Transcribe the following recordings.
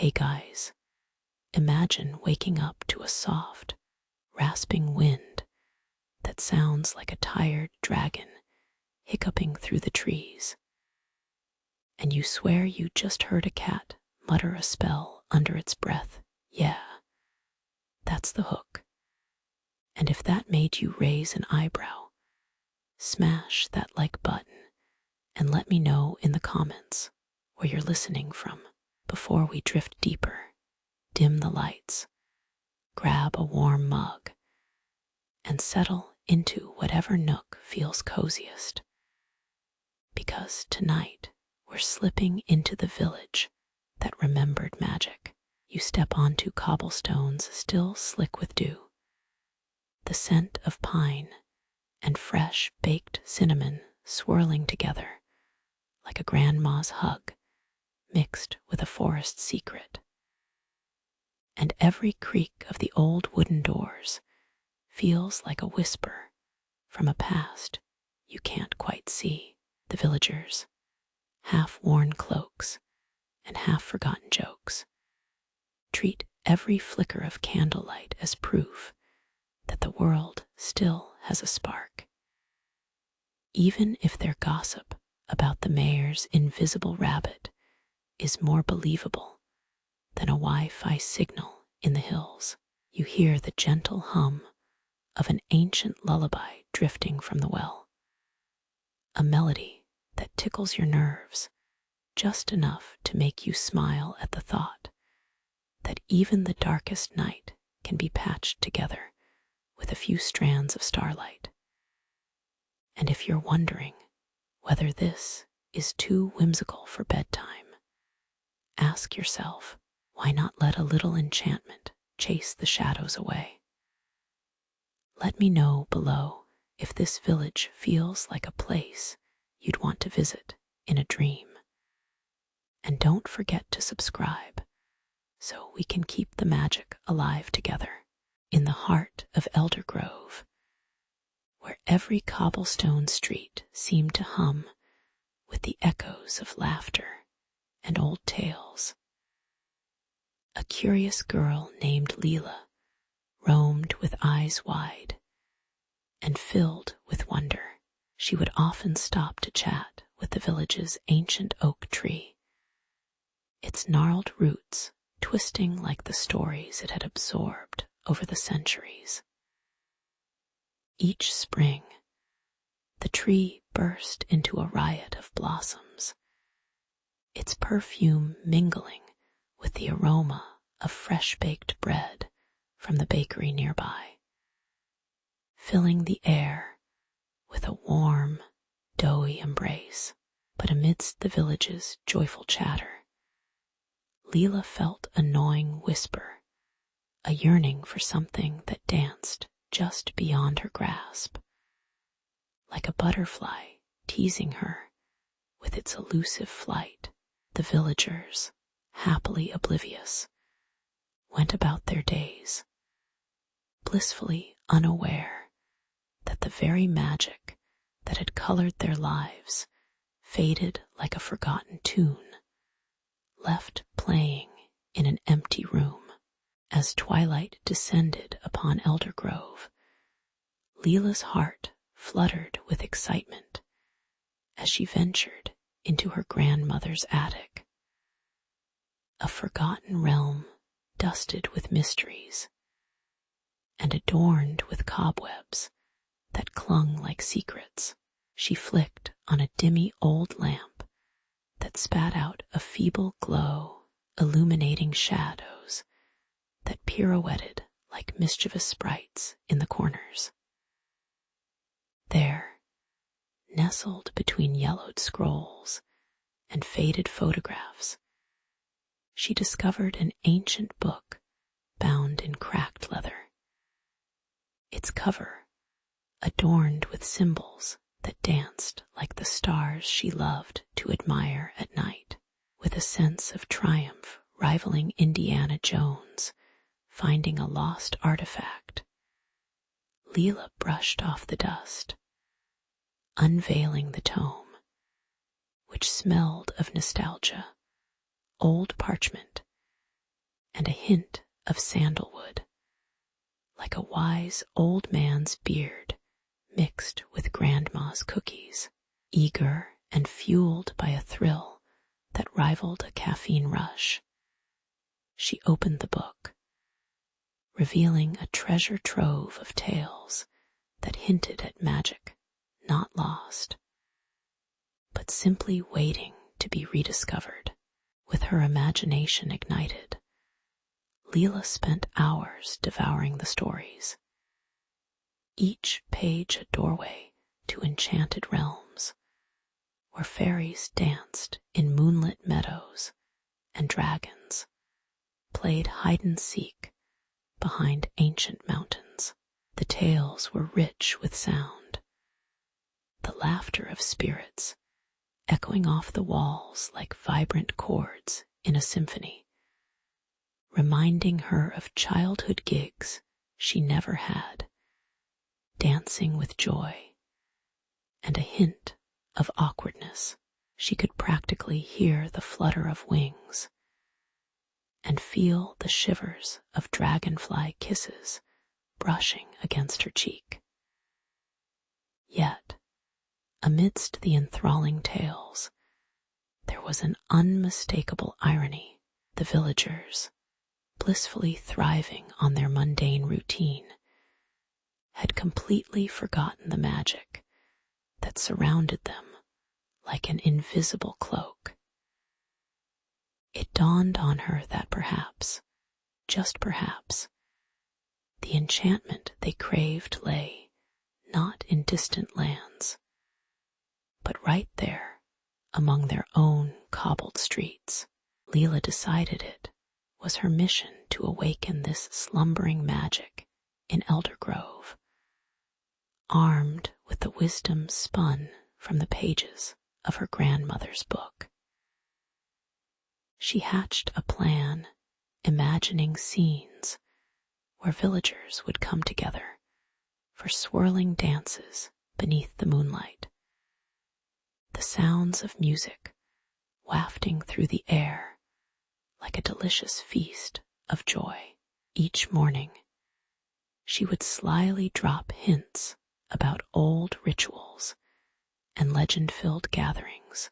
Hey guys, imagine waking up to a soft, rasping wind that sounds like a tired dragon hiccuping through the trees. And you swear you just heard a cat mutter a spell under its breath. Yeah, that's the hook. And if that made you raise an eyebrow, smash that like button and let me know in the comments where you're listening from. Before we drift deeper, dim the lights, grab a warm mug, and settle into whatever nook feels coziest. Because tonight we're slipping into the village that remembered magic. You step onto cobblestones still slick with dew. The scent of pine and fresh baked cinnamon swirling together like a grandma's hug mixed with a forest secret. And every creak of the old wooden doors feels like a whisper from a past you can't quite see. The villagers, half-worn cloaks and half-forgotten jokes, treat every flicker of candlelight as proof that the world still has a spark. Even if their gossip about the mayor's invisible rabbit is more believable than a Wi-Fi signal in the hills, you hear the gentle hum of an ancient lullaby drifting from the well, a melody that tickles your nerves just enough to make you smile at the thought that even the darkest night can be patched together with a few strands of starlight. And if you're wondering whether this is too whimsical for bedtime, ask yourself, why not let a little enchantment chase the shadows away? Let me know below if this village feels like a place you'd want to visit in a dream. And don't forget to subscribe so we can keep the magic alive together. In the heart of Elder Grove, where every cobblestone street seemed to hum with the echoes of laughter and old tales, a curious girl named Leela roamed with eyes wide and filled with wonder. She would often stop to chat with the village's ancient oak tree, its gnarled roots twisting like the stories it had absorbed over the centuries. Each spring, the tree burst into a riot of blossoms, its perfume mingling with the aroma of fresh-baked bread from the bakery nearby, filling the air with a warm, doughy embrace. But amidst the village's joyful chatter, Leela felt a gnawing whisper, a yearning for something that danced just beyond her grasp, like a butterfly teasing her with its elusive flight. The villagers, happily oblivious, went about their days, blissfully unaware that the very magic that had colored their lives faded like a forgotten tune, left playing in an empty room. As twilight descended upon Elder Grove, Leela's heart fluttered with excitement as she ventured into her grandmother's attic, a forgotten realm dusted with mysteries and adorned with cobwebs that clung like secrets. She flicked on a dimmy old lamp that spat out a feeble glow, illuminating shadows that pirouetted like mischievous sprites in the corners. There, nestled between yellowed scrolls and faded photographs, she discovered an ancient book bound in cracked leather. Its cover adorned with symbols that danced like the stars she loved to admire at night. With a sense of triumph rivaling Indiana Jones finding a lost artifact, Leela brushed off the dust, unveiling the tome, which smelled of nostalgia, old parchment, and a hint of sandalwood, like a wise old man's beard mixed with Grandma's cookies. Eager and fueled by a thrill that rivaled a caffeine rush, she opened the book, revealing a treasure trove of tales that hinted at magic not lost, but simply waiting to be rediscovered. With her imagination ignited, Leela spent hours devouring the stories, each page a doorway to enchanted realms, where fairies danced in moonlit meadows and dragons played hide-and-seek behind ancient mountains. The tales were rich with sound, the laughter of spirits echoing off the walls like vibrant chords in a symphony, reminding her of childhood gigs she never had, dancing with joy and a hint of awkwardness. She could practically hear the flutter of wings and feel the shivers of dragonfly kisses brushing against her cheek. Yet, amidst the enthralling tales, there was an unmistakable irony. The villagers, blissfully thriving on their mundane routine, had completely forgotten the magic that surrounded them like an invisible cloak. It dawned on her that perhaps, just perhaps, the enchantment they craved lay not in distant lands, but right there among their own cobbled streets. Leela decided it was her mission to awaken this slumbering magic in Eldergrove, armed with the wisdom spun from the pages of her grandmother's book. She hatched a plan, imagining scenes where villagers would come together for swirling dances beneath the moonlight, the sounds of music wafting through the air like a delicious feast of joy. Each morning, she would slyly drop hints about old rituals and legend-filled gatherings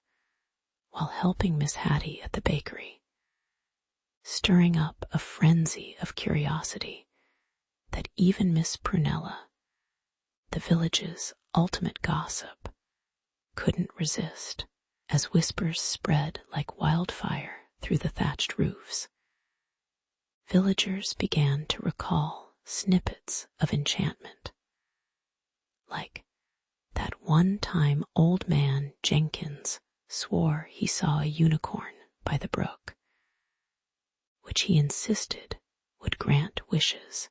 while helping Miss Hattie at the bakery, stirring up a frenzy of curiosity that even Miss Prunella, the village's ultimate gossip, couldn't resist. As whispers spread like wildfire through the thatched roofs, villagers began to recall snippets of enchantment, like that one time old man Jenkins swore he saw a unicorn by the brook, which he insisted would grant wishes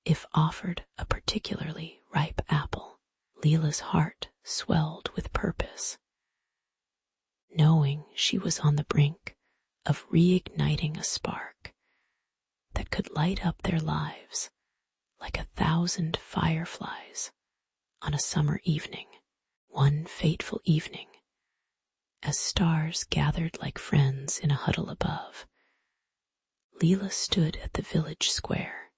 if offered a particularly ripe apple. Leela's heart swelled with purpose, knowing she was on the brink of reigniting a spark that could light up their lives like 1,000 fireflies on a summer evening. One fateful evening, as stars gathered like friends in a huddle above, Leela stood at the village square,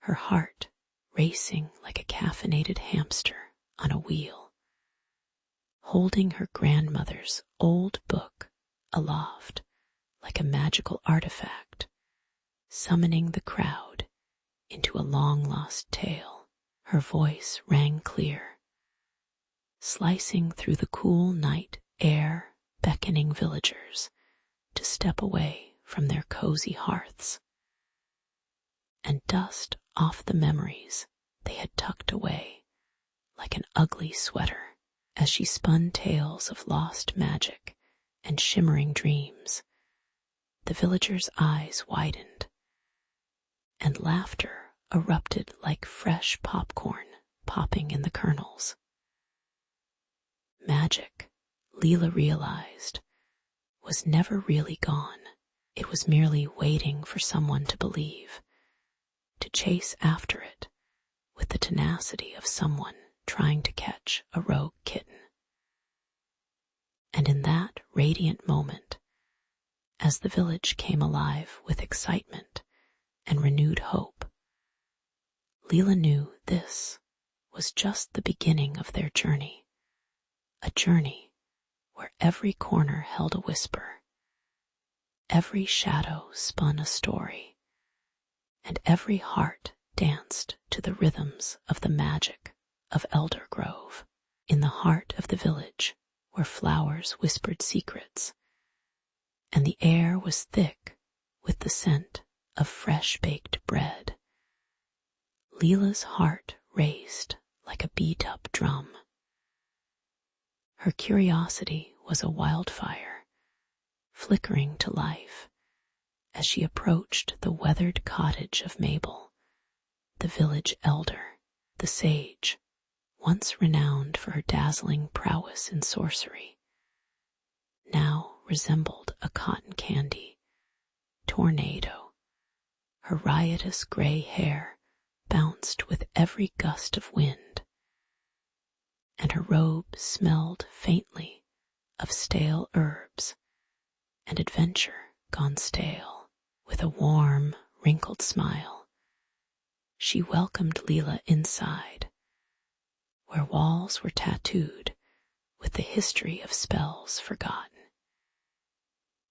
her heart racing like a caffeinated hamster on a wheel, holding her grandmother's old book aloft like a magical artifact, summoning the crowd into a long-lost tale. Her voice rang clear, slicing through the cool night air, beckoning villagers to step away from their cozy hearths and dust off the memories they had tucked away like an ugly sweater. As she spun tales of lost magic and shimmering dreams, the villagers' eyes widened, and laughter erupted like fresh popcorn popping in the kernels. Magic, Leela realized, was never really gone. It was merely waiting for someone to believe, to chase after it with the tenacity of someone trying to catch a rogue kitten. And in that radiant moment, as the village came alive with excitement and renewed hope. Leela knew this was just the beginning of their journey, a journey where every corner held a whisper, every shadow spun a story, and every heart danced to the rhythms of the magic of Elder Grove. In the heart of the village, where flowers whispered secrets, and the air was thick with the scent of fresh-baked bread, Leela's heart raced like a beat-up drum. Her curiosity was a wildfire, flickering to life as she approached the weathered cottage of Mabel, the village elder, the sage, once renowned for her dazzling prowess in sorcery, now resembled a cotton candy tornado. Her riotous gray hair bounced with every gust of wind, and her robe smelled faintly of stale herbs and adventure gone stale. With a warm, wrinkled smile, she welcomed Leela inside, where walls were tattooed with the history of spells forgotten,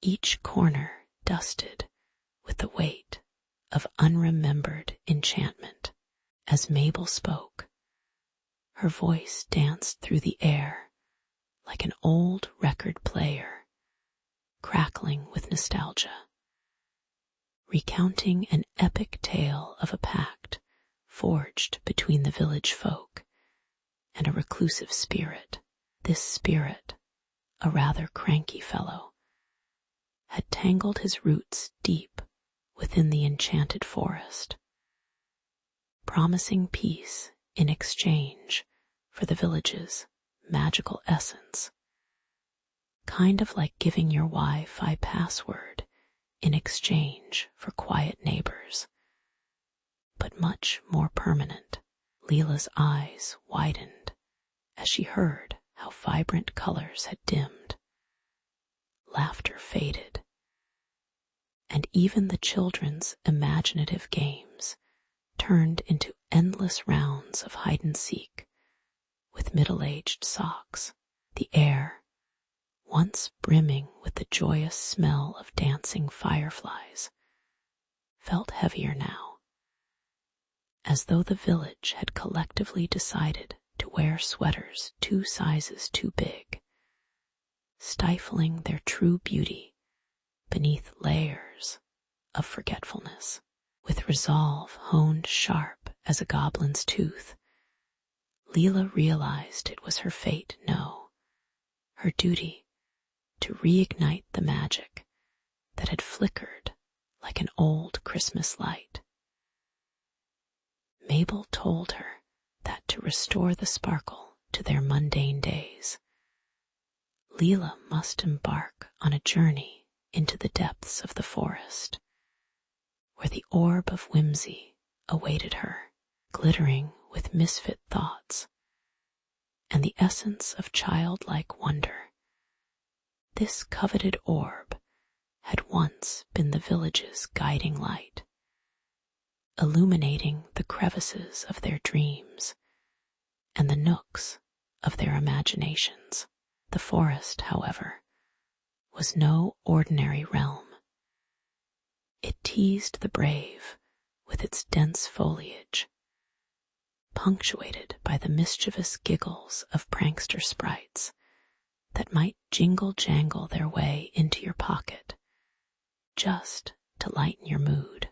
each corner dusted with the weight of unremembered enchantment. As Mabel spoke, her voice danced through the air like an old record player, crackling with nostalgia, recounting an epic tale of a pact forged between the village folk and a reclusive spirit. This spirit, a rather cranky fellow, had tangled his roots deep within the enchanted forest, promising peace in exchange for the village's magical essence, kind of like giving your Wi-Fi password in exchange for quiet neighbors, but much more permanent. Leela's eyes widened as she heard how vibrant colors had dimmed. Laughter faded, and even the children's imaginative games turned into endless rounds of hide-and-seek with middle-aged socks. The air, once brimming with the joyous smell of dancing fireflies, felt heavier now, as though the village had collectively decided to wear sweaters 2 sizes too big, stifling their true beauty beneath layers of forgetfulness. With resolve honed sharp as a goblin's tooth, Leela realized it was her fate, no, her duty, to reignite the magic that had flickered like an old Christmas light. Mabel told her that to restore the sparkle to their mundane days, Leela must embark on a journey into the depths of the forest, where the orb of whimsy awaited her, glittering with misfit thoughts and the essence of childlike wonder. This coveted orb had once been the village's guiding light, illuminating the crevices of their dreams and the nooks of their imaginations. The forest, however, was no ordinary realm. It teased the brave with its dense foliage, punctuated by the mischievous giggles of prankster sprites that might jingle-jangle their way into your pocket just to lighten your mood,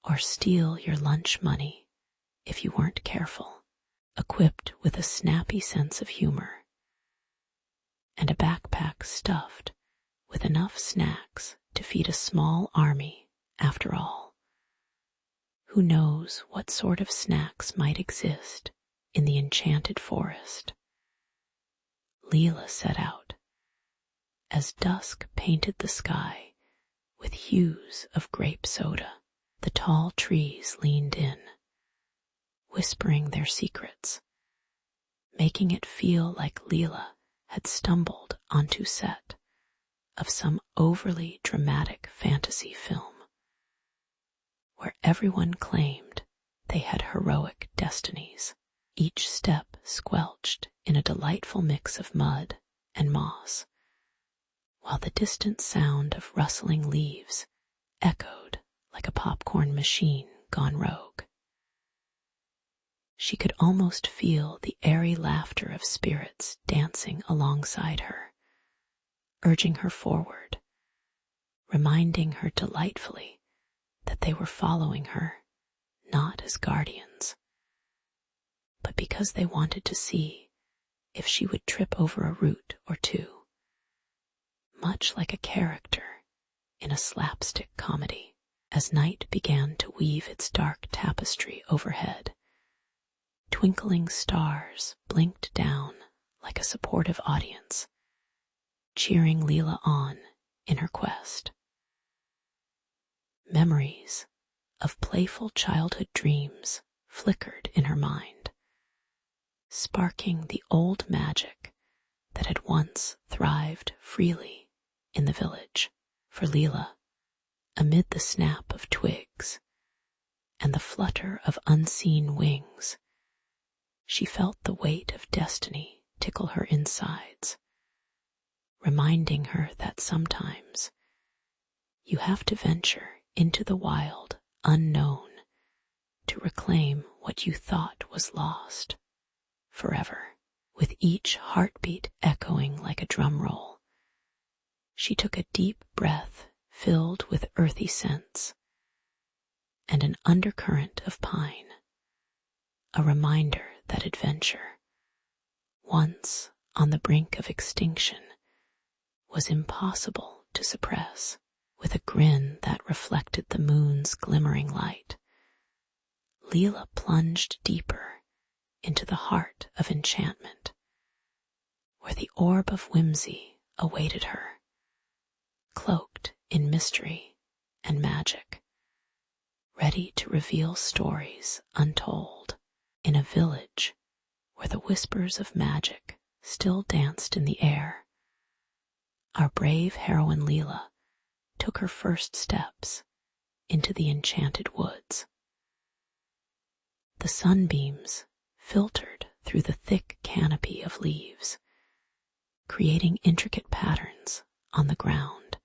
or steal your lunch money if you weren't careful. Equipped with a snappy sense of humor and a backpack stuffed with enough snacks to feed a small army, after all, who knows what sort of snacks might exist in the enchanted forest, Leela set out, as dusk painted the sky with hues of grape soda. The tall trees leaned in, whispering their secrets, making it feel like Leela had stumbled onto set of some overly dramatic fantasy film, where everyone claimed they had heroic destinies, each step squelched in a delightful mix of mud and moss, while the distant sound of rustling leaves echoed like a popcorn machine gone rogue. She could almost feel the airy laughter of spirits dancing alongside her, urging her forward, reminding her delightfully that they were following her not as guardians, but because they wanted to see if she would trip over a root or two, much like a character in a slapstick comedy. As night began to weave its dark tapestry overhead, twinkling stars blinked down like a supportive audience, cheering Leela on in her quest. Memories of playful childhood dreams flickered in her mind, sparking the old magic that had once thrived freely in the village. For Leela, amid the snap of twigs and the flutter of unseen wings, she felt the weight of destiny tickle her insides, reminding her that sometimes you have to venture into the wild unknown to reclaim what you thought was lost forever. With each heartbeat echoing like a drum roll, she took a deep breath filled with earthy scents and an undercurrent of pine, a reminder that adventure, once on the brink of extinction, was impossible to suppress. With a grin that reflected the moon's glimmering light, Leela plunged deeper into the heart of enchantment, where the orb of whimsy awaited her, cloaked in mystery and magic, ready to reveal stories untold. In a village where the whispers of magic still danced in the air, our brave heroine Leela took her first steps into the enchanted woods. The sunbeams filtered through the thick canopy of leaves, creating intricate patterns on the ground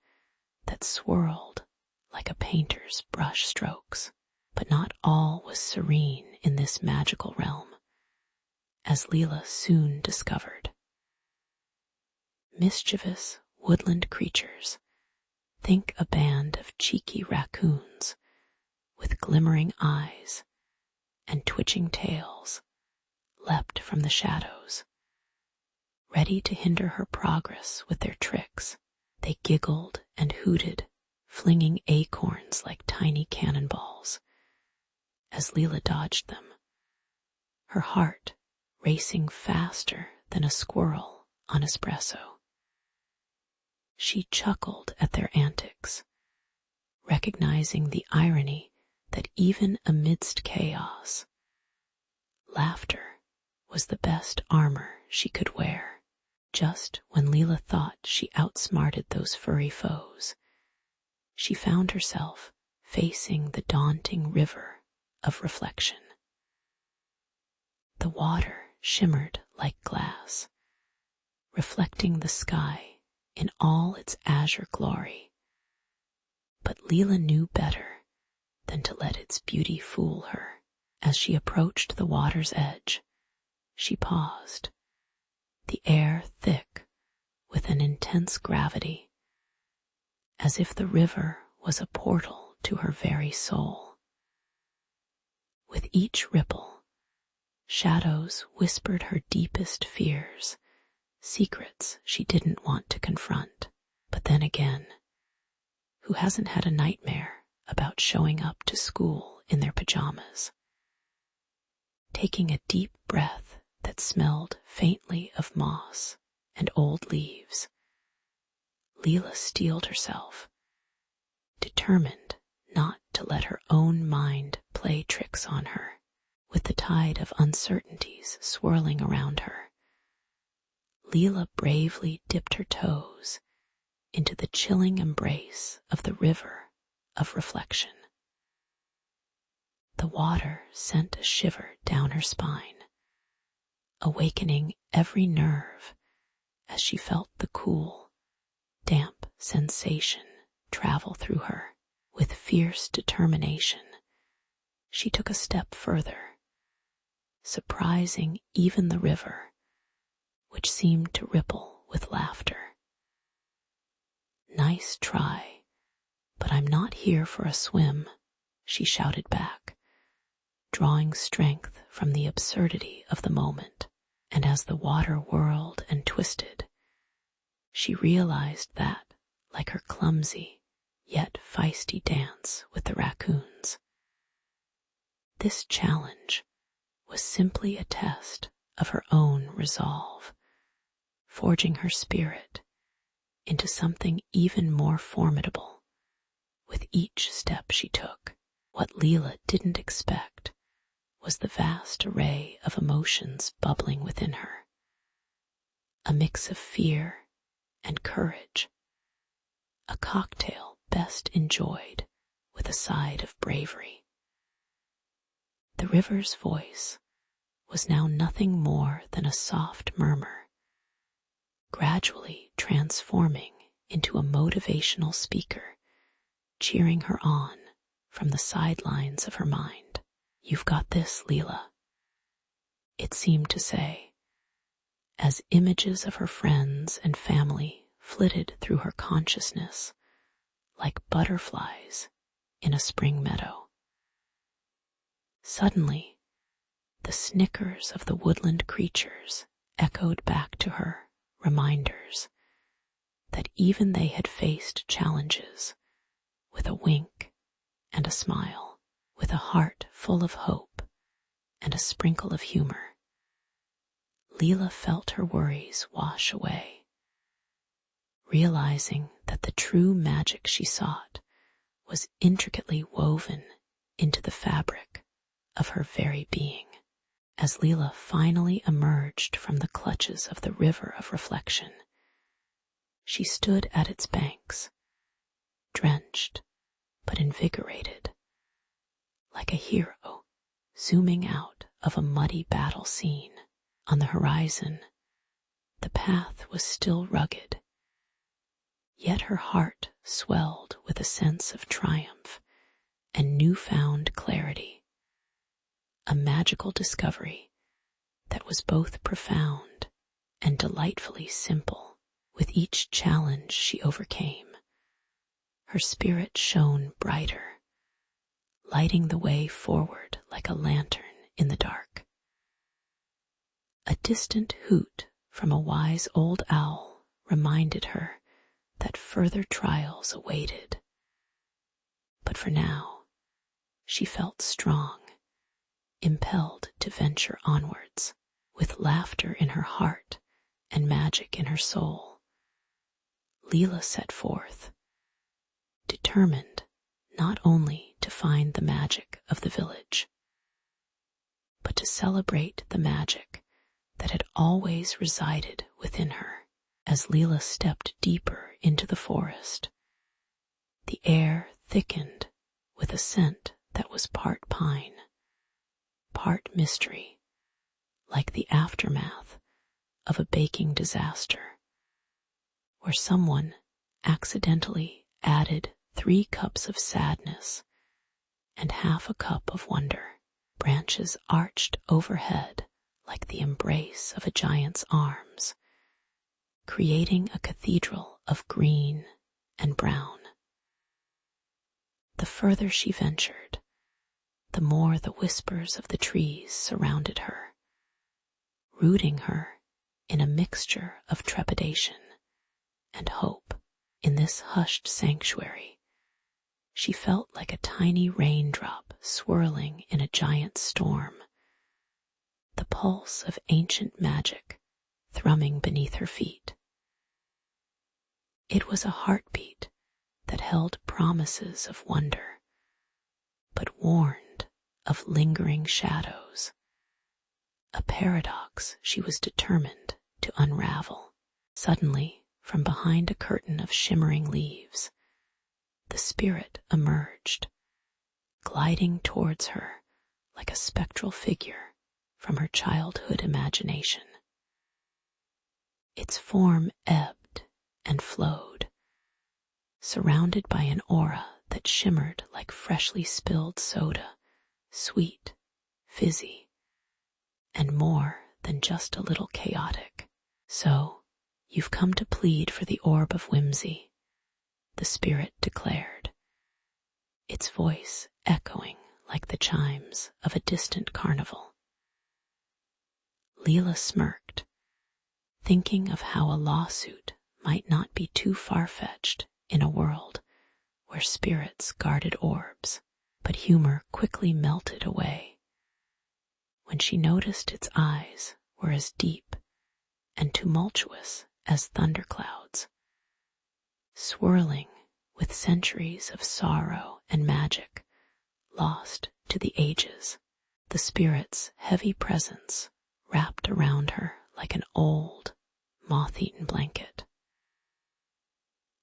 that swirled like a painter's brush strokes. But not all was serene in this magical realm, as Leela soon discovered. Mischievous woodland creatures, think a band of cheeky raccoons with glimmering eyes and twitching tails, leapt from the shadows, ready to hinder her progress with their tricks. They giggled and hooted, flinging acorns like tiny cannonballs as Leela dodged them, her heart racing faster than a squirrel on espresso. She chuckled at their antics, recognizing the irony that even amidst chaos, laughter was the best armor she could wear. Just when Leela thought she outsmarted those furry foes, she found herself facing the daunting river of reflection. The water shimmered like glass, reflecting the sky in all its azure glory. But Leela knew better than to let its beauty fool her. As she approached the water's edge, she paused, the air thick with an intense gravity, as if the river was a portal to her very soul. With each ripple, shadows whispered her deepest fears, secrets she didn't want to confront. But then again, who hasn't had a nightmare about showing up to school in their pajamas? Taking a deep breath that smelled faintly of moss and old leaves, Leela steeled herself, determined not to let her own mind play tricks on her. With the tide of uncertainties swirling around her, Leela bravely dipped her toes into the chilling embrace of the river of reflection. The water sent a shiver down her spine, awakening every nerve as she felt the cool, damp sensation travel through her. With fierce determination, she took a step further, surprising even the river, which seemed to ripple with laughter. "Nice try, but I'm not here for a swim," she shouted back, drawing strength from the absurdity of the moment. And as the water whirled and twisted, she realized that, like her clumsy yet feisty dance with the raccoons, this challenge was simply a test of her own resolve, forging her spirit into something even more formidable with each step she took. What Leela didn't expect was the vast array of emotions bubbling within her, a mix of fear and courage, a cocktail best enjoyed with a side of bravery. The river's voice was now nothing more than a soft murmur, gradually transforming into a motivational speaker, cheering her on from the sidelines of her mind. "You've got this, Leela," it seemed to say, as images of her friends and family flitted through her consciousness like butterflies in a spring meadow. Suddenly, the snickers of the woodland creatures echoed back to her reminders that even they had faced challenges with a wink and a smile, with a heart full of hope and a sprinkle of humor. Leela felt her worries wash away, realizing that the true magic she sought was intricately woven into the fabric of her very being. As Leela finally emerged from the clutches of the river of reflection, she stood at its banks, drenched but invigorated, like a hero zooming out of a muddy battle scene. On the horizon, the path was still rugged, yet her heart swelled with a sense of triumph and newfound clarity, a magical discovery that was both profound and delightfully simple. With each challenge she overcame, her spirit shone brighter, lighting the way forward like a lantern in the dark. A distant hoot from a wise old owl reminded her that further trials awaited. But for now, she felt strong, impelled to venture onwards, with laughter in her heart and magic in her soul. Leela set forth, determined not only to find the magic of the village, but to celebrate the magic that had always resided within her. As Leela stepped deeper into the forest, the air thickened with a scent that was part pine, part mystery, like the aftermath of a baking disaster, where someone accidentally added 3 cups of sadness and half a cup of wonder. Branches arched overhead like the embrace of a giant's arms, creating a cathedral of green and brown. The further she ventured, the more the whispers of the trees surrounded her, rooting her in a mixture of trepidation and hope. In this hushed sanctuary, she felt like a tiny raindrop swirling in a giant storm, the pulse of ancient magic thrumming beneath her feet. It was a heartbeat that held promises of wonder, but warned of lingering shadows, a paradox she was determined to unravel. Suddenly, from behind a curtain of shimmering leaves, the spirit emerged, gliding towards her like a spectral figure from her childhood imagination. Its form ebbed and flowed, surrounded by an aura that shimmered like freshly spilled soda, sweet, fizzy, and more than just a little chaotic. "So, you've come to plead for the orb of whimsy," the spirit declared, its voice echoing like the chimes of a distant carnival. Leela smirked, thinking of how a lawsuit might not be too far-fetched in a world where spirits guarded orbs, but humor quickly melted away when she noticed its eyes were as deep and tumultuous as thunderclouds, swirling with centuries of sorrow and magic lost to the ages. The spirit's heavy presence wrapped around her like an old, moth-eaten blanket.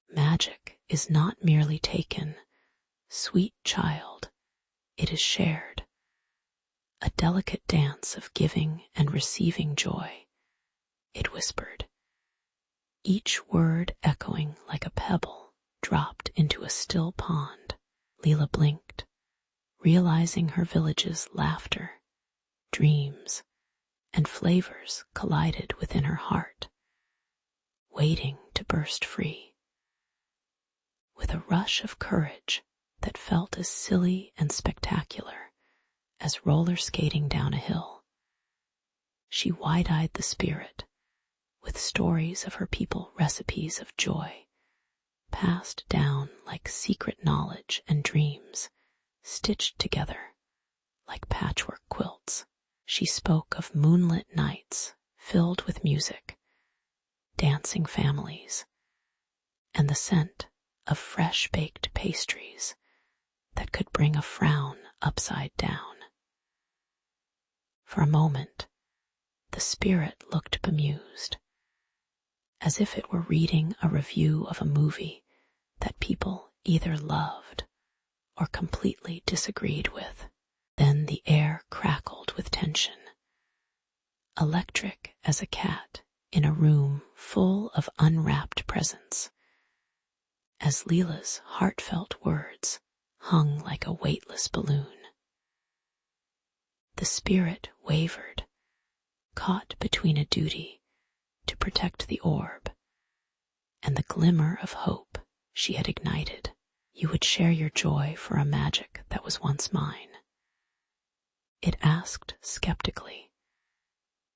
"Magic is not merely taken, sweet child, it is shared. A delicate dance of giving and receiving joy," it whispered, each word echoing like a pebble dropped into a still pond. Leela blinked, realizing her village's laughter, dreams, and flavors collided within her heart, waiting to burst free. With a rush of courage that felt as silly and spectacular as roller skating down a hill, she wide-eyed the spirit with stories of her people, recipes of joy, passed down like secret knowledge and dreams, stitched together like patchwork quilts. She spoke of moonlit nights filled with music, dancing families, and the scent of fresh-baked pastries that could bring a frown upside down. For a moment, the spirit looked bemused, as if it were reading a review of a movie that people either loved or completely disagreed with. Then the air crackled with tension, electric as a cat in a room full of unwrapped presents, as Leela's heartfelt words hung like a weightless balloon. The spirit wavered, caught between a duty to protect the orb and the glimmer of hope she had ignited. "You would share your joy for a magic that was once mine?" it asked skeptically,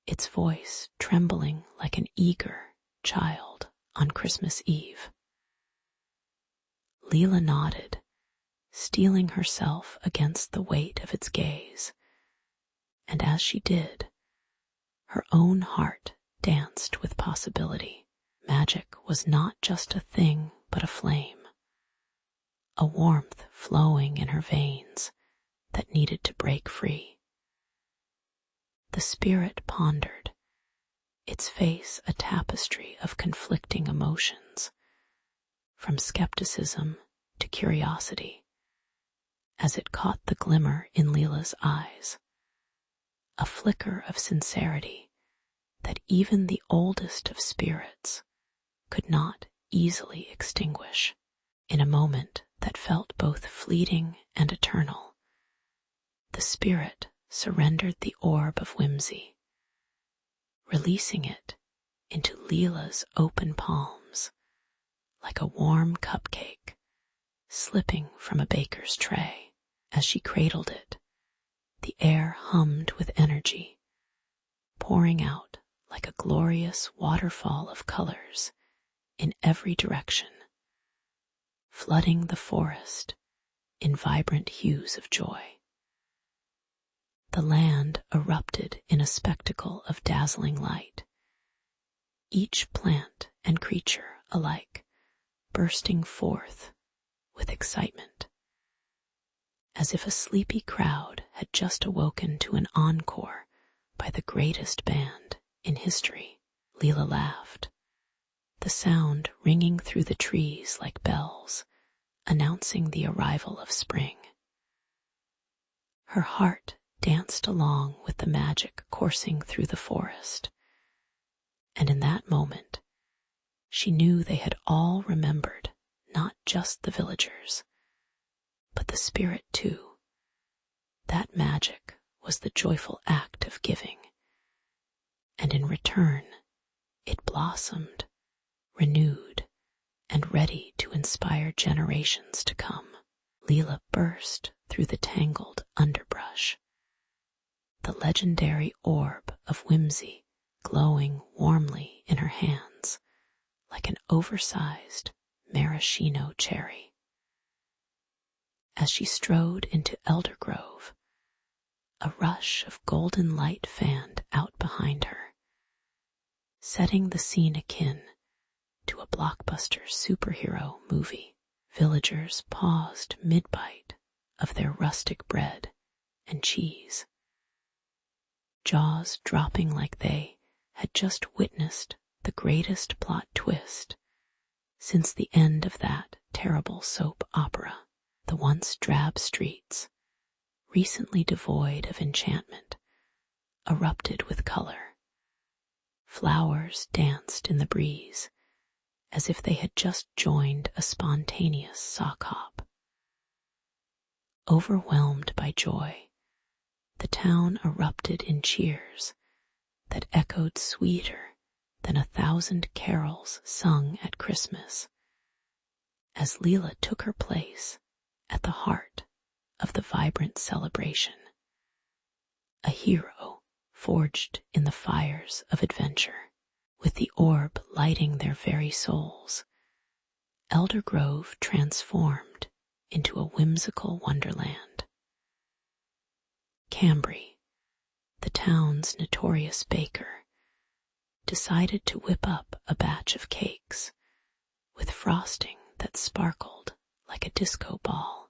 its voice trembling like an eager child on Christmas Eve. Leela nodded, steeling herself against the weight of its gaze, and as she did, her own heart danced with possibility. Magic was not just a thing but a flame, a warmth flowing in her veins that needed to break free. The spirit pondered, its face a tapestry of conflicting emotions, from skepticism to curiosity, as it caught the glimmer in Leela's eyes, a flicker of sincerity that even the oldest of spirits could not easily extinguish. In a moment that felt both fleeting and eternal, the spirit surrendered the orb of whimsy, releasing it into Leela's open palms like a warm cupcake slipping from a baker's tray. As she cradled it, the air hummed with energy, pouring out like a glorious waterfall of colors in every direction, flooding the forest in vibrant hues of joy. The land erupted in a spectacle of dazzling light, each plant and creature alike bursting forth with excitement, as if a sleepy crowd had just awoken to an encore by the greatest band in history. Leela laughed, the sound ringing through the trees like bells, announcing the arrival of spring. Her heart danced along with the magic coursing through the forest, and in that moment she knew they had all remembered not just the villagers, but the spirit too. That magic was the joyful act of giving, and in return it blossomed, renewed, and ready to inspire generations to come. Leela burst through the tangled underbrush, the legendary orb of whimsy glowing warmly in her hands like an oversized maraschino cherry. As she strode into Eldergrove, a rush of golden light fanned out behind her, setting the scene akin to a blockbuster superhero movie. Villagers paused mid-bite of their rustic bread and cheese, jaws dropping like they had just witnessed the greatest plot twist since the end of that terrible soap opera. The once drab streets, recently devoid of enchantment, erupted with color. Flowers danced in the breeze as if they had just joined a spontaneous sock hop. Overwhelmed by joy, the town erupted in cheers that echoed sweeter than 1,000 carols sung at Christmas, as Leela took her place at the heart of the vibrant celebration, a hero forged in the fires of adventure. With the orb lighting their very souls, Eldergrove transformed into a whimsical wonderland. Cambry, the town's notorious baker, decided to whip up a batch of cakes with frosting that sparkled like a disco ball,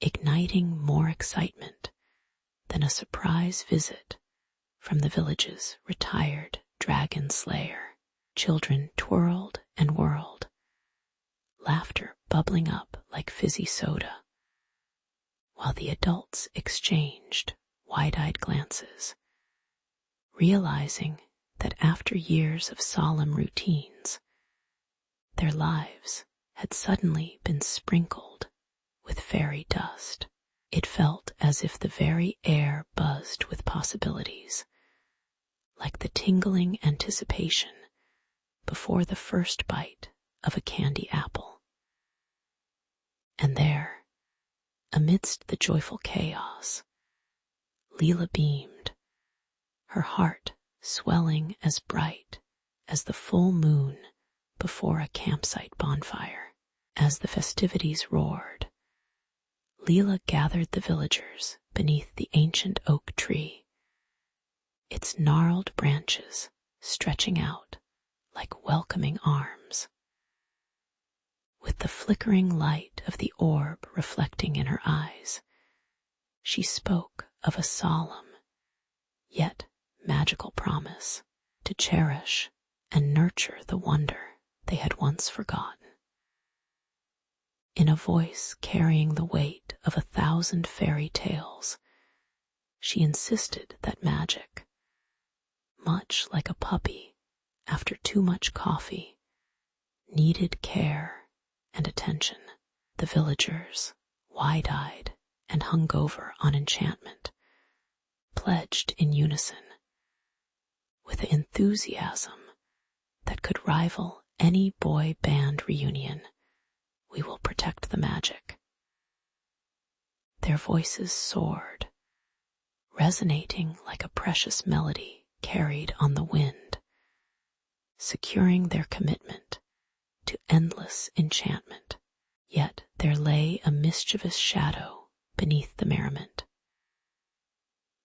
igniting more excitement than a surprise visit from the village's retired dragon slayer. Children twirled and whirled, laughter bubbling up like fizzy soda, while the adults exchanged wide-eyed glances, realizing that after years of solemn routines, their lives had suddenly been sprinkled with fairy dust. It felt as if the very air buzzed with possibilities, like the tingling anticipation before the first bite of a candy apple. And there, amidst the joyful chaos, Leela beamed, her heart swelling as bright as the full moon before a campsite bonfire. As the festivities roared, Leela gathered the villagers beneath the ancient oak tree, its gnarled branches stretching out like welcoming arms. With the flickering light of the orb reflecting in her eyes, she spoke of a solemn, yet magical promise to cherish and nurture the wonder they had once forgotten. In a voice carrying the weight of 1,000 fairy tales, she insisted that magic, much like a puppy after too much coffee, needed care and attention. The villagers, wide-eyed and hungover on enchantment, pledged in unison, with an enthusiasm that could rival any boy band reunion, "We will protect the magic." Their voices soared, resonating like a precious melody carried on the wind, securing their commitment to endless enchantment. Yet there lay a mischievous shadow beneath the merriment.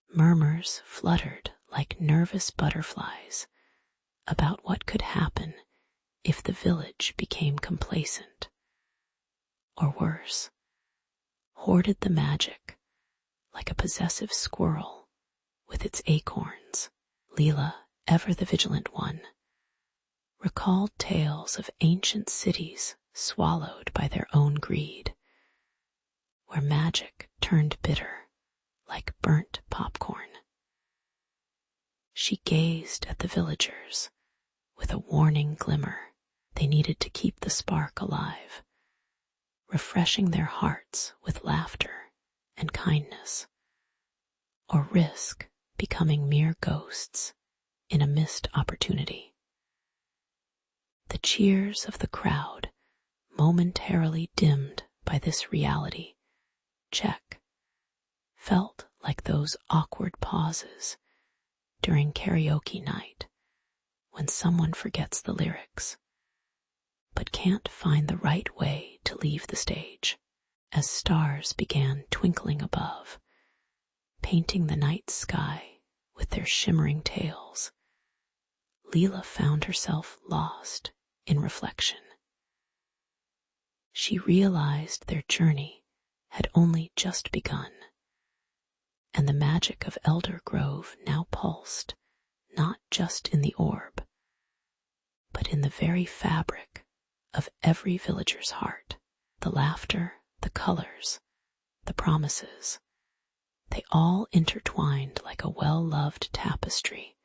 Murmurs fluttered like nervous butterflies about what could happen if the village became complacent, or worse, hoarded the magic like a possessive squirrel with its acorns. Leela, ever the vigilant one, recalled tales of ancient cities swallowed by their own greed, where magic turned bitter like burnt popcorn. She gazed at the villagers with a warning glimmer. They needed to keep the spark alive, refreshing their hearts with laughter and kindness, or risk becoming mere ghosts in a missed opportunity. The cheers of the crowd, momentarily dimmed by this reality check, felt like those awkward pauses during karaoke night when someone forgets the lyrics but can't find the right way to leave the stage. As stars began twinkling above, painting the night sky with their shimmering tails, Leela found herself lost in reflection. She realized their journey had only just begun, and the magic of Elder Grove now pulsed not just in the orb, but in the very fabric of every villager's heart. The laughter, the colors, the promises, they all intertwined like a well-loved tapestry,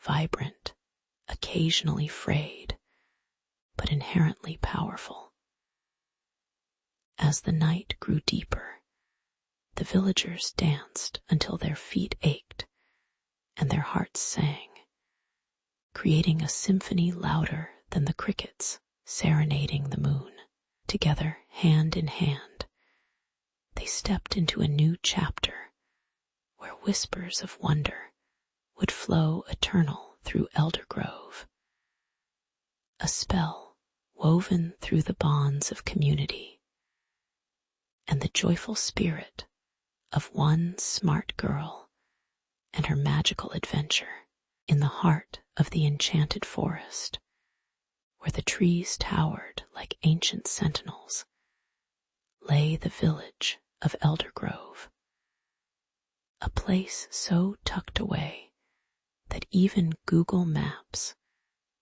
vibrant, occasionally frayed, but inherently powerful. As the night grew deeper, the villagers danced until their feet ached and their hearts sang, creating a symphony louder than the crickets serenading the moon. Together, hand in hand, they stepped into a new chapter where whispers of wonder would flow eternal through Elder Grove. A spell woven through the bonds of community and the joyful spirit of one smart girl and her magical adventure. In the heart of the enchanted forest, where the trees towered like ancient sentinels, lay the village of Elder Grove, a place so tucked away that even Google Maps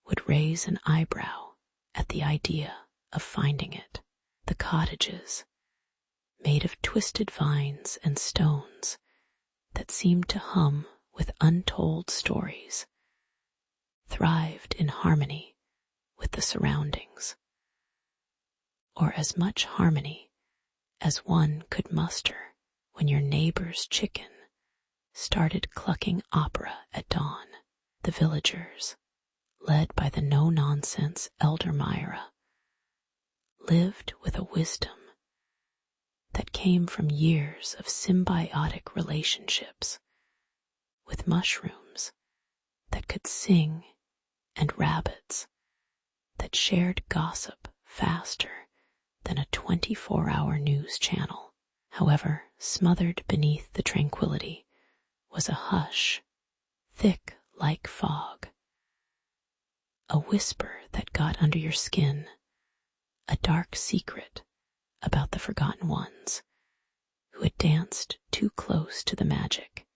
would raise an eyebrow at the idea of finding it. The cottages, made of twisted vines and stones that seemed to hum with untold stories, thrived in harmony with the surroundings, or as much harmony as one could muster when your neighbor's chicken started clucking opera at dawn. The villagers, led by the no-nonsense Elder Myra, lived with a wisdom that came from years of symbiotic relationships with mushrooms that could sing and rabbits that shared gossip faster than a 24-hour news channel. However, smothered beneath the tranquility was a hush, thick like fog, a whisper that got under your skin, a dark secret about the forgotten ones who had danced too close to the magic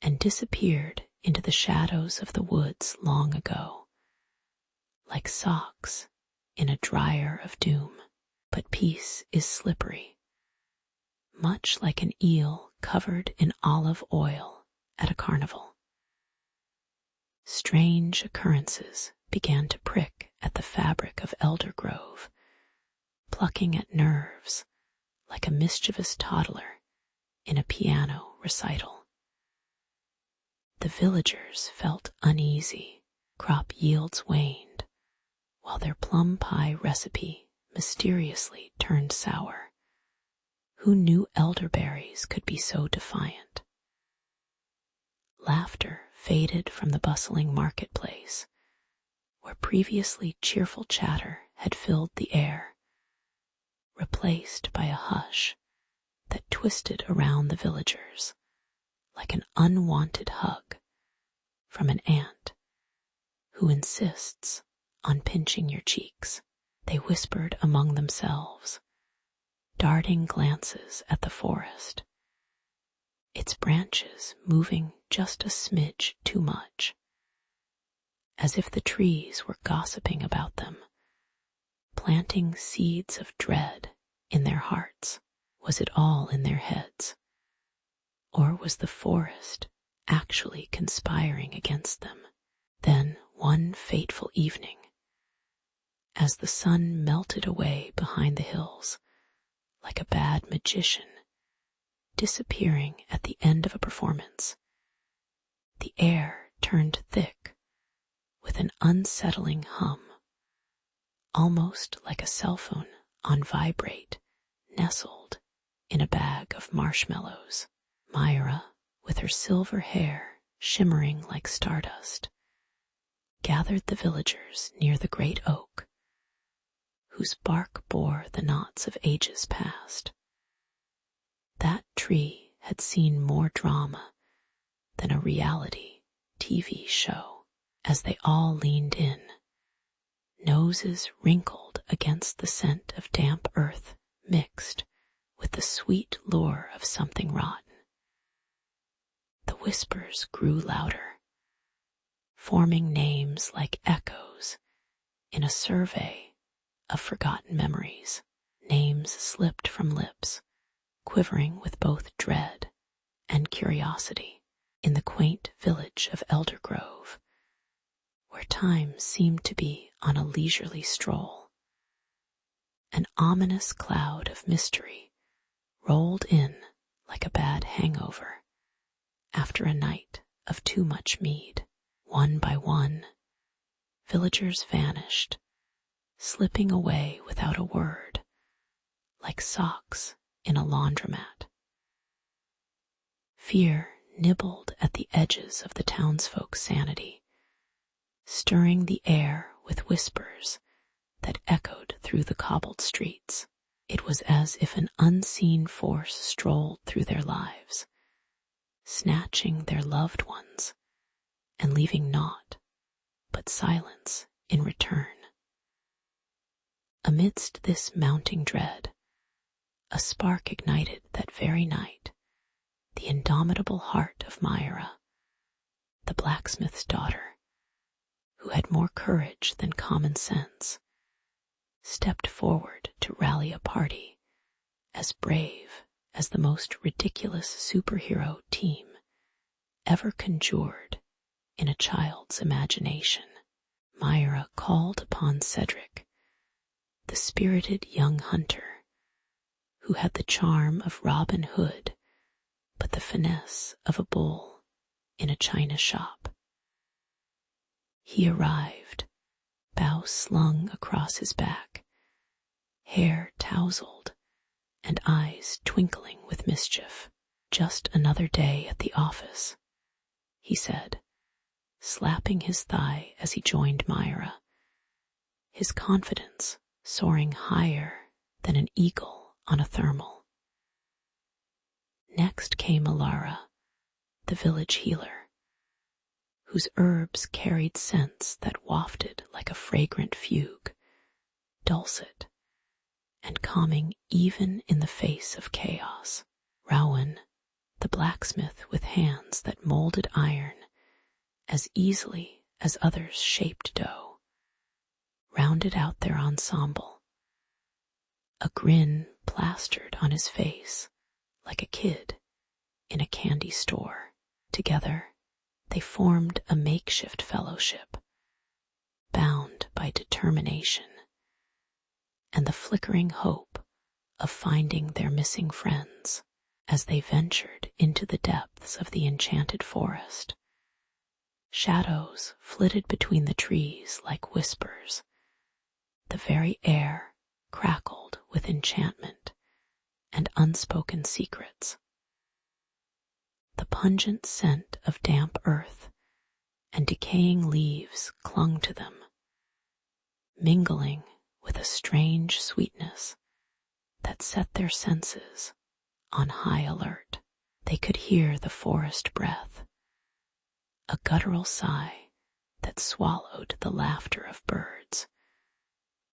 and disappeared into the shadows of the woods long ago, like socks in a dryer of doom. But peace is slippery, much like an eel covered in olive oil at a carnival. Strange occurrences began to prick at the fabric of Elder Grove, plucking at nerves like a mischievous toddler in a piano recital. The villagers felt uneasy. Crop yields waned, while their plum pie recipe mysteriously turned sour. Who knew elderberries could be so defiant? Laughter faded from the bustling marketplace, where previously cheerful chatter had filled the air, replaced by a hush that twisted around the villagers like an unwanted hug from an aunt who insists on pinching your cheeks. They whispered among themselves, darting glances at the forest, its branches moving just a smidge too much, as if the trees were gossiping about them, planting seeds of dread in their hearts. Was it all in their heads? Or was the forest actually conspiring against them? Then, one fateful evening, as the sun melted away behind the hills, like a bad magician, disappearing at the end of a performance, the air turned thick with an unsettling hum, almost like a cell phone on vibrate, nestled in a bag of marshmallows. Myra, with her silver hair shimmering like stardust, gathered the villagers near the great oak, whose bark bore the knots of ages past. That tree had seen more drama than a reality TV show. As they all leaned in, noses wrinkled against the scent of damp earth mixed with the sweet lure of something rotten, the whispers grew louder, forming names like echoes in a survey of forgotten memories. Names slipped from lips, quivering with both dread and curiosity. In the quaint village of Eldergrove, where time seemed to be on a leisurely stroll, an ominous cloud of mystery rolled in like a bad hangover after a night of too much mead. One by one, villagers vanished, slipping away without a word, like socks in a laundromat. Fear nibbled at the edges of the townsfolk's sanity, stirring the air with whispers that echoed through the cobbled streets. It was as if an unseen force strolled through their lives, snatching their loved ones and leaving naught but silence in return. Amidst this mounting dread, a spark ignited that very night the indomitable heart of Myra, the blacksmith's daughter, who had more courage than common sense, stepped forward to rally a party as brave as the most ridiculous superhero team ever conjured in a child's imagination. Myra called upon Cedric, the spirited young hunter, who had the charm of Robin Hood but the finesse of a bull in a china shop. He arrived, bow slung across his back, hair tousled and eyes twinkling with mischief. "Just another day at the office," he said, slapping his thigh as he joined Myra, his confidence soaring higher than an eagle on a thermal. Next came Alara, the village healer, whose herbs carried scents that wafted like a fragrant fugue, dulcet and calming even in the face of chaos. Rowan, the blacksmith with hands that molded iron as easily as others shaped dough, rounded out their ensemble, a grin plastered on his face like a kid in a candy store. Together, they formed a makeshift fellowship, bound by determination and the flickering hope of finding their missing friends. As they ventured into the depths of the enchanted forest, shadows flitted between the trees like whispers. The very air crackled with enchantment and unspoken secrets. The pungent scent of damp earth and decaying leaves clung to them, mingling with a strange sweetness that set their senses on high alert. They could hear the forest breath, a guttural sigh that swallowed the laughter of birds,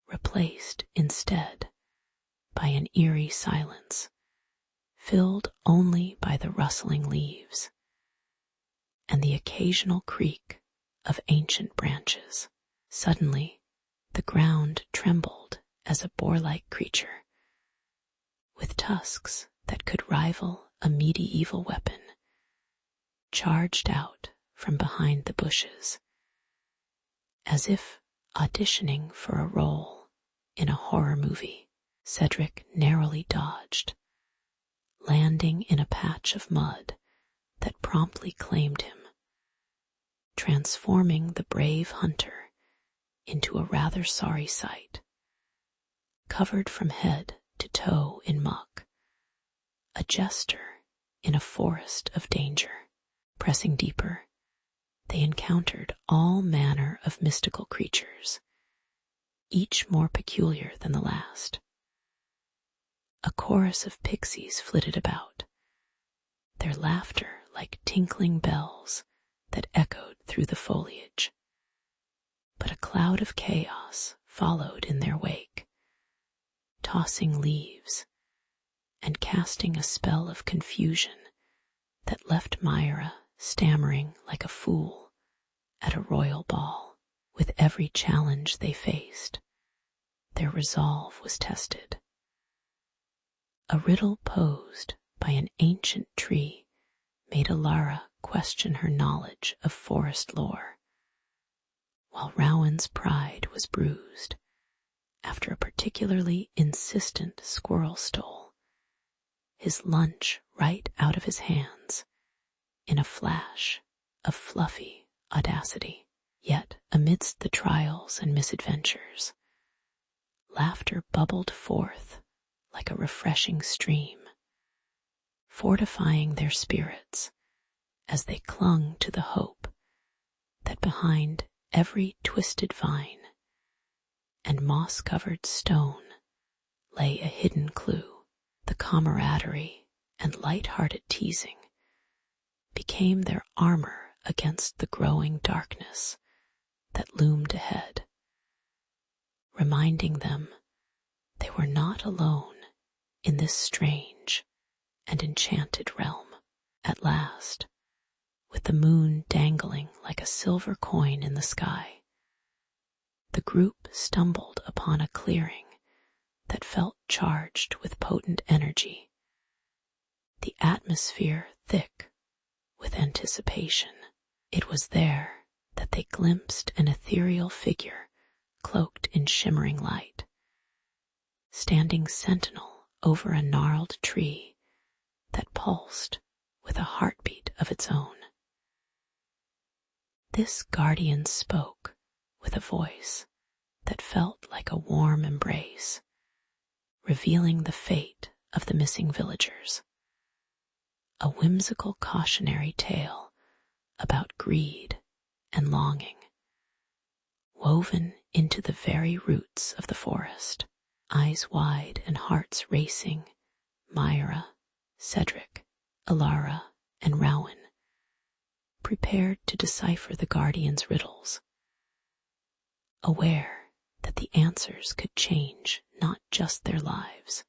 replaced instead by an eerie silence, filled only by the rustling leaves and the occasional creak of ancient branches. Suddenly, the ground trembled as a boar-like creature, with tusks that could rival a medieval weapon, charged out from behind the bushes, as if auditioning for a role in a horror movie. Cedric narrowly dodged, landing in a patch of mud that promptly claimed him, transforming the brave hunter into a rather sorry sight. Covered from head to toe in muck, a jester in a forest of danger. Pressing deeper, they encountered all manner of mystical creatures, each more peculiar than the last. A chorus of pixies flitted about, their laughter like tinkling bells that echoed through the foliage. But a cloud of chaos followed in their wake, tossing leaves and casting a spell of confusion that left Myra stammering like a fool at a royal ball. With every challenge they faced, their resolve was tested. A riddle posed by an ancient tree made Alara question her knowledge of forest lore, while Rowan's pride was bruised after a particularly insistent squirrel stole his lunch right out of his hands in a flash of fluffy audacity. Yet, amidst the trials and misadventures, laughter bubbled forth like a refreshing stream, fortifying their spirits as they clung to the hope that behind every twisted vine and moss-covered stone lay a hidden clue. The camaraderie and light-hearted teasing became their armor against the growing darkness that loomed ahead, reminding them they were not alone in this strange and enchanted realm. At last, with the moon dangling like a silver coin in the sky, the group stumbled upon a clearing that felt charged with potent energy, the atmosphere thick with anticipation. It was there that they glimpsed an ethereal figure cloaked in shimmering light, standing sentinel over a gnarled tree that pulsed with a heartbeat of its own. This guardian spoke with a voice that felt like a warm embrace, revealing the fate of the missing villagers. A whimsical cautionary tale about greed and longing, woven into the very roots of the forest. Eyes wide and hearts racing, Myra, Cedric, Alara, and Rowan prepared to decipher the Guardian's riddles, aware that the answers could change not just their lives,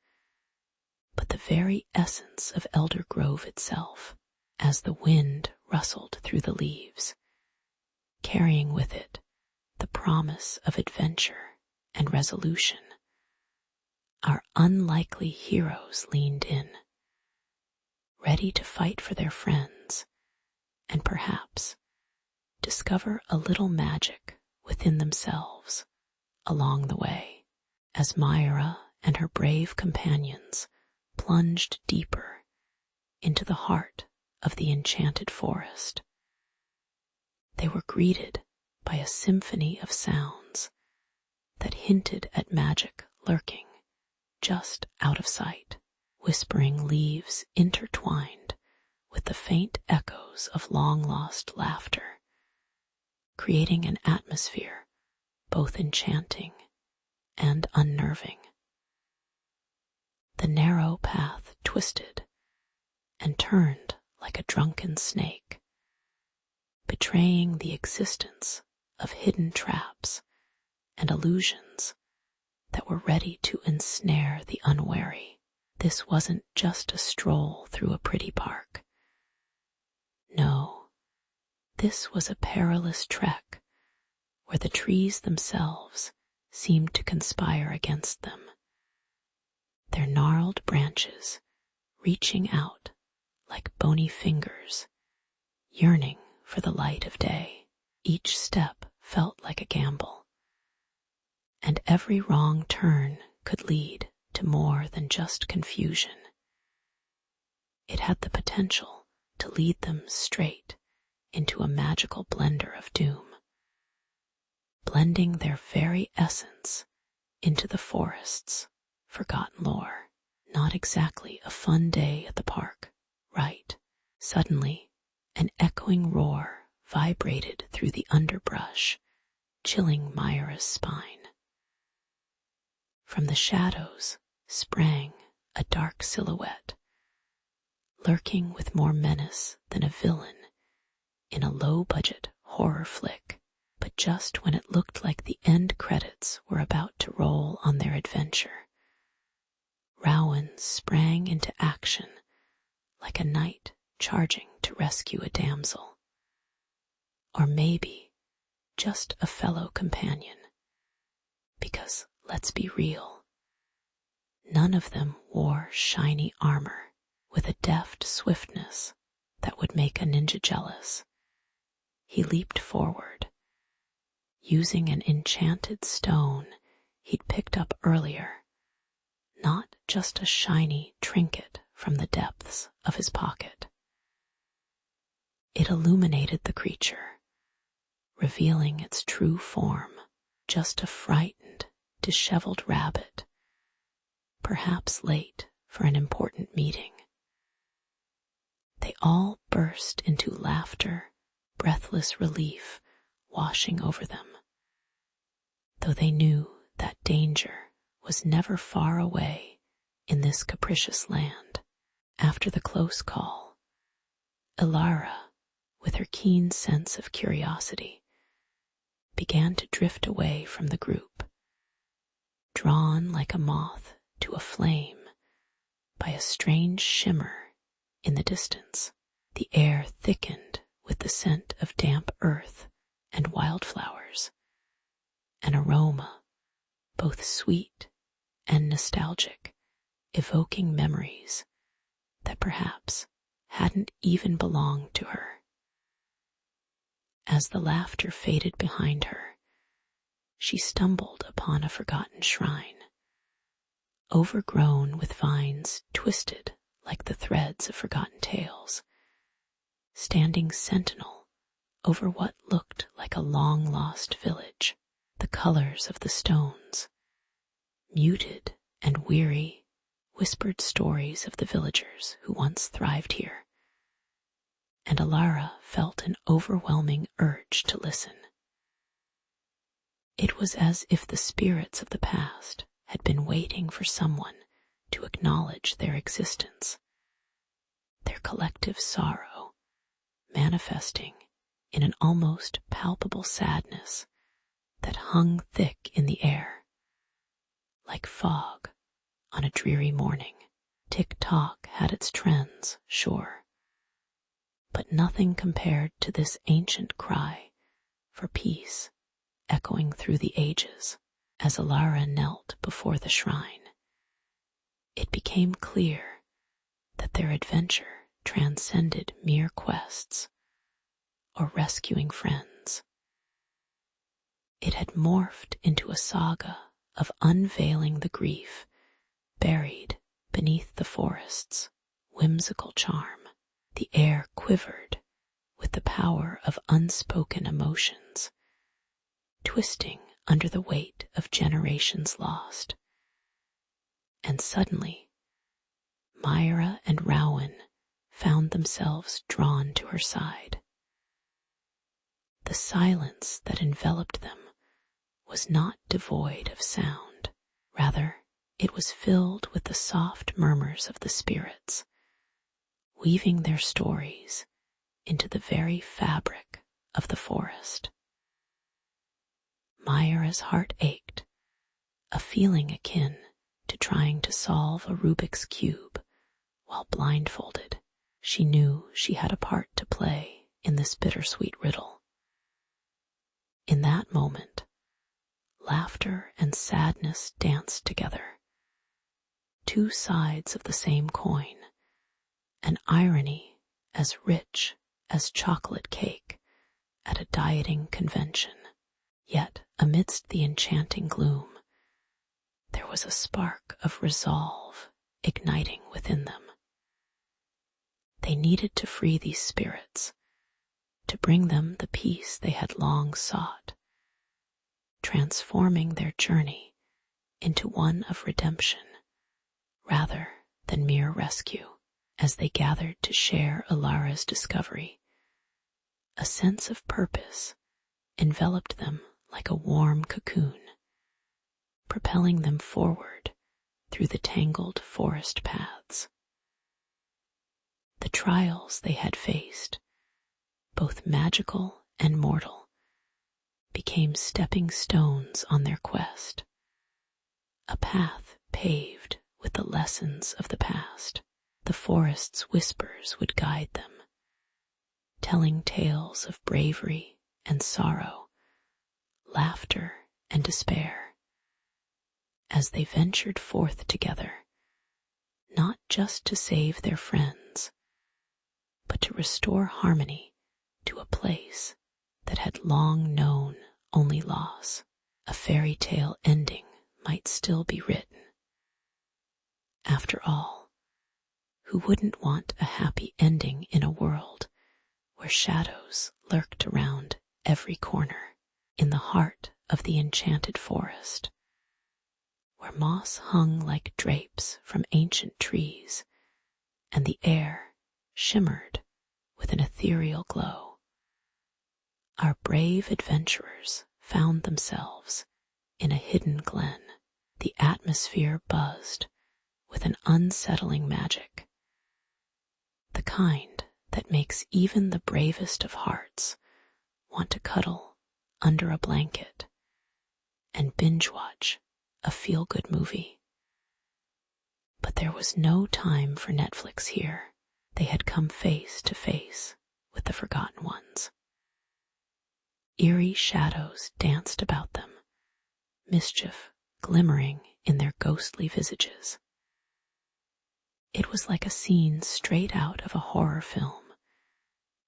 but the very essence of Elder Grove itself. As the wind rustled through the leaves, carrying with it the promise of adventure and resolution, our unlikely heroes leaned in, ready to fight for their friends and perhaps discover a little magic within themselves along the way. As Myra and her brave companions plunged deeper into the heart of the enchanted forest, they were greeted by a symphony of sounds that hinted at magic lurking just out of sight. Whispering leaves intertwined with the faint echoes of long-lost laughter, creating an atmosphere both enchanting and unnerving. The narrow path twisted and turned like a drunken snake, betraying the existence of hidden traps and illusions that were ready to ensnare the unwary. This wasn't just a stroll through a pretty park. No, this was a perilous trek where the trees themselves seemed to conspire against them, their gnarled branches reaching out like bony fingers, yearning for the light of day. Each step felt like a gamble, and every wrong turn could lead to more than just confusion. It had the potential to lead them straight into a magical blender of doom, blending their very essence into the forest's forgotten lore. Not exactly a fun day at the park, right? Suddenly, an echoing roar vibrated through the underbrush, chilling Myra's spine. From the shadows sprang a dark silhouette, lurking with more menace than a villain in a low-budget horror flick. But just when it looked like the end credits were about to roll on their adventure, Rowan sprang into action like a knight charging to rescue a damsel. Or maybe just a fellow companion. Because, let's be real, none of them wore shiny armor with a deft swiftness that would make a ninja jealous. He leaped forward, using an enchanted stone he'd picked up earlier, not just a shiny trinket from the depths of his pocket. It illuminated the creature, revealing its true form, just a frightened, disheveled rabbit, perhaps late for an important meeting. They all burst into laughter, breathless relief washing over them, though they knew that danger was never far away in this capricious land. After the close call, Ilara, with her keen sense of curiosity, began to drift away from the group, drawn like a moth to a flame by a strange shimmer in the distance. The air thickened with the scent of damp earth and wildflowers, an aroma both sweet and nostalgic, evoking memories that perhaps hadn't even belonged to her. As the laughter faded behind her, she stumbled upon a forgotten shrine, overgrown with vines twisted like the threads of forgotten tales, standing sentinel over what looked like a long-lost village. The colors of the stones, muted and weary, whispered stories of the villagers who once thrived here, and Ilara felt an overwhelming urge to listen. It was as if the spirits of the past had been waiting for someone to acknowledge their existence, their collective sorrow manifesting in an almost palpable sadness that hung thick in the air, like fog on a dreary morning. Tick-tock had its trends, sure, but nothing compared to this ancient cry for peace echoing through the ages. As Ilara knelt before the shrine, it became clear that their adventure transcended mere quests or rescuing friends. It had morphed into a saga of unveiling the grief buried beneath the forest's whimsical charm. The air quivered with the power of unspoken emotions, twisting under the weight of generations lost. And suddenly, Myra and Rowan found themselves drawn to her side. The silence that enveloped them was not devoid of sound. Rather, it was filled with the soft murmurs of the spirits, weaving their stories into the very fabric of the forest. Myra's heart ached, a feeling akin to trying to solve a Rubik's Cube while blindfolded. She knew she had a part to play in this bittersweet riddle. In that moment, laughter and sadness danced together, two sides of the same coin, an irony as rich as chocolate cake at a dieting convention. Yet, amidst the enchanting gloom, there was a spark of resolve igniting within them. They needed to free these spirits, to bring them the peace they had long sought, transforming their journey into one of redemption rather than mere rescue. As they gathered to share Alara's discovery, a sense of purpose enveloped them like a warm cocoon, propelling them forward through the tangled forest paths. The trials they had faced, both magical and mortal, became stepping stones on their quest, a path paved with the lessons of the past. The forest's whispers would guide them, telling tales of bravery and sorrow, laughter and despair, as they ventured forth together, not just to save their friends, but to restore harmony to a place that had long known only loss. A fairy tale ending might still be written. After all, who wouldn't want a happy ending in a world where shadows lurked around every corner? In the heart of the enchanted forest, where moss hung like drapes from ancient trees, and the air shimmered with an ethereal glow, our brave adventurers found themselves in a hidden glen. The atmosphere buzzed with an unsettling magic, the kind that makes even the bravest of hearts want to cuddle under a blanket and binge-watch a feel-good movie. But there was no time for Netflix here. They had come face to face with the forgotten ones. Eerie shadows danced about them, mischief glimmering in their ghostly visages. It was like a scene straight out of a horror film,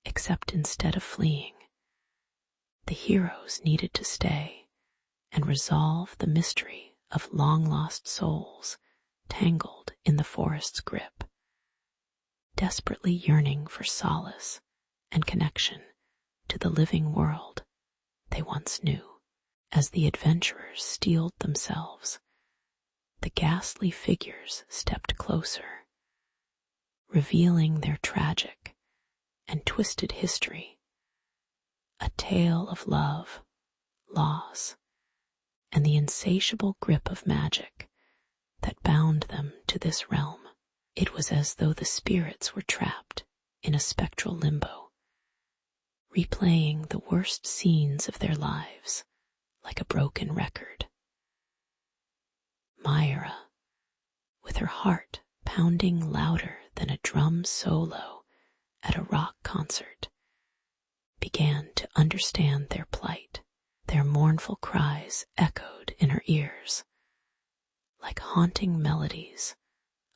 except instead of fleeing, the heroes needed to stay and resolve the mystery of long-lost souls tangled in the forest's grip, desperately yearning for solace and connection to the living world they once knew. As the adventurers steeled themselves, the ghastly figures stepped closer, revealing their tragic and twisted history, a tale of love, loss, and the insatiable grip of magic that bound them to this realm. It was as though the spirits were trapped in a spectral limbo, replaying the worst scenes of their lives like a broken record. Myra, with her heart pounding louder than a drum solo at a rock concert, began to understand their plight. Their mournful cries echoed in her ears, like haunting melodies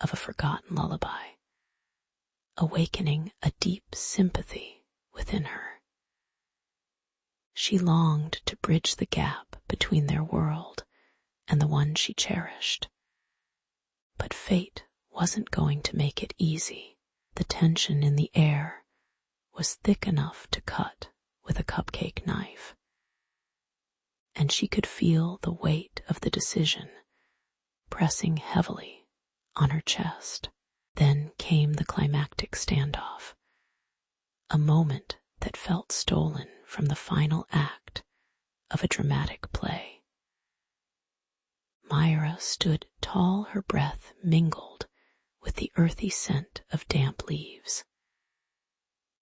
of a forgotten lullaby, awakening a deep sympathy within her. She longed to bridge the gap between their world and the one she cherished, but fate wasn't going to make it easy. The tension in the air was thick enough to cut with a cupcake knife, and she could feel the weight of the decision pressing heavily on her chest. Then came the climactic standoff, a moment that felt stolen from the final act of a dramatic play. Myra stood tall, her breath mingled with the earthy scent of damp leaves,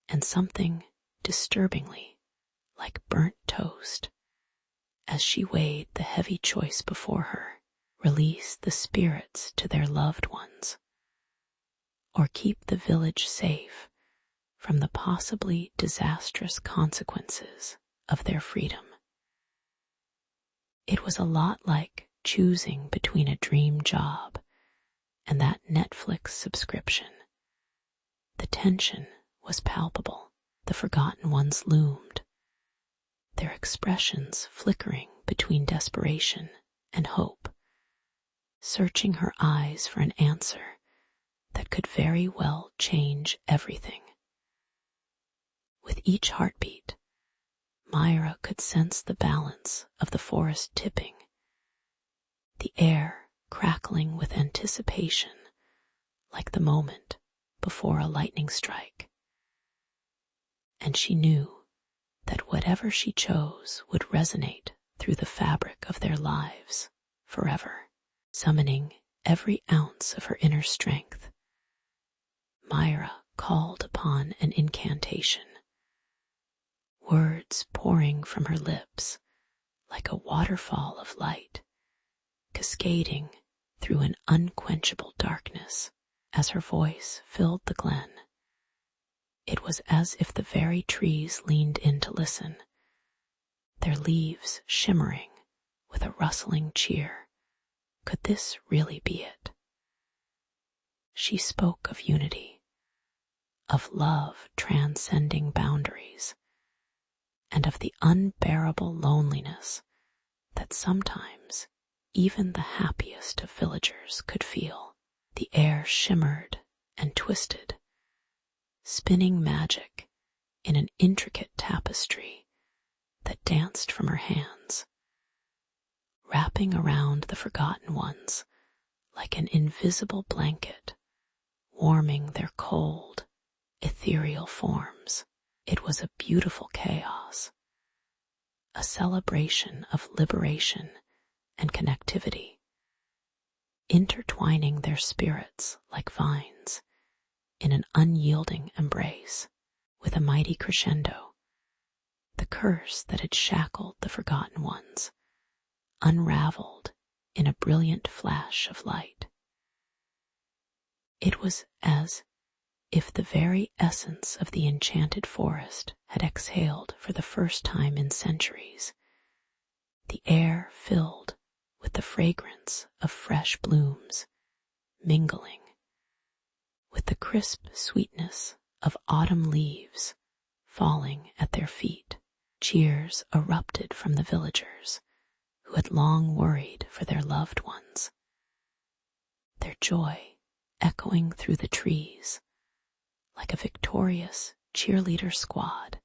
and something disturbingly like burnt toast as she weighed the heavy choice before her: release the spirits to their loved ones, or keep the village safe from the possibly disastrous consequences of their freedom. It was a lot like choosing between a dream job and that Netflix subscription. The tension was palpable. The forgotten ones loomed, their expressions flickering between desperation and hope, searching her eyes for an answer that could very well change everything. With each heartbeat, Myra could sense the balance of the forest tipping, the air crackling with anticipation like the moment before a lightning strike. And she knew that whatever she chose would resonate through the fabric of their lives forever. Summoning every ounce of her inner strength, Myra called upon an incantation, words pouring from her lips like a waterfall of light, cascading through an unquenchable darkness. As her voice filled the glen, it was as if the very trees leaned in to listen, their leaves shimmering with a rustling cheer. Could this really be it? She spoke of unity, of love transcending boundaries, and of the unbearable loneliness that sometimes even the happiest of villagers could feel. The air shimmered and twisted, spinning magic in an intricate tapestry that danced from her hands, wrapping around the forgotten ones like an invisible blanket, warming their cold, ethereal forms. It was a beautiful chaos, a celebration of liberation and connectivity, intertwining their spirits like vines in an unyielding embrace. With a mighty crescendo, the curse that had shackled the forgotten ones unraveled in a brilliant flash of light. It was as if the very essence of the enchanted forest had exhaled for the first time in centuries, the air filled with the fragrance of fresh blooms, mingling with the crisp sweetness of autumn leaves falling at their feet. Cheers erupted from the villagers who had long worried for their loved ones, their joy echoing through the trees like a victorious cheerleader squad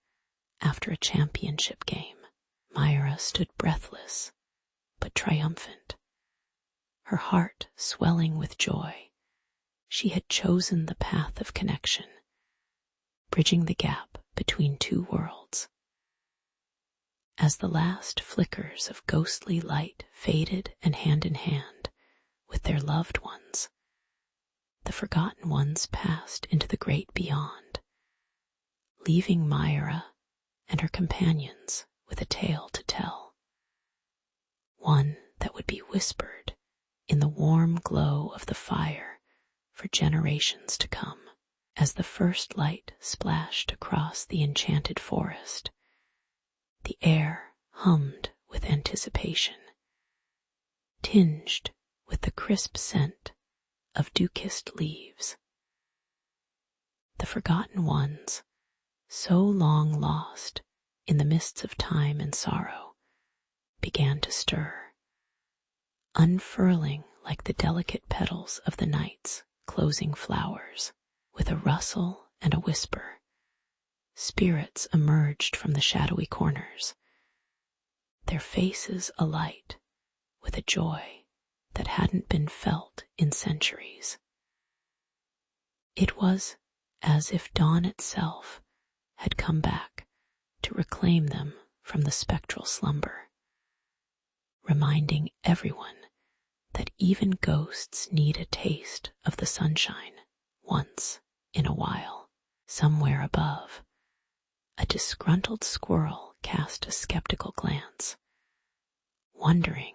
after a championship game. Myra stood breathless but triumphant, her heart swelling with joy. She had chosen the path of connection, bridging the gap between two worlds. As the last flickers of ghostly light faded and hand in hand with their loved ones, the forgotten ones passed into the great beyond, leaving Myra and her companions with a tale to tell, one that would be whispered in the warm glow of the fire for generations to come. As the first light splashed across the enchanted forest, the air hummed with anticipation, tinged with the crisp scent of dew-kissed leaves. The forgotten ones, so long lost in the mists of time and sorrow, began to stir, unfurling like the delicate petals of the night's closing flowers. With a rustle and a whisper, spirits emerged from the shadowy corners, their faces alight with a joy that hadn't been felt in centuries. It was as if dawn itself had come back to reclaim them from the spectral slumber, reminding everyone that even ghosts need a taste of the sunshine once in a while. Somewhere above, a disgruntled squirrel cast a skeptical glance, wondering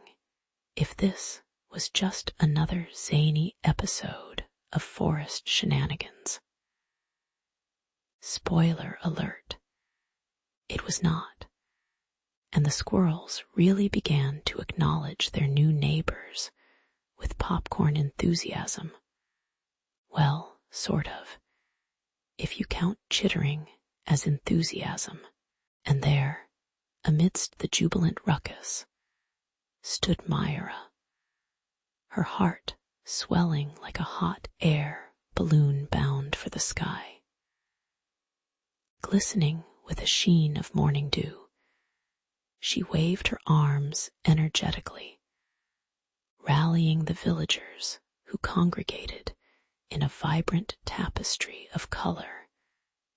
if this was just another zany episode of forest shenanigans. Spoiler alert, it was not, and the squirrels really began to acknowledge their new neighbors with popcorn enthusiasm. Well, sort of, if you count chittering as enthusiasm. And there, amidst the jubilant ruckus, stood Myra, her heart swelling like a hot air balloon bound for the sky. Glistening with a sheen of morning dew, she waved her arms energetically, rallying the villagers who congregated in a vibrant tapestry of color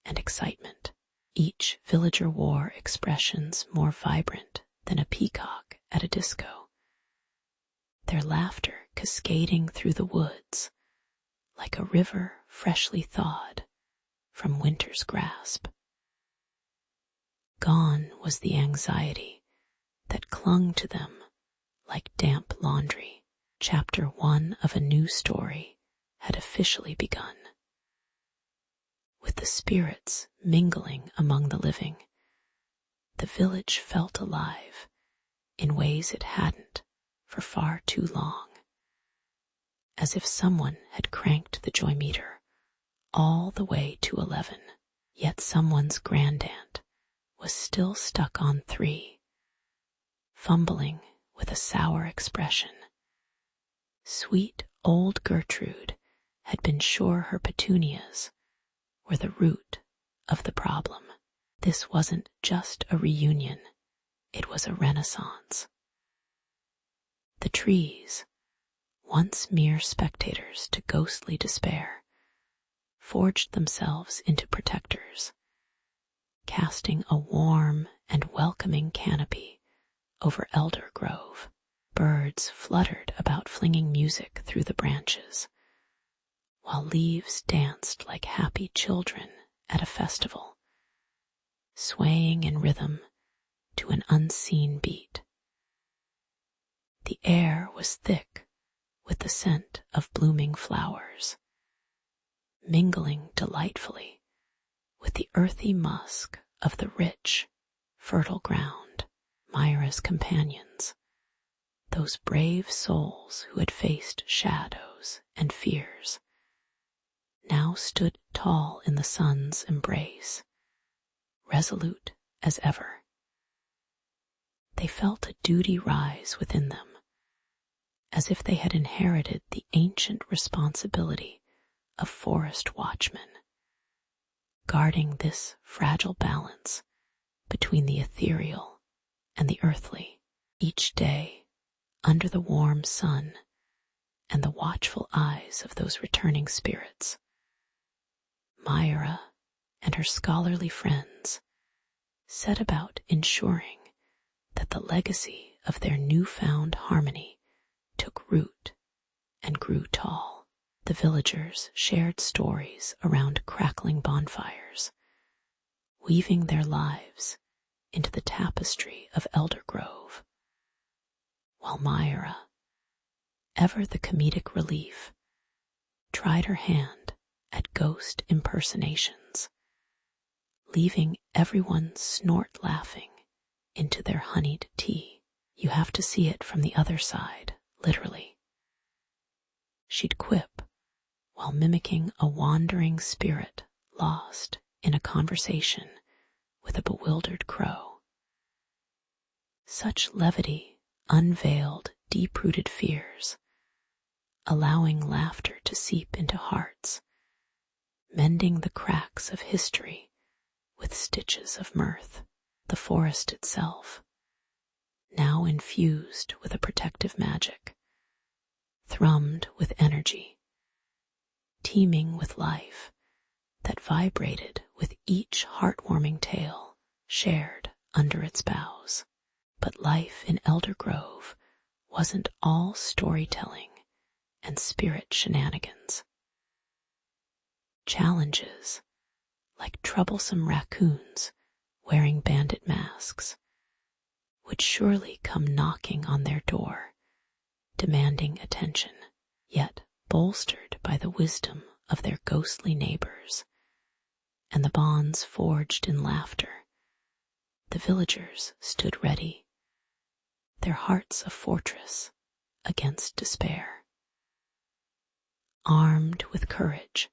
and excitement. Each villager wore expressions more vibrant than a peacock at a disco, their laughter cascading through the woods like a river freshly thawed from winter's grasp. Gone was the anxiety that clung to them like damp laundry. Chapter 1 of a new story had officially begun. With the spirits mingling among the living, the village felt alive in ways it hadn't for far too long, as if someone had cranked the joy meter all the way to 11, yet someone's grandaunt was still stuck on 3, fumbling with a sour expression. Sweet old Gertrude had been sure her petunias were the root of the problem. This wasn't just a reunion, it was a renaissance. The trees, once mere spectators to ghostly despair, forged themselves into protectors, casting a warm and welcoming canopy over Elder Grove. Birds fluttered about flinging music through the branches, while leaves danced like happy children at a festival, swaying in rhythm to an unseen beat. The air was thick with the scent of blooming flowers, mingling delightfully with the earthy musk of the rich, fertile ground. Myra's companions, those brave souls who had faced shadows and fears, now stood tall in the sun's embrace, resolute as ever. They felt a duty rise within them, as if they had inherited the ancient responsibility of forest watchmen, guarding this fragile balance between the ethereal and the earthly. Each day, under the warm sun and the watchful eyes of those returning spirits, Myra and her scholarly friends set about ensuring that the legacy of their newfound harmony took root and grew tall. The villagers shared stories around crackling bonfires, weaving their lives into the tapestry of Elder Grove, while Myra, ever the comedic relief, tried her hand at ghost impersonations, leaving everyone snort laughing into their honeyed tea. You have to see it from the other side, literally. She'd quip while mimicking a wandering spirit lost in a conversation with a bewildered crow. Such levity unveiled deep-rooted fears, allowing laughter to seep into hearts, mending the cracks of history with stitches of mirth. The forest itself, now infused with a protective magic, thrummed with energy, teeming with life that vibrated with each heartwarming tale shared under its boughs. But life in Elder Grove wasn't all storytelling and spirit shenanigans. Challenges, like troublesome raccoons wearing bandit masks, would surely come knocking on their door, demanding attention, yet bolstered by the wisdom of their ghostly neighbors. and the bonds forged in laughter, the villagers stood ready, their hearts a fortress against despair. Armed with courage,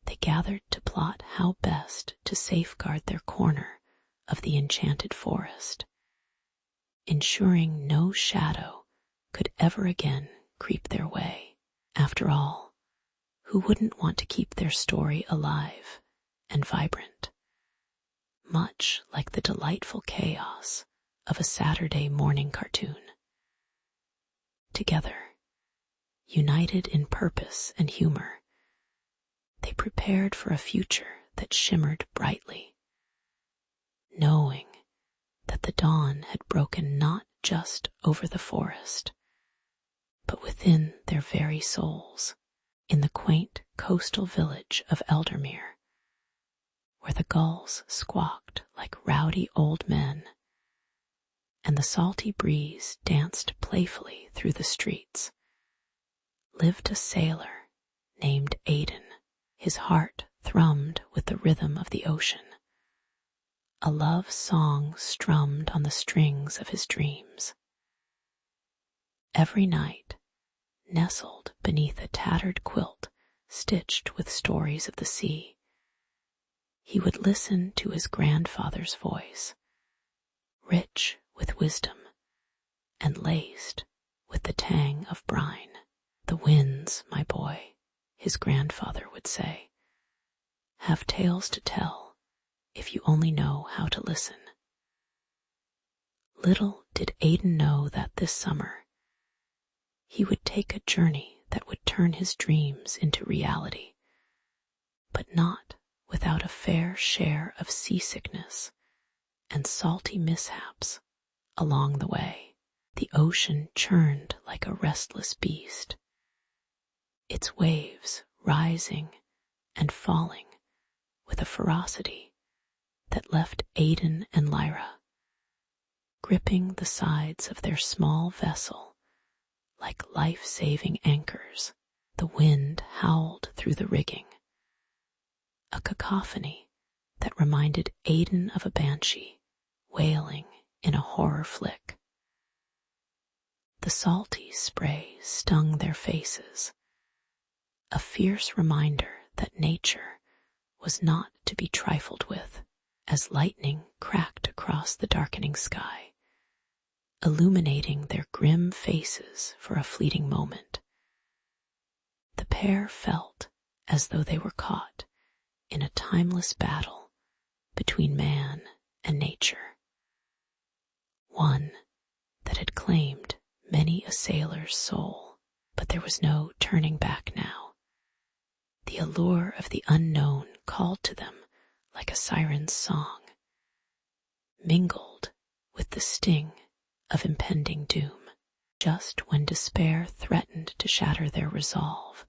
they gathered to plot how best to safeguard their corner of the enchanted forest, ensuring no shadow could ever again creep their way. After all, who wouldn't want to keep their story alive and vibrant, much like the delightful chaos of a Saturday morning cartoon? Together, united in purpose and humor, they prepared for a future that shimmered brightly, knowing that the dawn had broken not just over the forest, but within their very souls, in the quaint coastal village of Eldermere, where the gulls squawked like rowdy old men, and the salty breeze danced playfully through the streets, lived a sailor named Aidan. His heart thrummed with the rhythm of the ocean, a love song strummed on the strings of his dreams. Every night, nestled beneath a tattered quilt stitched with stories of the sea, he would listen to his grandfather's voice, rich with wisdom and laced with the tang of brine. "The winds, my boy," his grandfather would say, "have tales to tell if you only know how to listen." Little did Aidan know that this summer he would take a journey that would turn his dreams into reality, but not without a fair share of seasickness and salty mishaps along the way. The ocean churned like a restless beast, its waves rising and falling with a ferocity that left Aidan and Lyra gripping the sides of their small vessel like life-saving anchors. The wind howled through the rigging, a cacophony that reminded Aidan of a banshee wailing in a horror flick. The salty spray stung their faces, a fierce reminder that nature was not to be trifled with, as lightning cracked across the darkening sky, illuminating their grim faces for a fleeting moment. The pair felt as though they were caught in a timeless battle between man and nature, one that had claimed many a sailor's soul. But there was no turning back now. The allure of the unknown called to them like a siren's song, mingled with the sting of impending doom. Just when despair threatened to shatter their resolve,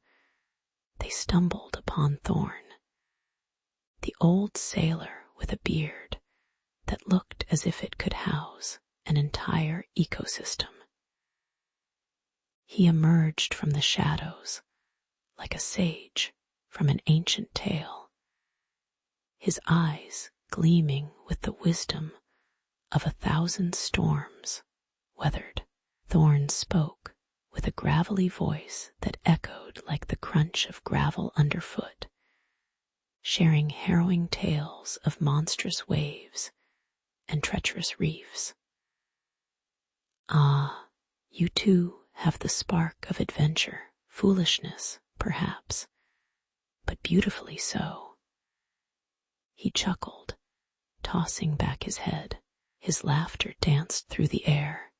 they stumbled upon Thorn, the old sailor with a beard that looked as if it could house an entire ecosystem. He emerged from the shadows like a sage from an ancient tale, his eyes gleaming with the wisdom of 1,000 storms weathered. Thorn spoke with a gravelly voice that echoed like the crunch of gravel underfoot, sharing harrowing tales of monstrous waves and treacherous reefs. "Ah, you too have the spark of adventure, foolishness, perhaps, but beautifully so." He chuckled, tossing back his head. His laughter danced through the air,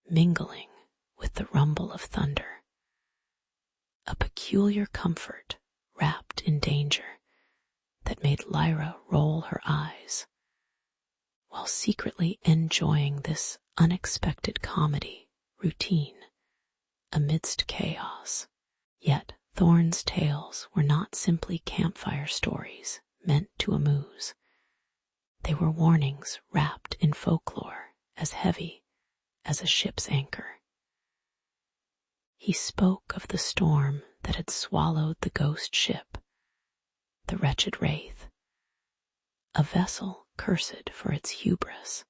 mingling with the rumble of thunder. A peculiar comfort wrapped in danger that made Lyra roll her eyes, while secretly enjoying this unexpected comedy routine amidst chaos. Yet Thorn's tales were not simply campfire stories meant to amuse. They were warnings wrapped in folklore as heavy as a ship's anchor. He spoke of the storm that had swallowed the ghost ship, the wretched wraith, a vessel cursed for its hubris.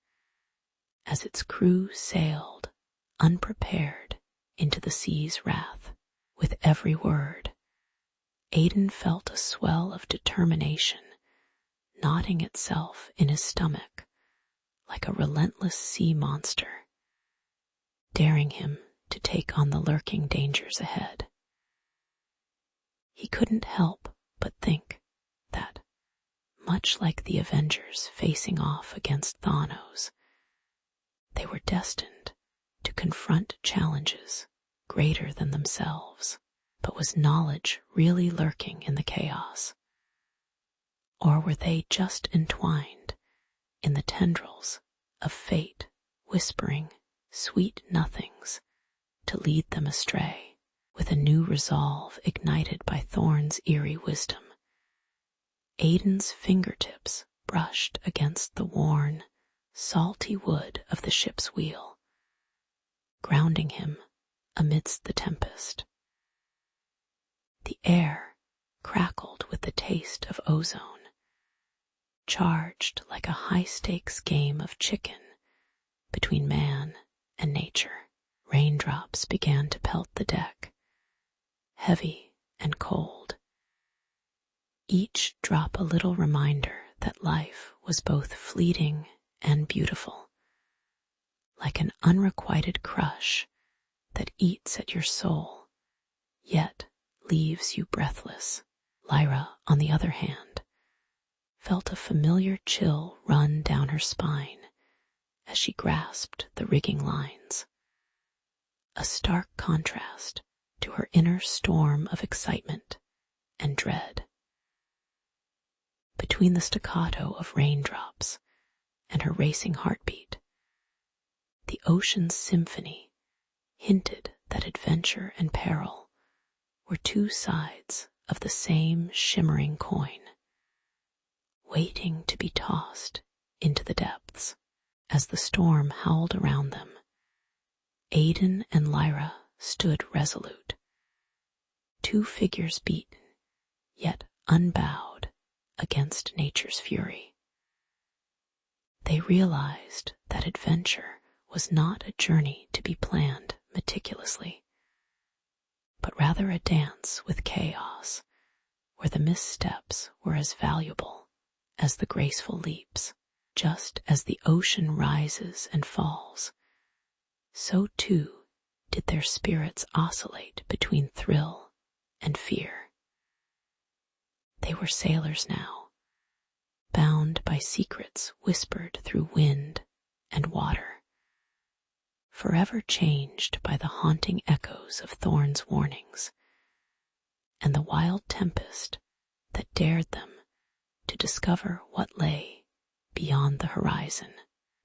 As its crew sailed, unprepared, into the sea's wrath, with every word, Aidan felt a swell of determination knotting itself in his stomach like a relentless sea monster, daring him to take on the lurking dangers ahead. He couldn't help but think that, much like the Avengers facing off against Thanos, they were destined to confront challenges greater than themselves. But was knowledge really lurking in the chaos? Or were they just entwined in the tendrils of fate, whispering sweet nothings to lead them astray? With a new resolve ignited by Thorn's eerie wisdom, Aidan's fingertips brushed against the worn, salty wood of the ship's wheel, grounding him amidst the tempest. The air crackled with the taste of ozone, charged like a high-stakes game of chicken between man and nature. Raindrops began to pelt the deck, heavy and cold, each drop a little reminder that life was both fleeting and beautiful, like an unrequited crush that eats at your soul, yet leaves you breathless. Lyra, on the other hand, felt a familiar chill run down her spine as she grasped the rigging lines, a stark contrast to her inner storm of excitement and dread. Between the staccato of raindrops and her racing heartbeat, the ocean's symphony hinted that adventure and peril were two sides of the same shimmering coin, waiting to be tossed into the depths. As the storm howled around them, Aidan and Lyra stood resolute, two figures beaten, yet unbowed against nature's fury. They realized that adventure was not a journey to be planned meticulously, but rather a dance with chaos, where the missteps were as valuable as the graceful leaps. Just as the ocean rises and falls, so too did their spirits oscillate between thrill and fear. They were sailors now, bound by secrets whispered through wind and water, forever changed by the haunting echoes of Thorn's warnings and the wild tempest that dared them to discover what lay beyond the horizon.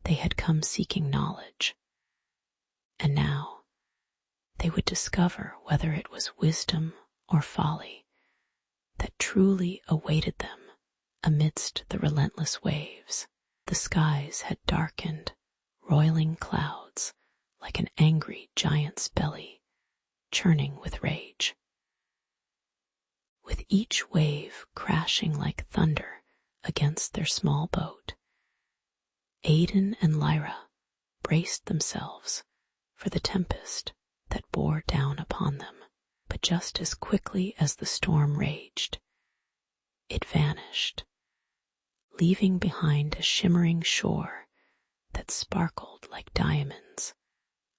They had come seeking knowledge, and now they would discover whether it was wisdom or folly that truly awaited them amidst the relentless waves. The skies had darkened, roiling clouds like an angry giant's belly, churning with rage. With each wave crashing like thunder against their small boat, Aidan and Lyra braced themselves for the tempest that bore down upon them. But just as quickly as the storm raged, it vanished, leaving behind a shimmering shore that sparkled like diamonds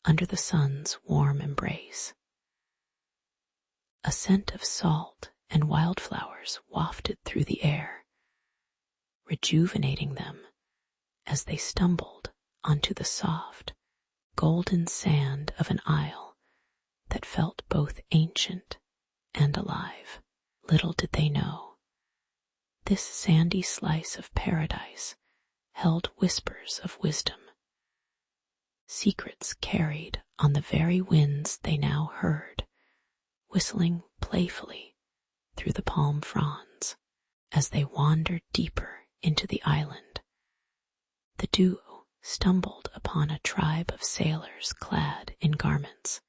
under the sun's warm embrace. A scent of salt and wildflowers wafted through the air, rejuvenating them as they stumbled onto the soft, golden sand of an isle that felt both ancient and alive. Little did they know, this sandy slice of paradise held whispers of wisdom, secrets carried on the very winds they now heard, whistling playfully through the palm fronds. As they wandered deeper into the island, the duo stumbled upon a tribe of sailors clad in garments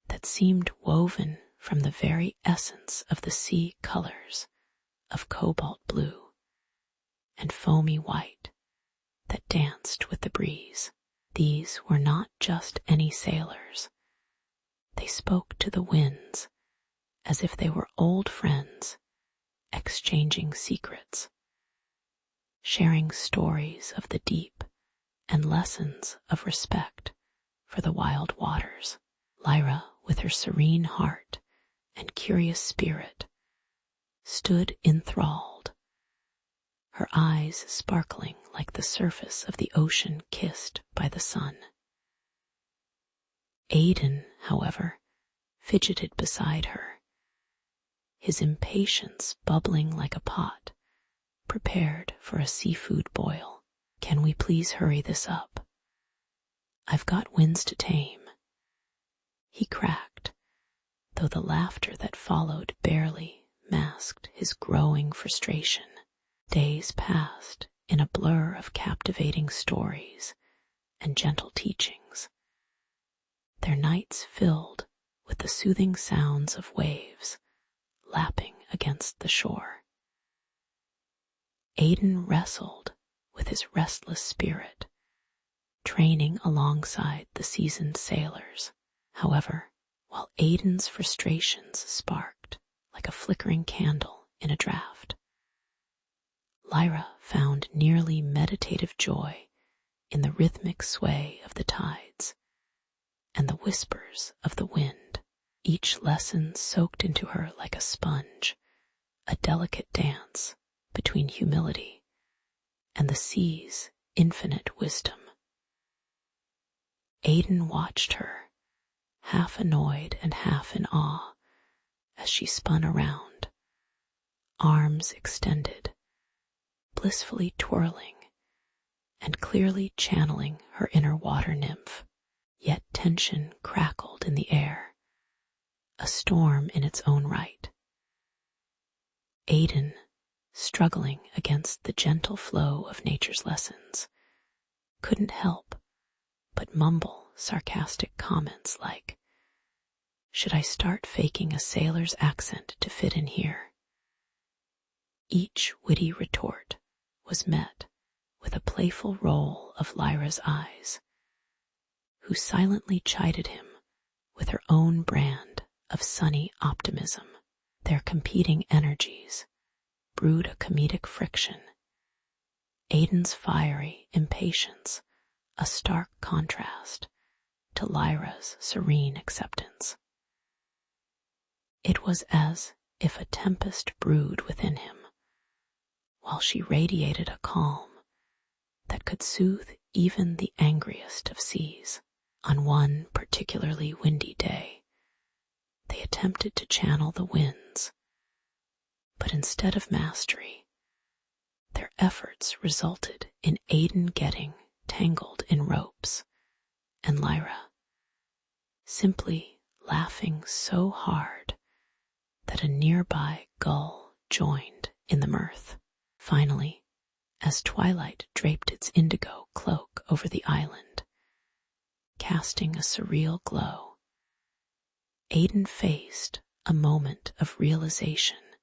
that seemed woven from the very essence of the sea colors of cobalt blue and foamy white that danced with the breeze. These were not just any sailors. They spoke to the winds as if they were old friends, exchanging secrets, sharing stories of the deep and lessons of respect for the wild waters. Lyra, with her serene heart and curious spirit, stood enthralled, her eyes sparkling like the surface of the ocean kissed by the sun. Aidan, however, fidgeted beside her, his impatience bubbling like a pot prepared for a seafood boil. "Can we please hurry this up? I've got winds to tame," he cracked, though the laughter that followed barely masked his growing frustration. Days passed in a blur of captivating stories and gentle teachings, their nights filled with the soothing sounds of waves lapping against the shore. Aidan wrestled with his restless spirit, training alongside the seasoned sailors. However, while Aidan's frustrations sparked like a flickering candle in a draught, Lyra found nearly meditative joy in the rhythmic sway of the tides and the whispers of the wind. Each lesson soaked into her like a sponge, a delicate dance between humility and the sea's infinite wisdom. Aidan watched her, half annoyed and half in awe, as she spun around, arms extended, blissfully twirling and clearly channeling her inner water nymph. Yet tension crackled in the air, a storm in its own right. Aidan, struggling against the gentle flow of nature's lessons, couldn't help but mumble sarcastic comments like, "Should I start faking a sailor's accent to fit in here?" Each witty retort was met with a playful roll of Lyra's eyes, who silently chided him with her own brand of sunny optimism. Their competing energies brewed a comedic friction, Aidan's fiery impatience a stark contrast to Lyra's serene acceptance. It was as if a tempest brewed within him, while she radiated a calm that could soothe even the angriest of seas. On one particularly windy day, they attempted to channel the winds, but instead of mastery, their efforts resulted in Aidan getting tangled in ropes, and Lyra simply laughing so hard that a nearby gull joined in the mirth. Finally, as twilight draped its indigo cloak over the island, casting a surreal glow, Aidan faced a moment of realization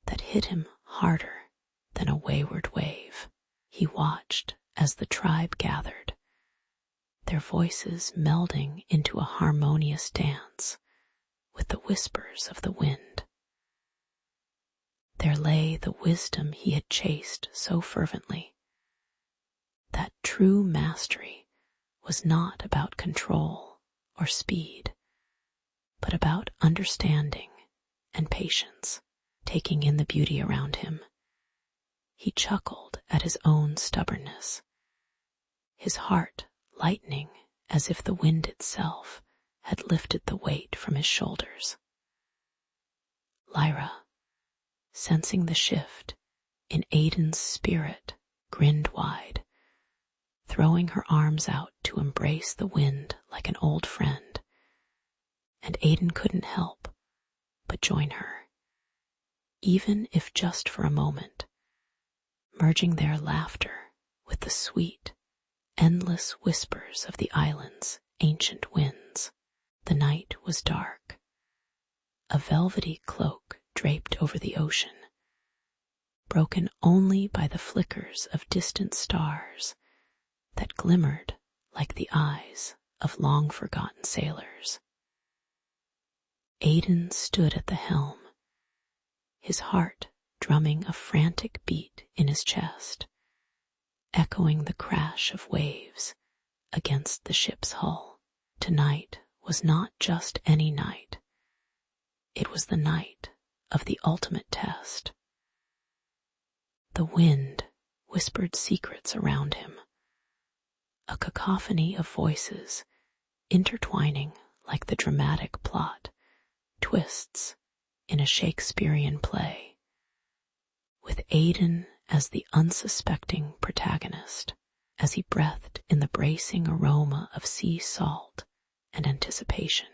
that hit him harder than a wayward wave. He watched as the tribe gathered, their voices melding into a harmonious dance with the whispers of the wind. There lay the wisdom he had chased so fervently, that true mastery was not about control or speed, but about understanding and patience. Taking in the beauty around him, he chuckled at his own stubbornness, his heart lightening as if the wind itself had lifted the weight from his shoulders. Lyra, sensing the shift in Aidan's spirit, grinned wide, throwing her arms out to embrace the wind like an old friend, and Aidan couldn't help but join her, even if just for a moment, merging their laughter with the sweet, endless whispers of the island's ancient winds. The night was dark. A velvety cloak draped over the ocean, broken only by the flickers of distant stars that glimmered like the eyes of long-forgotten sailors. Aidan stood at the helm, his heart drumming a frantic beat in his chest, echoing the crash of waves against the ship's hull. Tonight was not just any night. It was the night of the ultimate test. The wind whispered secrets around him, a cacophony of voices intertwining like the dramatic plot twists in a Shakespearean play, with Aidan as the unsuspecting protagonist as he breathed in the bracing aroma of sea salt and anticipation.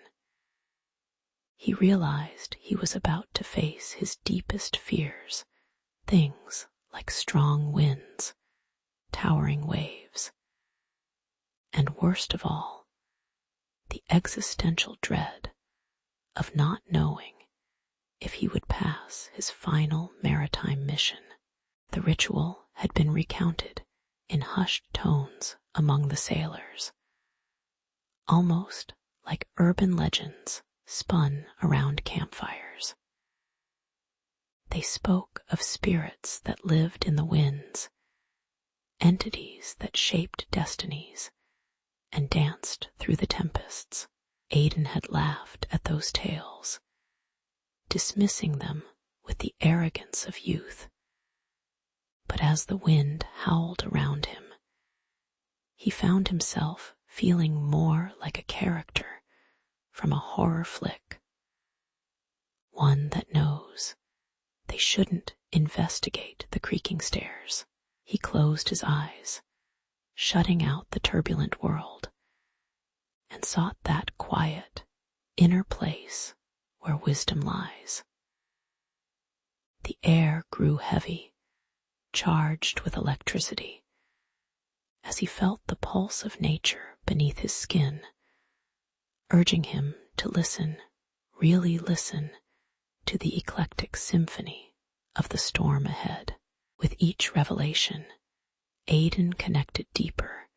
He realized he was about to face his deepest fears, things like strong winds, towering waves, and worst of all, the existential dread of not knowing if he would pass his final maritime mission. The ritual had been recounted in hushed tones among the sailors, almost like urban legends spun around campfires. They spoke of spirits that lived in the winds, entities that shaped destinies and danced through the tempests. Aidan had laughed at those tales, dismissing them with the arrogance of youth. But as the wind howled around him, he found himself feeling more like a character from a horror flick, one that knows they shouldn't investigate the creaking stairs. He closed his eyes, shutting out the turbulent world, and sought that quiet, inner place where wisdom lies. The air grew heavy, charged with electricity, as he felt the pulse of nature beneath his skin, urging him to listen, really listen, to the eclectic symphony of the storm ahead. With each revelation, Aidan connected deeper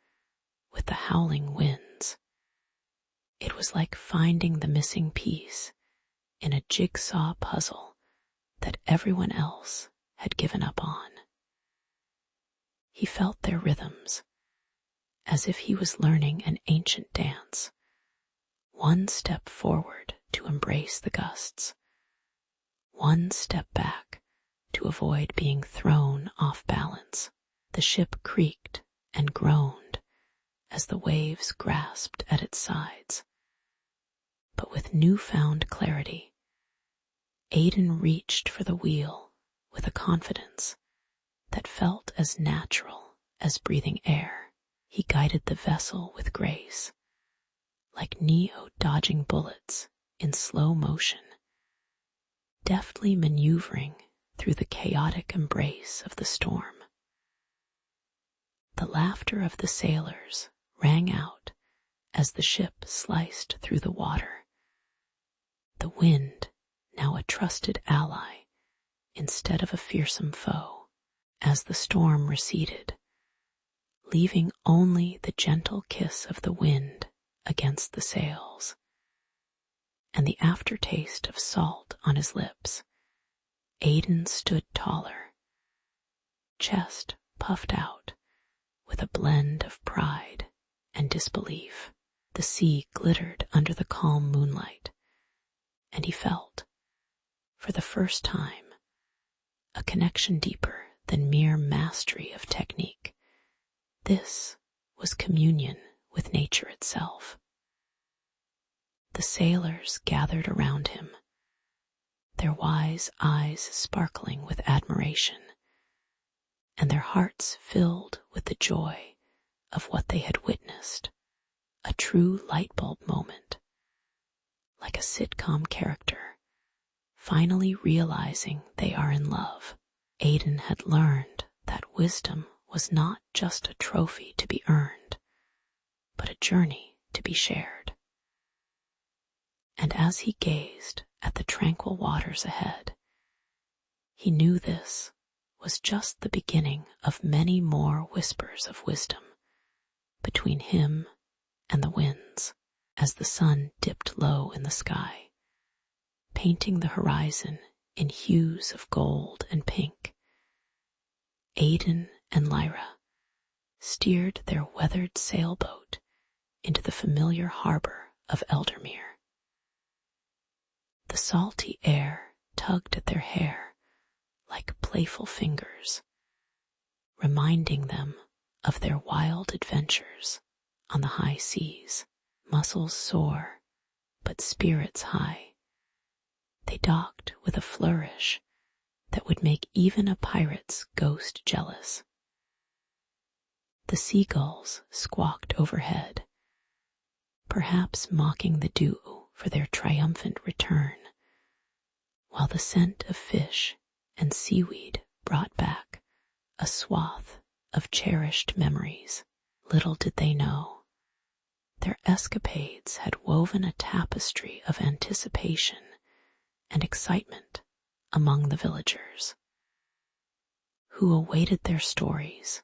with the howling winds. It was like finding the missing piece in a jigsaw puzzle that everyone else had given up on. He felt their rhythms, as if he was learning an ancient dance, one step forward to embrace the gusts, one step back to avoid being thrown off balance. The ship creaked and groaned as the waves grasped at its sides. But with newfound clarity, Aidan reached for the wheel with a confidence that felt as natural as breathing air. He guided the vessel with grace, like Neo dodging bullets in slow motion, deftly maneuvering through the chaotic embrace of the storm. The laughter of the sailors rang out as the ship sliced through the water, the wind now a trusted ally instead of a fearsome foe. As the storm receded, leaving only the gentle kiss of the wind against the sails, and the aftertaste of salt on his lips, Aidan stood taller, chest puffed out with a blend of pride and disbelief. The sea glittered under the calm moonlight, and he felt, for the first time, a connection deeper than mere mastery of technique. This was communion with nature itself. The sailors gathered around him, their wise eyes sparkling with admiration, and their hearts filled with the joy of what they had witnessed, a true light bulb moment, like a sitcom character finally realizing they are in love. Aidan had learned that wisdom was not just a trophy to be earned, but a journey to be shared. And as he gazed at the tranquil waters ahead, he knew this was just the beginning of many more whispers of wisdom between him and the winds. As the sun dipped low in the sky, painting the horizon in hues of gold and pink, Aidan and Lyra steered their weathered sailboat into the familiar harbor of Eldermere. The salty air tugged at their hair like playful fingers, reminding them of their wild adventures on the high seas. Muscles sore, but spirits high, they docked with a flourish that would make even a pirate's ghost jealous. The seagulls squawked overhead, perhaps mocking the duo for their triumphant return, while the scent of fish and seaweed brought back a swath of cherished memories. Little did they know, their escapades had woven a tapestry of anticipation and excitement among the villagers, who awaited their stories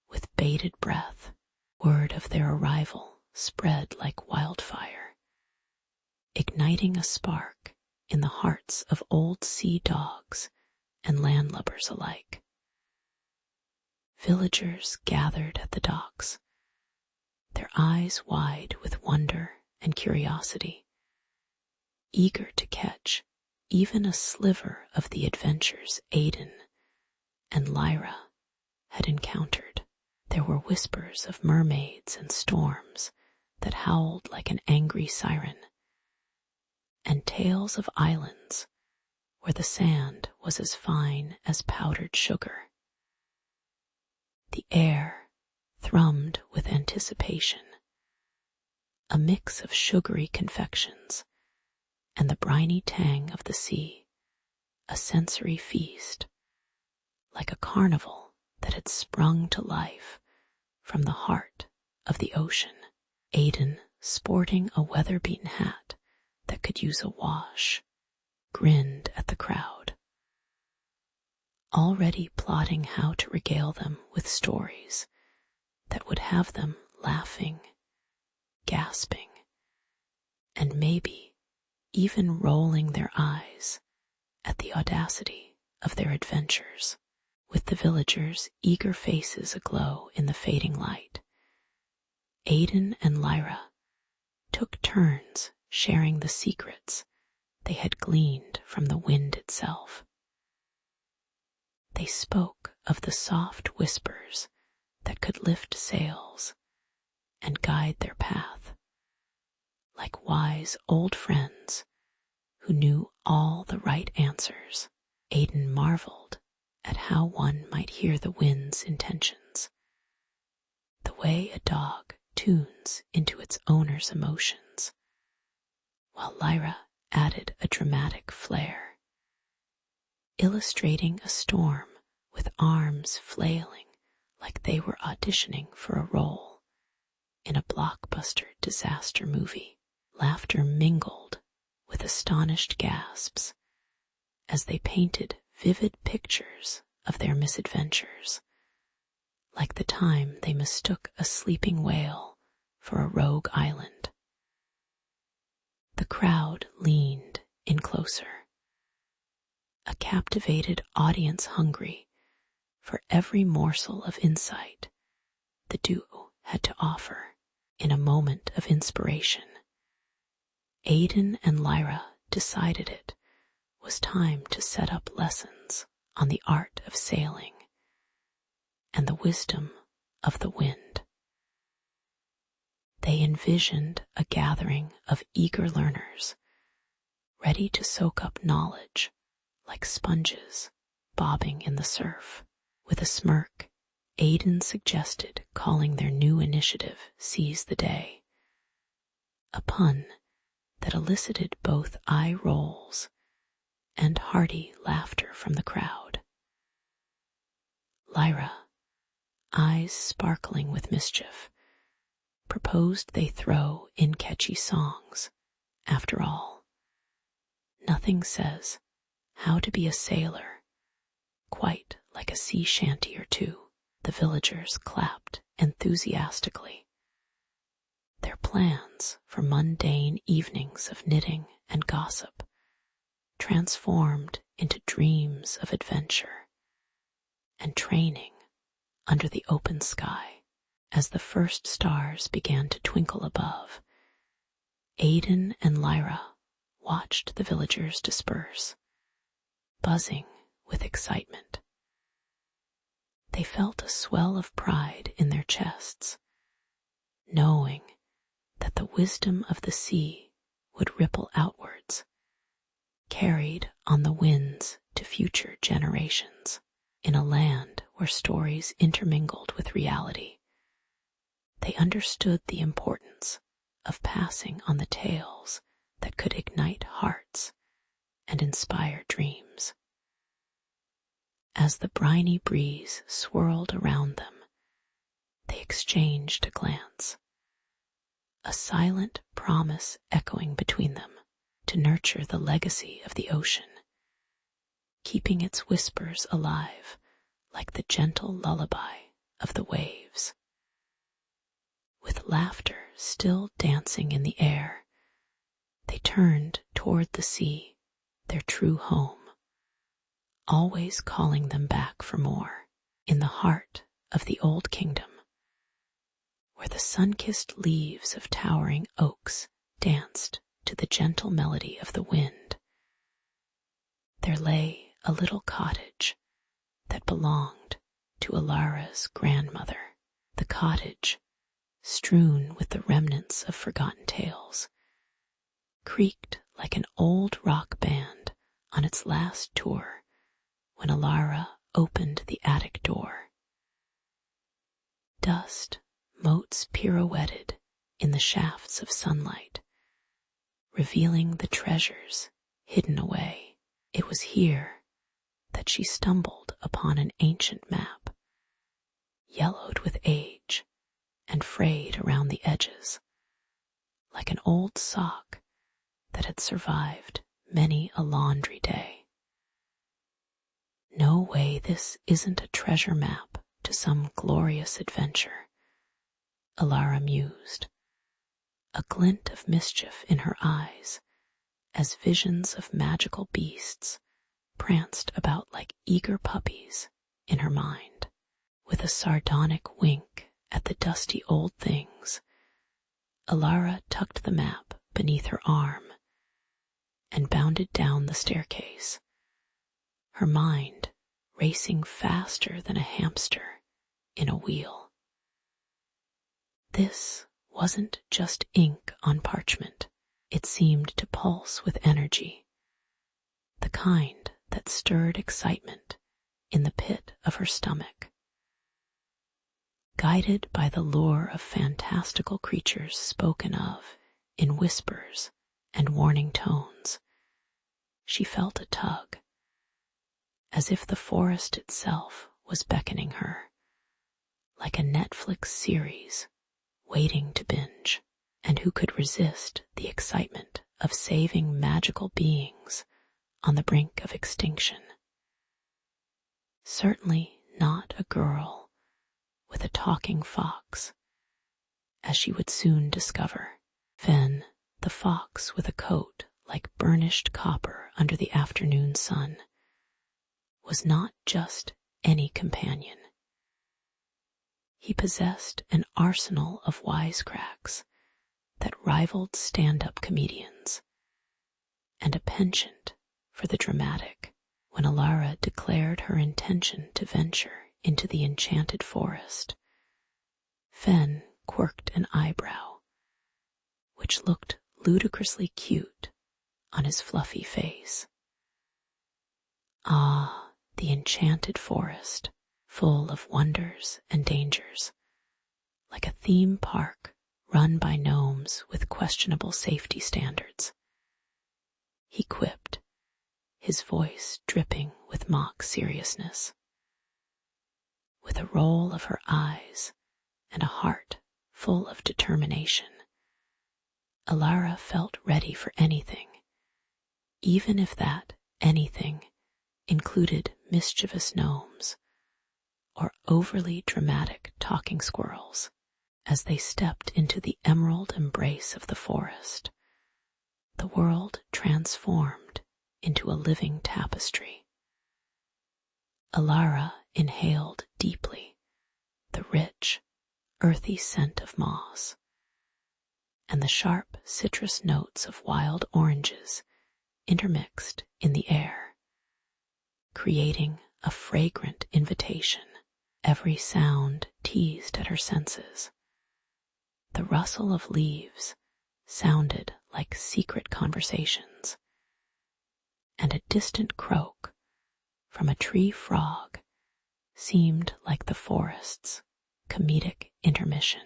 with bated breath. Word of their arrival spread like wildfire, igniting a spark in the hearts of old sea dogs and landlubbers alike. Villagers gathered at the docks, their eyes wide with wonder and curiosity, eager to catch even a sliver of the adventures Aidan and Lyra had encountered. There were whispers of mermaids and storms that howled like an angry siren, and tales of islands where the sand was as fine as powdered sugar. The air thrummed with anticipation, a mix of sugary confections and the briny tang of the sea, a sensory feast, like a carnival that had sprung to life from the heart of the ocean. Aidan, sporting a weather-beaten hat that could use a wash, grinned at the crowd, already plotting how to regale them with stories that would have them laughing, gasping, and maybe even rolling their eyes at the audacity of their adventures. With the villagers' eager faces aglow in the fading light, Aidan and Lyra took turns sharing the secrets they had gleaned from the wind itself. They spoke of the soft whispers that could lift sails and guide their path, like wise old friends who knew all the right answers. Aidan marveled at how one might hear the wind's intentions, the way a dog tunes into its owner's emotions, while Lyra added a dramatic flair, illustrating a storm with arms flailing like they were auditioning for a role in a blockbuster disaster movie. Laughter mingled with astonished gasps as they painted vivid pictures of their misadventures, like the time they mistook a sleeping whale for a rogue island. The crowd leaned in closer, a captivated audience hungry for every morsel of insight the duo had to offer. In a moment of inspiration, Aidan and Lyra decided it was time to set up lessons on the art of sailing and the wisdom of the wind. They envisioned a gathering of eager learners, ready to soak up knowledge like sponges bobbing in the surf. With a smirk, Aidan suggested calling their new initiative Seize the Day, a pun that elicited both eye rolls and hearty laughter from the crowd. Lyra, eyes sparkling with mischief, proposed they throw in catchy songs. After all, nothing says how to be a sailor quite like a sea shanty or two. The villagers clapped enthusiastically. Their plans for mundane evenings of knitting and gossip transformed into dreams of adventure and training under the open sky. As the first stars began to twinkle above, Aidan and Lyra watched the villagers disperse, buzzing with excitement. They felt a swell of pride in their chests, knowing that the wisdom of the sea would ripple outwards, carried on the winds to future generations. In a land where stories intermingled with reality, they understood the importance of passing on the tales that could ignite hearts and inspire dreams. As the briny breeze swirled around them, they exchanged a glance, a silent promise echoing between them to nurture the legacy of the ocean, keeping its whispers alive like the gentle lullaby of the waves. With laughter still dancing in the air, they turned toward the sea, their true home, always calling them back for more. In the heart of the old kingdom, where the sun-kissed leaves of towering oaks danced to the gentle melody of the wind, there lay a little cottage that belonged to Alara's grandmother. The cottage, strewn with the remnants of forgotten tales, creaked like an old rock band on its last tour when Alara opened the attic door. Dust motes pirouetted in the shafts of sunlight, revealing the treasures hidden away. It was here that she stumbled upon an ancient map, yellowed with age and frayed around the edges, like an old sock that had survived many a laundry day. No way this isn't a treasure map to some glorious adventure, Alara mused, a glint of mischief in her eyes as visions of magical beasts pranced about like eager puppies in her mind. With a sardonic wink at the dusty old things, Alara tucked the map beneath her arm and bounded down the staircase, her mind racing faster than a hamster in a wheel. This wasn't just ink on parchment. It seemed to pulse with energy, the kind that stirred excitement in the pit of her stomach. Guided by the lure of fantastical creatures spoken of in whispers and warning tones, she felt a tug, as if the forest itself was beckoning her, like a Netflix series waiting to binge. And who could resist the excitement of saving magical beings on the brink of extinction? Certainly not a girl with a talking fox, as she would soon discover. Fen, the fox with a coat like burnished copper under the afternoon sun, was not just any companion. He possessed an arsenal of wisecracks that rivaled stand-up comedians, and a penchant for the dramatic. When Alara declared her intention to venture into the enchanted forest, Fen quirked an eyebrow, which looked ludicrously cute on his fluffy face. Ah, the enchanted forest, full of wonders and dangers, like a theme park run by gnomes with questionable safety standards. He quipped, his voice dripping with mock seriousness. With a roll of her eyes and a heart full of determination, Alara felt ready for anything, even if that anything included mischievous gnomes or overly dramatic talking squirrels. As they stepped into the emerald embrace of the forest, the world transformed into a living tapestry. Alara inhaled deeply the rich, earthy scent of moss, and the sharp citrus notes of wild oranges intermixed in the air, creating a fragrant invitation. Every sound teased at her senses. The rustle of leaves sounded like secret conversations, and a distant croak from a tree frog seemed like the forest's comedic intermission.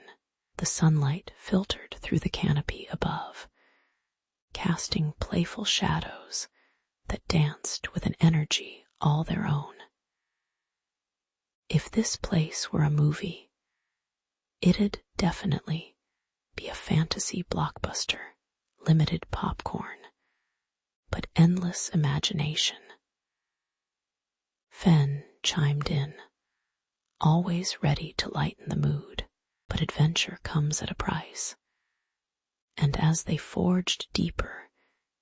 The sunlight filtered through the canopy above, casting playful shadows that danced with an energy all their own. If this place were a movie, it'd definitely be a fantasy blockbuster, limited popcorn, but endless imagination. Fen chimed in, always ready to lighten the mood, but adventure comes at a price. And as they forged deeper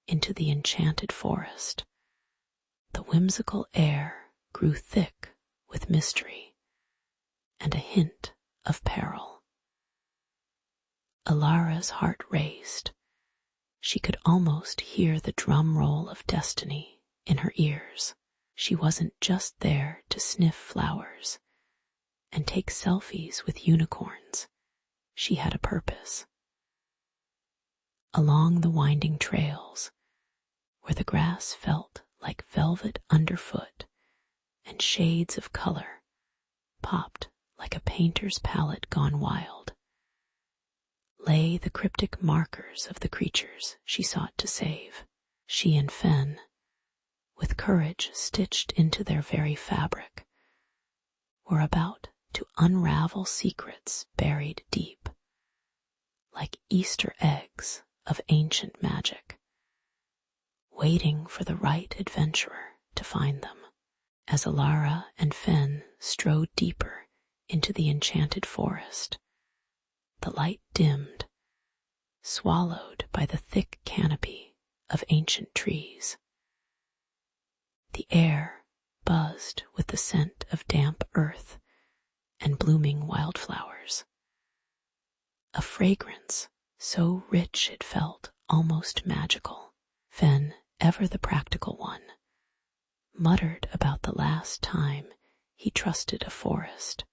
into the enchanted forest, the whimsical air grew thick with mystery and a hint of peril. Alara's heart raced. She could almost hear the drum roll of destiny in her ears. She wasn't just there to sniff flowers and take selfies with unicorns. She had a purpose. Along the winding trails, where the grass felt like velvet underfoot and shades of color popped like a painter's palette gone wild, lay the cryptic markers of the creatures she sought to save. She and Fen, with courage stitched into their very fabric, were about to unravel secrets buried deep, like Easter eggs of ancient magic, waiting for the right adventurer to find them. As Alara and Fen strode deeper into the enchanted forest, the light dimmed, swallowed by the thick canopy of ancient trees. The air buzzed with the scent of damp earth and blooming wildflowers, a fragrance so rich it felt almost magical. Fen, ever the practical one, muttered about the last time he trusted a forest,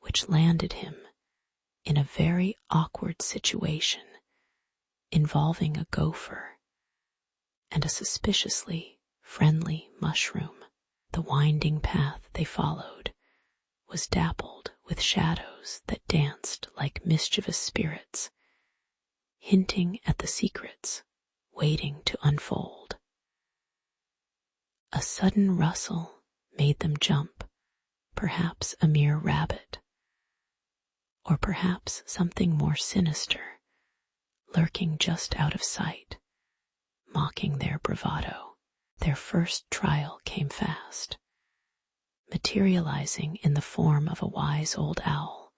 which landed him in a very awkward situation involving a gopher and a suspiciously friendly mushroom. The winding path they followed was dappled with shadows that danced like mischievous spirits, hinting at the secrets waiting to unfold. A sudden rustle made them jump, perhaps a mere rabbit, or perhaps something more sinister, lurking just out of sight, mocking their bravado. Their first trial came fast, materializing in the form of a wise old owl,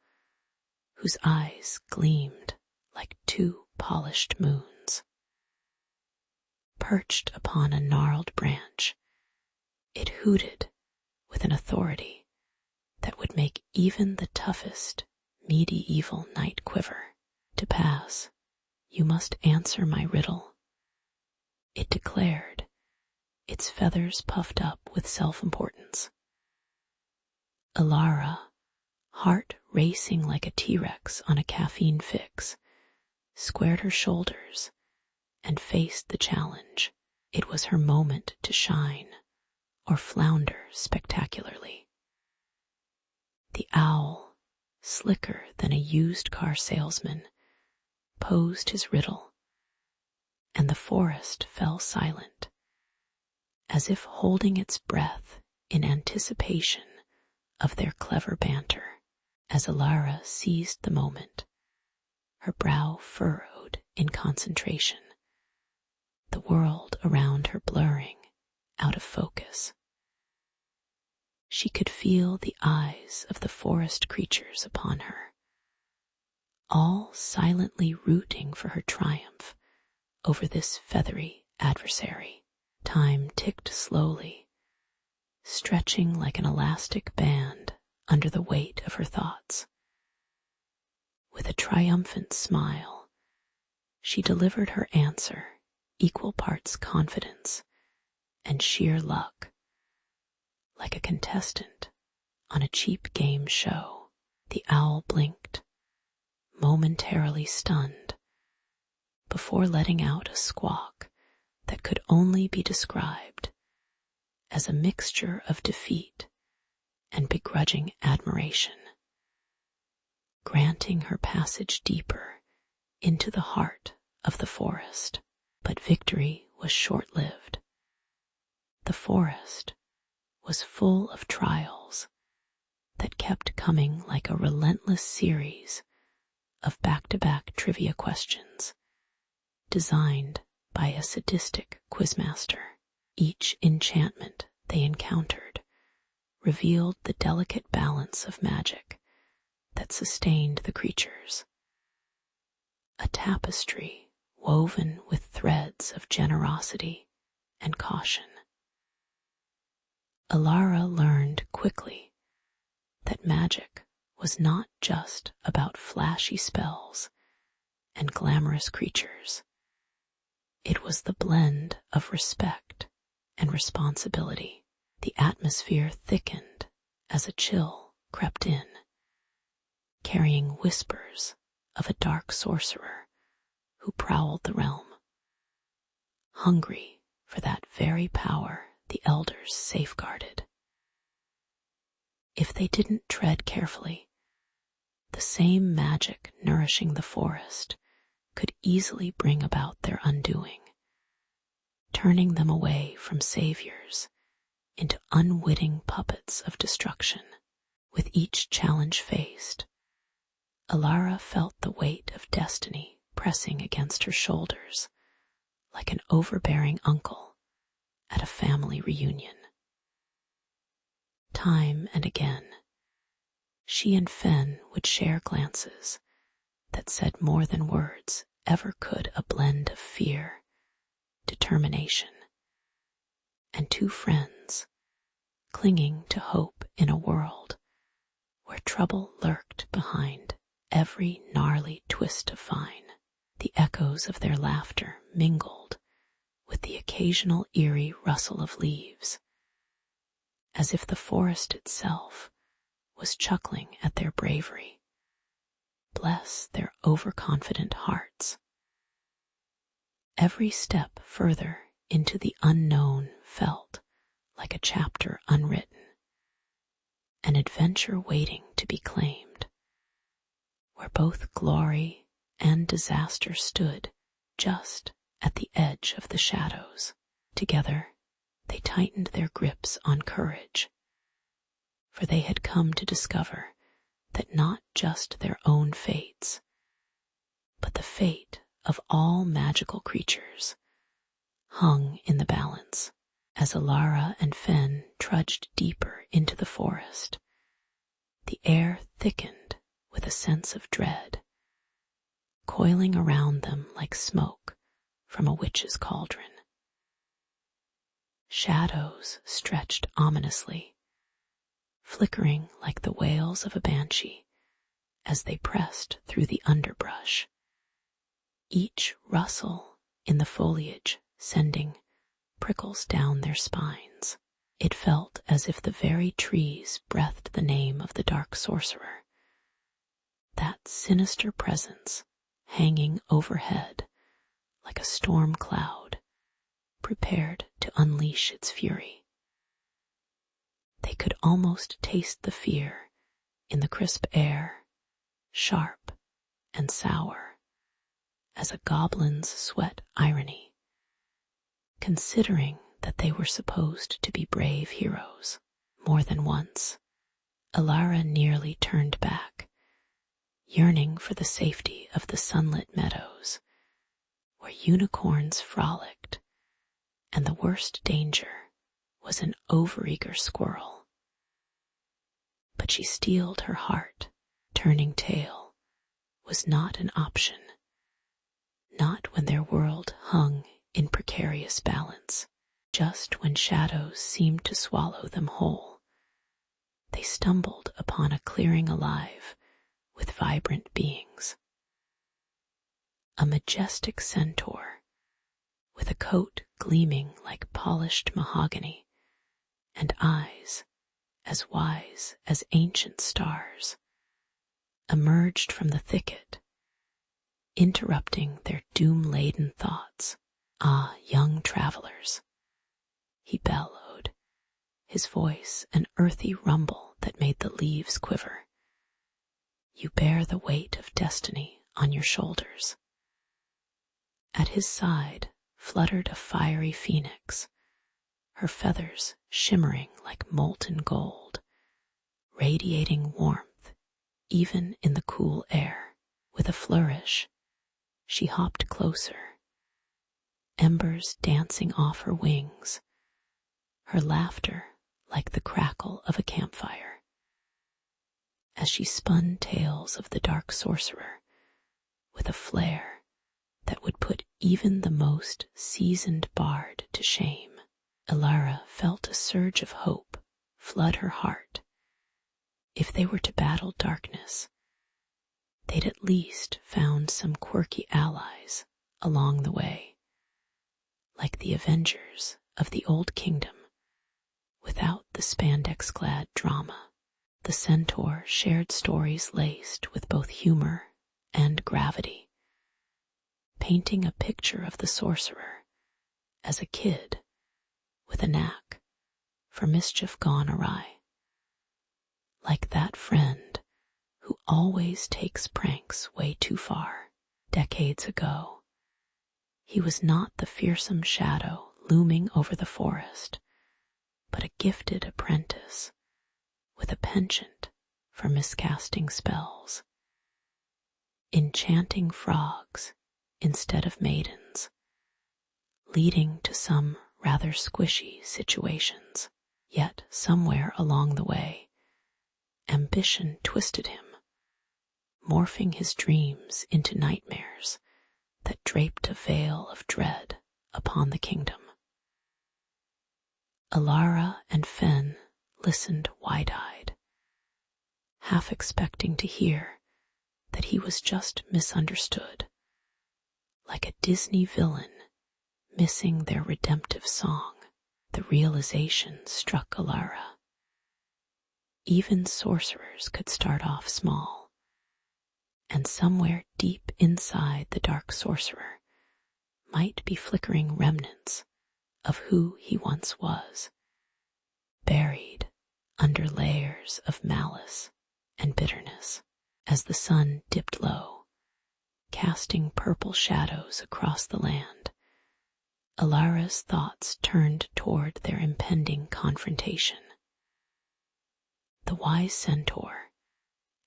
whose eyes gleamed like two polished moons. Perched upon a gnarled branch, it hooted with an authority that would make even the toughest medieval knight quiver. To pass, you must answer my riddle, it declared, its feathers puffed up with self-importance. Alara, heart racing like a T-Rex on a caffeine fix, squared her shoulders and faced the challenge. It was her moment to shine or flounder spectacularly. The owl, slicker than a used car salesman, posed his riddle, and the forest fell silent, as if holding its breath in anticipation of their clever banter. As Alara seized the moment, her brow furrowed in concentration, the world around her blurring out of focus. She could feel the eyes of the forest creatures upon her, all silently rooting for her triumph over this feathery adversary. Time ticked slowly, stretching like an elastic band under the weight of her thoughts. With a triumphant smile, she delivered her answer, equal parts confidence and sheer luck. Like a contestant on a cheap game show, the owl blinked, momentarily stunned, before letting out a squawk that could only be described as a mixture of defeat and begrudging admiration, granting her passage deeper into the heart of the forest. But victory was short-lived. The forest was full of trials that kept coming like a relentless series of back-to-back trivia questions designed by a sadistic quizmaster. Each enchantment they encountered revealed the delicate balance of magic that sustained the creatures. A tapestry woven with threads of generosity and caution. Alara learned quickly that magic was not just about flashy spells and glamorous creatures. It was the blend of respect and responsibility. The atmosphere thickened as a chill crept in, carrying whispers of a dark sorcerer who prowled the realm, hungry for that very power the elders safeguarded. If they didn't tread carefully, the same magic nourishing the forest could easily bring about their undoing, turning them away from saviors into unwitting puppets of destruction. With each challenge faced, Alara felt the weight of destiny pressing against her shoulders like an overbearing uncle at a family reunion. Time and again, she and Fen would share glances that said more than words ever could, a blend of fear, determination, and two friends clinging to hope in a world where trouble lurked behind every gnarly twist of vine. The echoes of their laughter mingled with the occasional eerie rustle of leaves, as if the forest itself was chuckling at their bravery. Bless their overconfident hearts. Every step further into the unknown felt like a chapter unwritten, an adventure waiting to be claimed, where both glory and disaster stood just at the edge of the shadows. Together, they tightened their grips on courage, for they had come to discover that not just their own fates, but the fate of all magical creatures hung in the balance. As Alara and Fen trudged deeper into the forest, the air thickened with a sense of dread, coiling around them like smoke from a witch's cauldron. Shadows stretched ominously, flickering like the wails of a banshee as they pressed through the underbrush, each rustle in the foliage sending prickles down their spines. It felt as if the very trees breathed the name of the dark sorcerer, that sinister presence hanging overhead like a storm cloud, prepared to unleash its fury. They could almost taste the fear in the crisp air, sharp and sour as a goblin's sweat irony, considering that they were supposed to be brave heroes. More than once, Alara nearly turned back, yearning for the safety of the sunlit meadows, where unicorns frolicked, and the worst danger was an overeager squirrel. But she steeled her heart. Turning tail was not an option, not when their world hung in precarious balance. Just when shadows seemed to swallow them whole, they stumbled upon a clearing alive with vibrant beings. A majestic centaur, with a coat gleaming like polished mahogany, and eyes as wise as ancient stars, emerged from the thicket, interrupting their doom-laden thoughts. "Ah, young travelers," he bellowed, his voice an earthy rumble that made the leaves quiver. "You bear the weight of destiny on your shoulders." At his side fluttered a fiery phoenix, her feathers shimmering like molten gold, radiating warmth even in the cool air. With a flourish, she hopped closer, embers dancing off her wings, her laughter like the crackle of a campfire. As she spun tales of the dark sorcerer with a flair that would put even the most seasoned bard to shame, Elara felt a surge of hope flood her heart. If they were to battle darkness, they'd at least found some quirky allies along the way, like the Avengers of the Old Kingdom, without the spandex-clad drama. The centaur shared stories laced with both humor and gravity, painting a picture of the sorcerer as a kid with a knack for mischief gone awry, like that friend who always takes pranks way too far. Decades ago, he was not the fearsome shadow looming over the forest, but a gifted apprentice with a penchant for miscasting spells, enchanting frogs instead of maidens, leading to some rather squishy situations. Yet somewhere along the way, ambition twisted him, morphing his dreams into nightmares that draped a veil of dread upon the kingdom. Elara and Fen listened wide-eyed, half expecting to hear that he was just misunderstood, like a Disney villain missing their redemptive song. The realization struck Elara. Even sorcerers could start off small, and somewhere deep inside the dark sorcerer might be flickering remnants of who he once was, buried under layers of malice and bitterness. As the sun dipped low, casting purple shadows across the land, Elara's thoughts turned toward their impending confrontation. The wise centaur,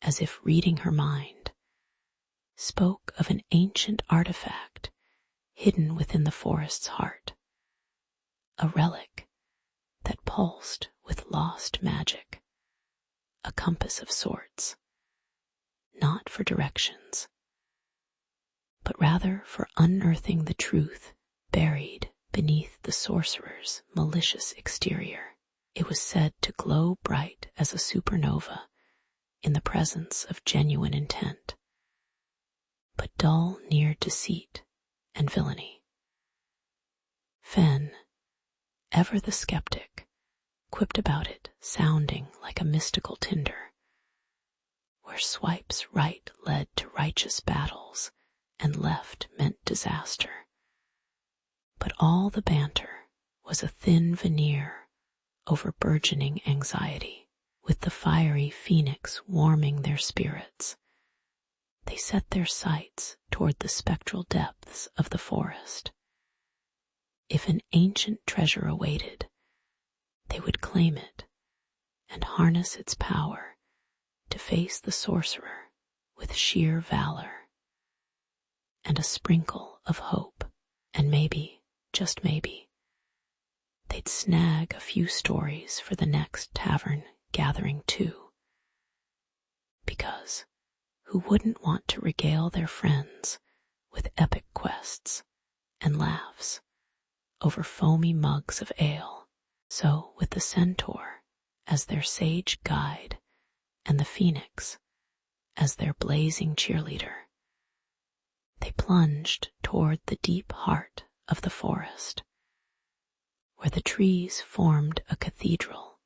as if reading her mind, spoke of an ancient artifact hidden within the forest's heart, a relic that pulsed with lost magic, a compass of sorts, not for directions, but rather for unearthing the truth buried beneath the sorcerer's malicious exterior. It was said to glow bright as a supernova in the presence of genuine intent, but dull near deceit and villainy. Fen, ever the skeptic, quipped about it, sounding like a mystical tinder, where swipes right led to righteous battles and left meant disaster. But all the banter was a thin veneer over burgeoning anxiety. With the fiery phoenix warming their spirits, they set their sights toward the spectral depths of the forest. If an ancient treasure awaited, they would claim it and harness its power to face the sorcerer with sheer valor and a sprinkle of hope. And maybe, just maybe, they'd snag a few stories for the next tavern gathering too. because who wouldn't want to regale their friends with epic quests and laughs over foamy mugs of ale? So, with the centaur as their sage guide and the phoenix as their blazing cheerleader, they plunged toward the deep heart of the forest, where the trees formed a cathedral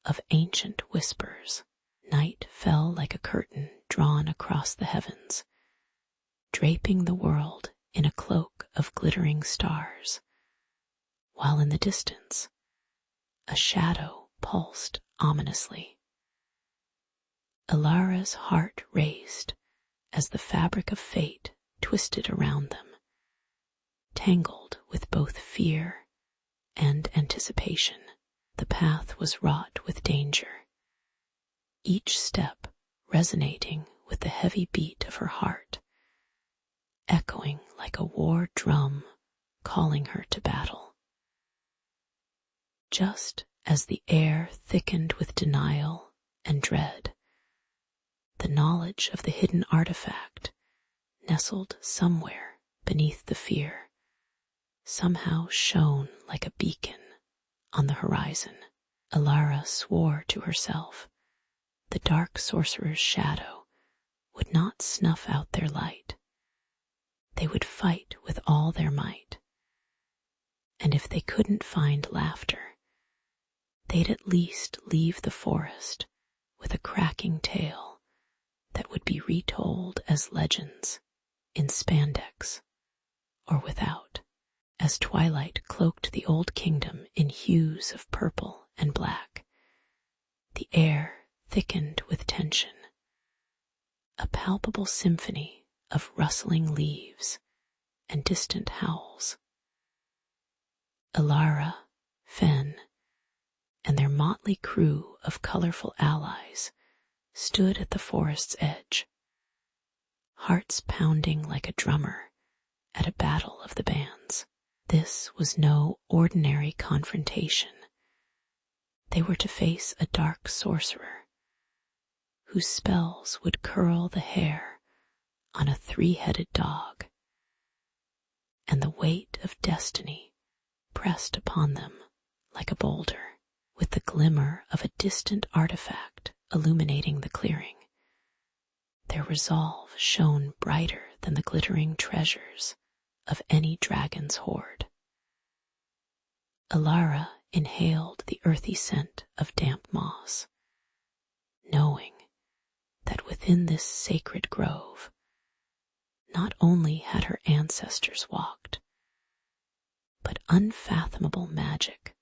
of ancient whispers. Night fell like a curtain drawn across the heavens, draping the world in a cloak of glittering stars, while in the distance a shadow pulsed ominously. Ilara's heart raced as the fabric of fate twisted around them, tangled with both fear and anticipation. The path was wrought with danger, each step resonating with the heavy beat of her heart, echoing like a war drum calling her to battle. Just as the air thickened with denial and dread, the knowledge of the hidden artifact nestled somewhere beneath the fear somehow shone like a beacon on the horizon. Ilara swore to herself the dark sorcerer's shadow would not snuff out their light. They would fight with all their might. And if they couldn't find laughter, they'd at least leave the forest with a cracking tale that would be retold as legends in spandex or without. As twilight cloaked the old kingdom in hues of purple and black, the air thickened with tension, a palpable symphony of rustling leaves and distant howls. Ilara, Fen, and their motley crew of colorful allies stood at the forest's edge, hearts pounding like a drummer at a battle of the bands. This was no ordinary confrontation. They were to face a dark sorcerer whose spells would curl the hair on a three-headed dog, and the weight of destiny pressed upon them like a boulder, with the glimmer of a distant artifact illuminating the clearing. Their resolve shone brighter than the glittering treasures of any dragon's hoard. Ilara inhaled the earthy scent of damp moss, knowing that within this sacred grove not only had her ancestors walked, but unfathomable magic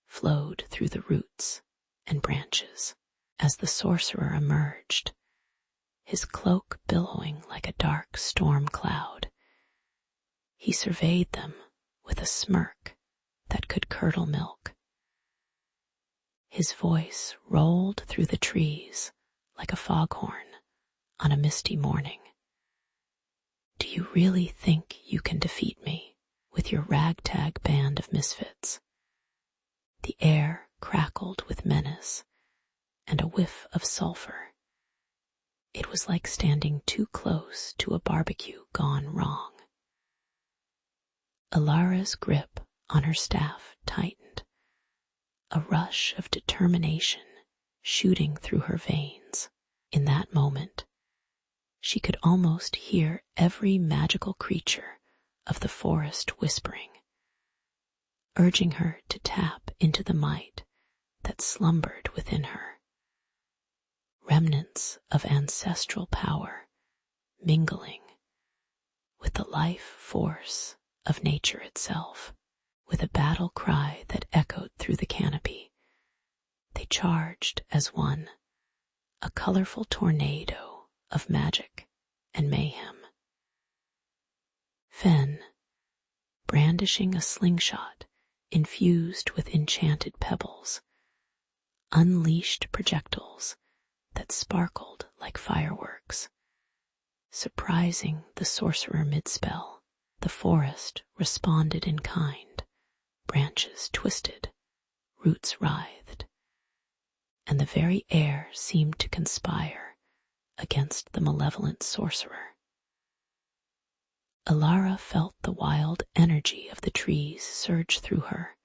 flowed through the roots and branches. As the sorcerer emerged, his cloak billowing like a dark storm cloud, he surveyed them with a smirk that could curdle milk. His voice rolled through the trees like a foghorn on a misty morning. Do you really think you can defeat me with your ragtag band of misfits? The air crackled with menace and a whiff of sulfur. It was like standing too close to a barbecue gone wrong. Ilara's grip on her staff tightened, a rush of determination shooting through her veins. In that moment, she could almost hear every magical creature of the forest whispering, urging her to tap into the might that slumbered within her. Remnants of ancestral power mingling with the life force of nature itself. With a battle cry that echoed through the canopy, they charged as one, a colorful tornado of magic and mayhem. Fen, brandishing a slingshot infused with enchanted pebbles, unleashed projectiles that sparkled like fireworks, surprising the sorcerer mid-spell. The forest responded in kind. Branches twisted, roots writhed, and the very air seemed to conspire against the malevolent sorcerer. Alara felt the wild energy of the trees surge through her,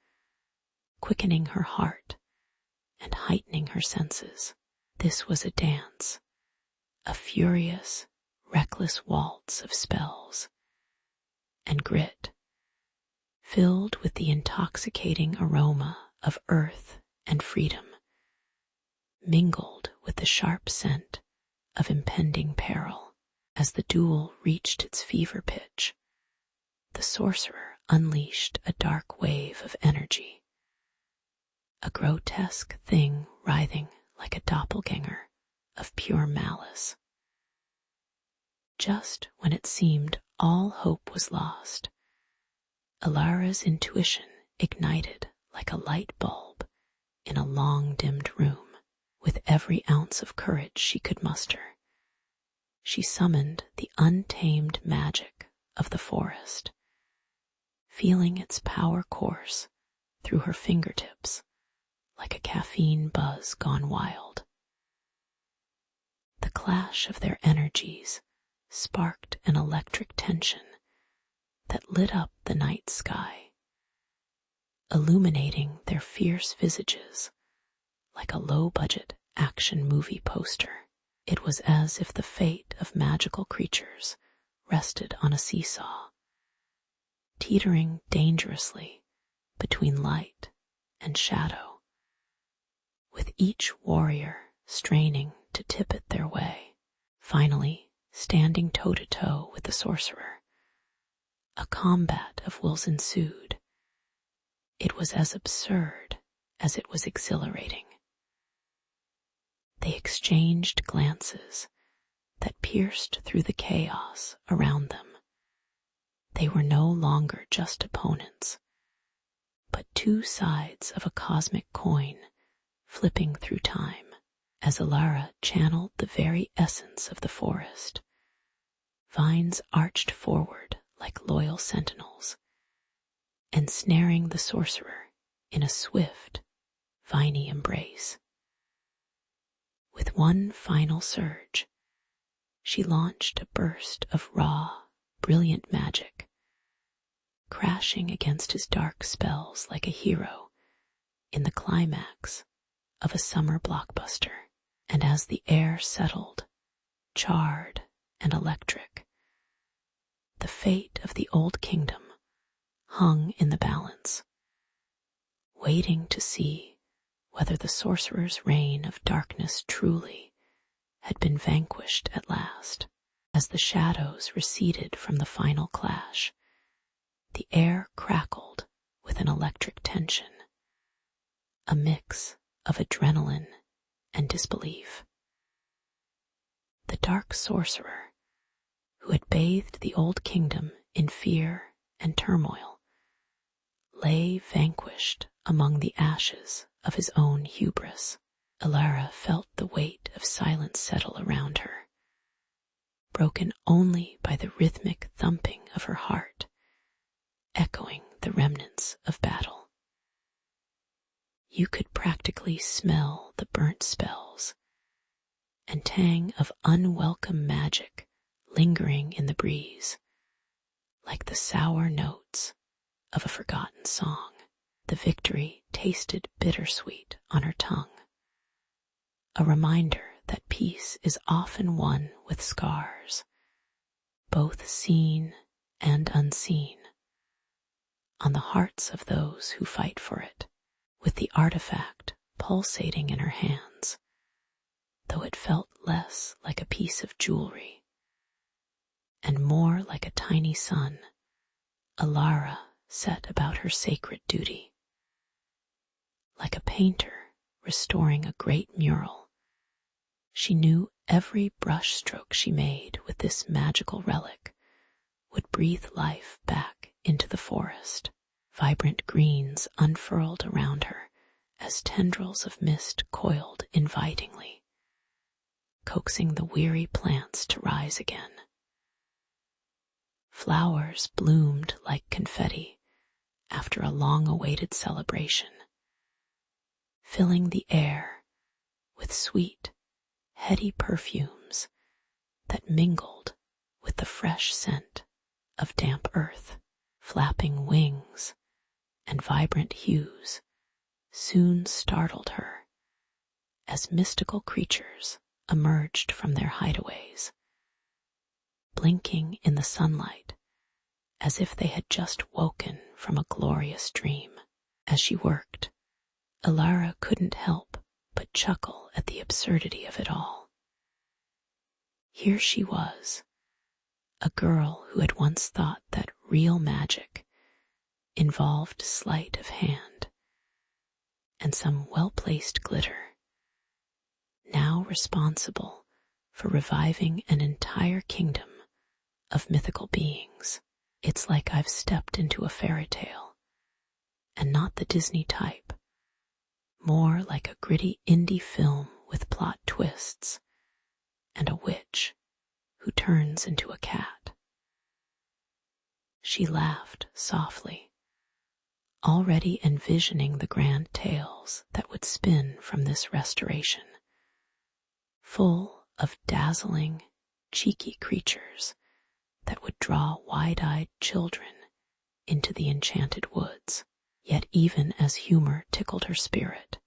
quickening her heart and heightening her senses. This was a dance, a furious, reckless waltz of spells and grit, filled with the intoxicating aroma of earth and freedom, mingled with the sharp scent of impending peril. As the duel reached its fever pitch, the sorcerer unleashed a dark wave of energy, a grotesque thing writhing like a doppelganger of pure malice. Just when it seemed all hope was lost, Alara's intuition ignited like a light bulb in a long-dimmed room. With every ounce of courage she could muster, she summoned the untamed magic of the forest, feeling its power course through her fingertips like a caffeine buzz gone wild. The clash of their energies sparked an electric tension that lit up the night sky, illuminating their fierce visages like a low-budget action movie poster. It was as if the fate of magical creatures rested on a seesaw, teetering dangerously between light and shadow, with each warrior straining to tip it their way. Finally, standing toe-to-toe with the sorcerer, a combat of wills ensued. It was as absurd as it was exhilarating. They exchanged glances that pierced through the chaos around them. They were no longer just opponents, but two sides of a cosmic coin flipping through time. As Alara channeled the very essence of the forest, vines arched forward like loyal sentinels, ensnaring the sorcerer in a swift, viney embrace. With one final surge, she launched a burst of raw, brilliant magic, crashing against his dark spells like a hero in the climax of a summer blockbuster. And as the air settled, charred and electric, the fate of the old kingdom hung in the balance, waiting to see whether the sorcerer's reign of darkness truly had been vanquished at last. As the shadows receded from the final clash, the air crackled with an electric tension, a mix of adrenaline and disbelief. The dark sorcerer, who had bathed the old kingdom in fear and turmoil, lay vanquished among the ashes of his own hubris. Alara felt the weight of silence settle around her, broken only by the rhythmic thumping of her heart, echoing the remnants of battle. You could practically smell the burnt spells and tang of unwelcome magic lingering in the breeze, like the sour notes of a forgotten song. The victory tasted bittersweet on her tongue, a reminder that peace is often won with scars, both seen and unseen, on the hearts of those who fight for it. With the artifact pulsating in her hands, though it felt less like a piece of jewelry and more like a tiny sun, Alara set about her sacred duty. Like a painter restoring a great mural, she knew every brush stroke she made with this magical relic would breathe life back into the forest. Vibrant greens unfurled around her as tendrils of mist coiled invitingly, coaxing the weary plants to rise again. Flowers bloomed like confetti after a long-awaited celebration, filling the air with sweet, heady perfumes that mingled with the fresh scent of damp earth. Flapping wings and vibrant hues soon startled her as mystical creatures emerged from their hideaways, blinking in the sunlight as if they had just woken from a glorious dream. As she worked, Alara couldn't help but chuckle at the absurdity of it all. Here she was, a girl who had once thought that real magic involved sleight of hand and some well-placed glitter, now responsible for reviving an entire kingdom of mythical beings. It's like I've stepped into a fairy tale, and not the Disney type, more like a gritty indie film with plot twists and a witch who turns into a cat. She laughed softly, already envisioning the grand tales that would spin from this restoration, full of dazzling, cheeky creatures that would draw wide-eyed children into the enchanted woods. Yet even as humor tickled her spirit,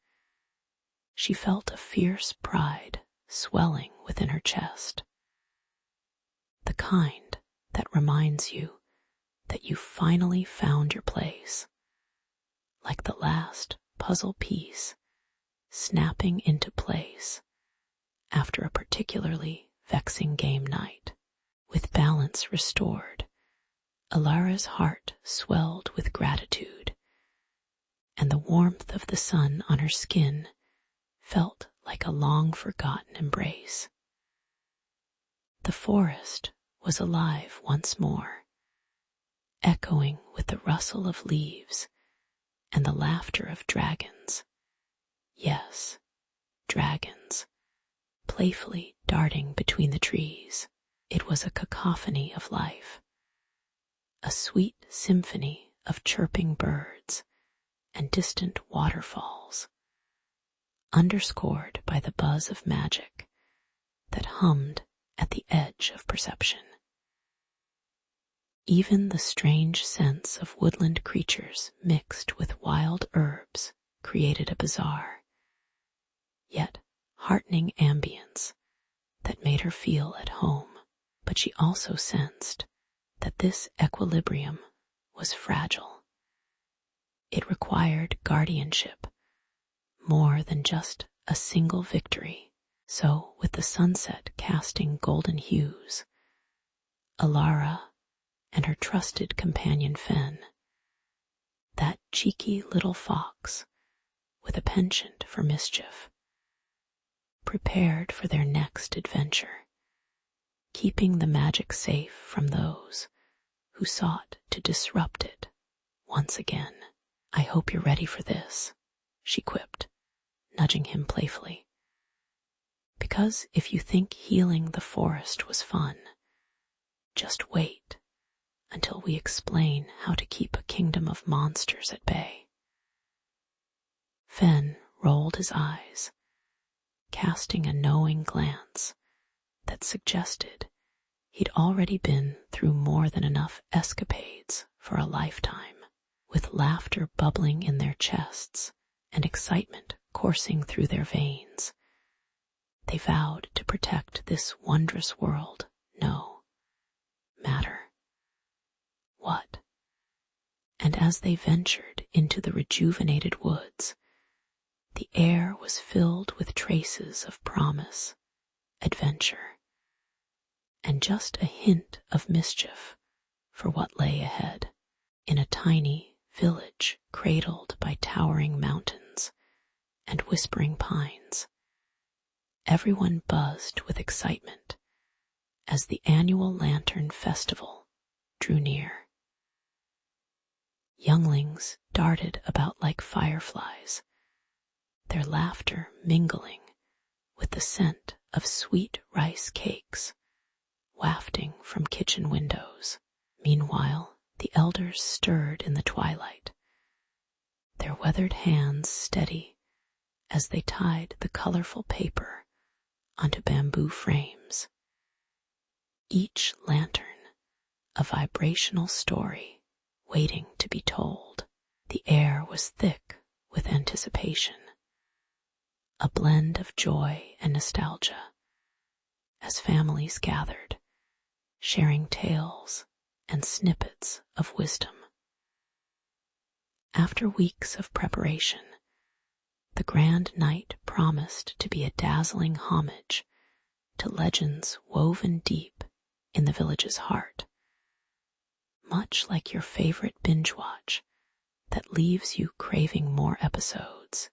she felt a fierce pride swelling within her chest, the kind that reminds you that you finally found your place, like the last puzzle piece snapping into place after a particularly vexing game night. With balance restored, Alara's heart swelled with gratitude, and the warmth of the sun on her skin felt like a long-forgotten embrace. The forest was alive once more, echoing with the rustle of leaves and the laughter of dragons. Yes, dragons, playfully darting between the trees. It was a cacophony of life, a sweet symphony of chirping birds and distant waterfalls, underscored by the buzz of magic that hummed at the edge of perception. Even the strange scents of woodland creatures mixed with wild herbs created a bizarre, yet heartening ambience that made her feel at home. But she also sensed that this equilibrium was fragile. It required guardianship more than just a single victory. So, with the sunset casting golden hues, Alara and her trusted companion Fen, that cheeky little fox with a penchant for mischief, prepared for their next adventure, keeping the magic safe from those who sought to disrupt it once again. "I hope you're ready for this," she quipped, nudging him playfully. "Because if you think healing the forest was fun, just wait until we explain how to keep a kingdom of monsters at bay." Fen rolled his eyes, casting a knowing glance that suggested he'd already been through more than enough escapades for a lifetime. With laughter bubbling in their chests and excitement coursing through their veins, they vowed to protect this wondrous world no matter what. And as they ventured into the rejuvenated woods, the air was filled with traces of promise, adventure, and just a hint of mischief for what lay ahead. In a tiny village cradled by towering mountains and whispering pines, everyone buzzed with excitement as the annual Lantern Festival drew near. Younglings darted about like fireflies, their laughter mingling with the scent of sweet rice cakes wafting from kitchen windows. Meanwhile, the elders stirred in the twilight, their weathered hands steady as they tied the colorful paper onto bamboo frames. each lantern a vibrational story waiting to be told. The air was thick with anticipation, a blend of joy and nostalgia, as families gathered, sharing tales and snippets of wisdom. After weeks of preparation, the grand night promised to be a dazzling homage to legends woven deep in the village's heart. Much like your favorite binge watch that leaves you craving more episodes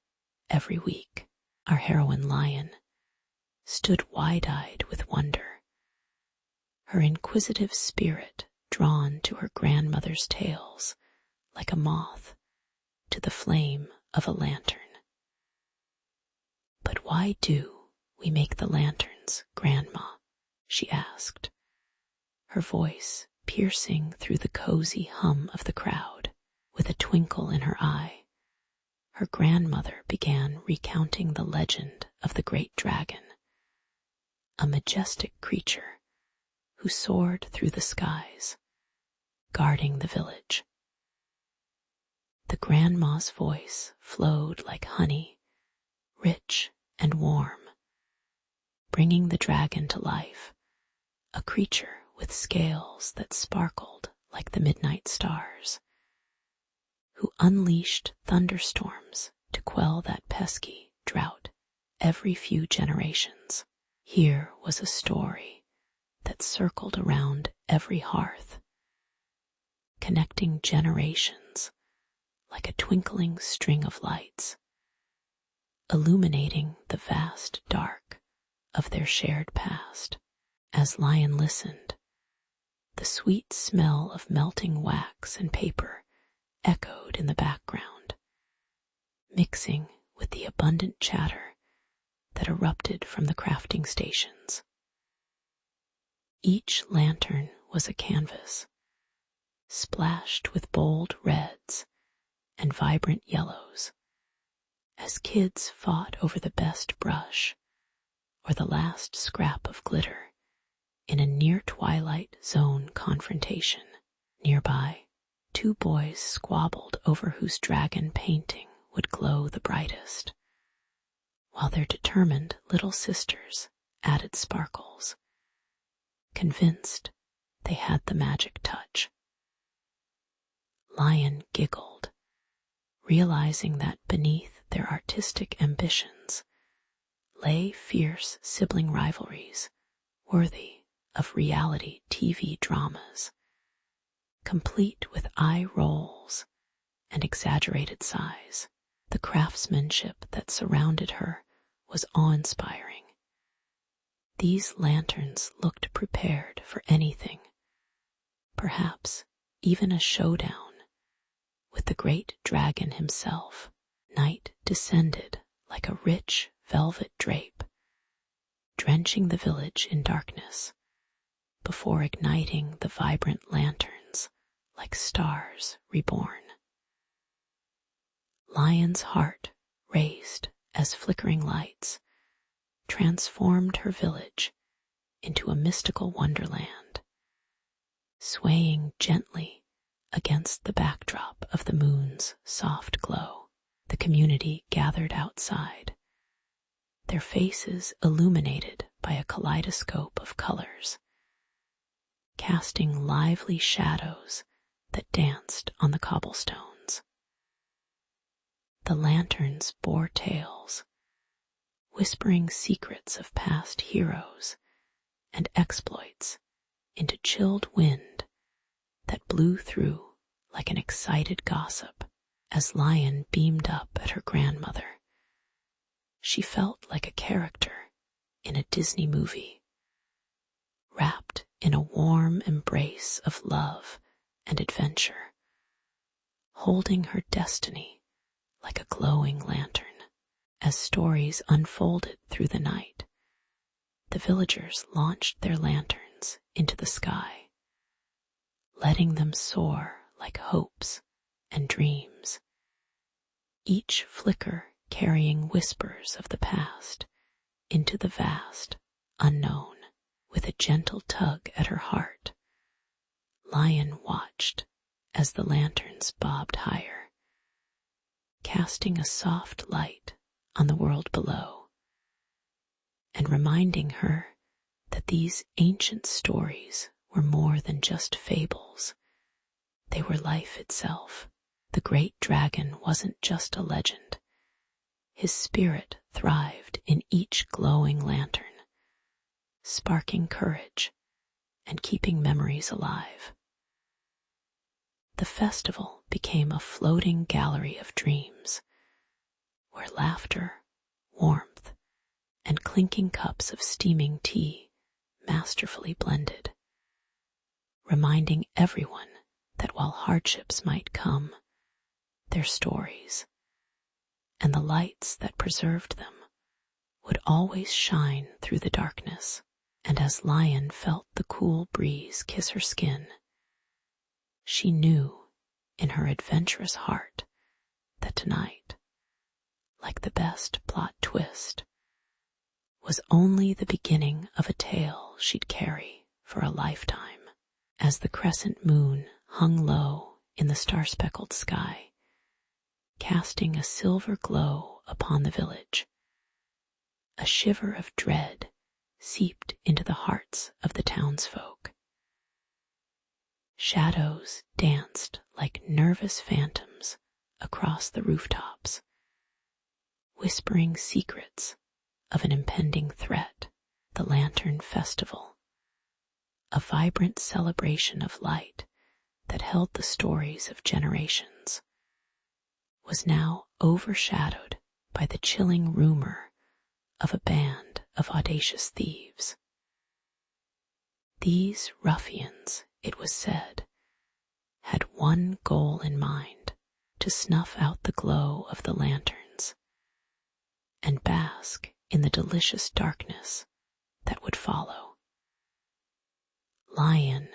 every week, our heroine Lion stood wide-eyed with wonder, her inquisitive spirit drawn to her grandmother's tales like a moth to the flame of a lantern. "But why do we make the lanterns, Grandma?" she asked, her voice piercing through the cozy hum of the crowd. With a twinkle in her eye, her grandmother began recounting the legend of the great dragon, a majestic creature who soared through the skies, guarding the village. The grandma's voice flowed like honey, rich and warm, bringing the dragon to life, a creature with scales that sparkled like the midnight stars, who unleashed thunderstorms to quell that pesky drought every few generations. Here was a story that circled around every hearth, connecting generations like a twinkling string of lights, illuminating the vast dark of their shared past. As Lion listened, the sweet smell of melting wax and paper echoed in the background, mixing with the abundant chatter that erupted from the crafting stations. Each lantern was a canvas, splashed with bold reds and vibrant yellows, as kids fought over the best brush or the last scrap of glitter in a near-twilight zone confrontation. Nearby, two boys squabbled over whose dragon painting would glow the brightest, while their determined little sisters added sparkles, convinced they had the magic touch. Lion giggled, realizing that beneath their artistic ambitions lay fierce sibling rivalries worthy of reality TV dramas, complete with eye rolls and exaggerated sighs. The craftsmanship that surrounded her was awe-inspiring. These lanterns looked prepared for anything, perhaps even a showdown with the great dragon himself. Night descended like a rich velvet drape, drenching the village in darkness, before igniting the vibrant lanterns like stars reborn. Lion's heart raced as flickering lights transformed her village into a mystical wonderland, swaying gently against the backdrop of the moon's soft glow. The community gathered outside, their faces illuminated by a kaleidoscope of colors, casting lively shadows that danced on the cobblestones. The lanterns bore tales, whispering secrets of past heroes and exploits into chilled wind that blew through like an excited gossip. As Lion beamed up at her grandmother, she felt like a character in a Disney movie, wrapped in a warm embrace of love and adventure, holding her destiny like a glowing lantern. As stories unfolded through the night, the villagers launched their lanterns into the sky, letting them soar like hopes and dreams, each flicker carrying whispers of the past into the vast unknown. With with a gentle tug at her heart, Lion watched as the lanterns bobbed higher, casting a soft light on the world below, and reminding her that these ancient stories were more than just fables. They were life itself. The great dragon wasn't just a legend. His spirit thrived in each glowing lantern, sparking courage and keeping memories alive. The festival became a floating gallery of dreams, where laughter, warmth, and clinking cups of steaming tea masterfully blended, reminding everyone that while hardships might come, their stories and the lights that preserved them would always shine through the darkness. And as Lion felt the cool breeze kiss her skin, she knew in her adventurous heart that tonight, like the best plot twist, was only the beginning of a tale she'd carry for a lifetime. As the crescent moon hung low in the star-speckled sky, casting a silver glow upon the village, a shiver of dread seeped into the hearts of the townsfolk. Shadows danced like nervous phantoms across the rooftops, whispering secrets of an impending threat. The Lantern Festival, a vibrant celebration of light that held the stories of generations, was now overshadowed by the chilling rumor of a band of audacious thieves. These ruffians, it was said, had one goal in mind: to snuff out the glow of the lanterns and bask in the delicious darkness that would follow. Lion,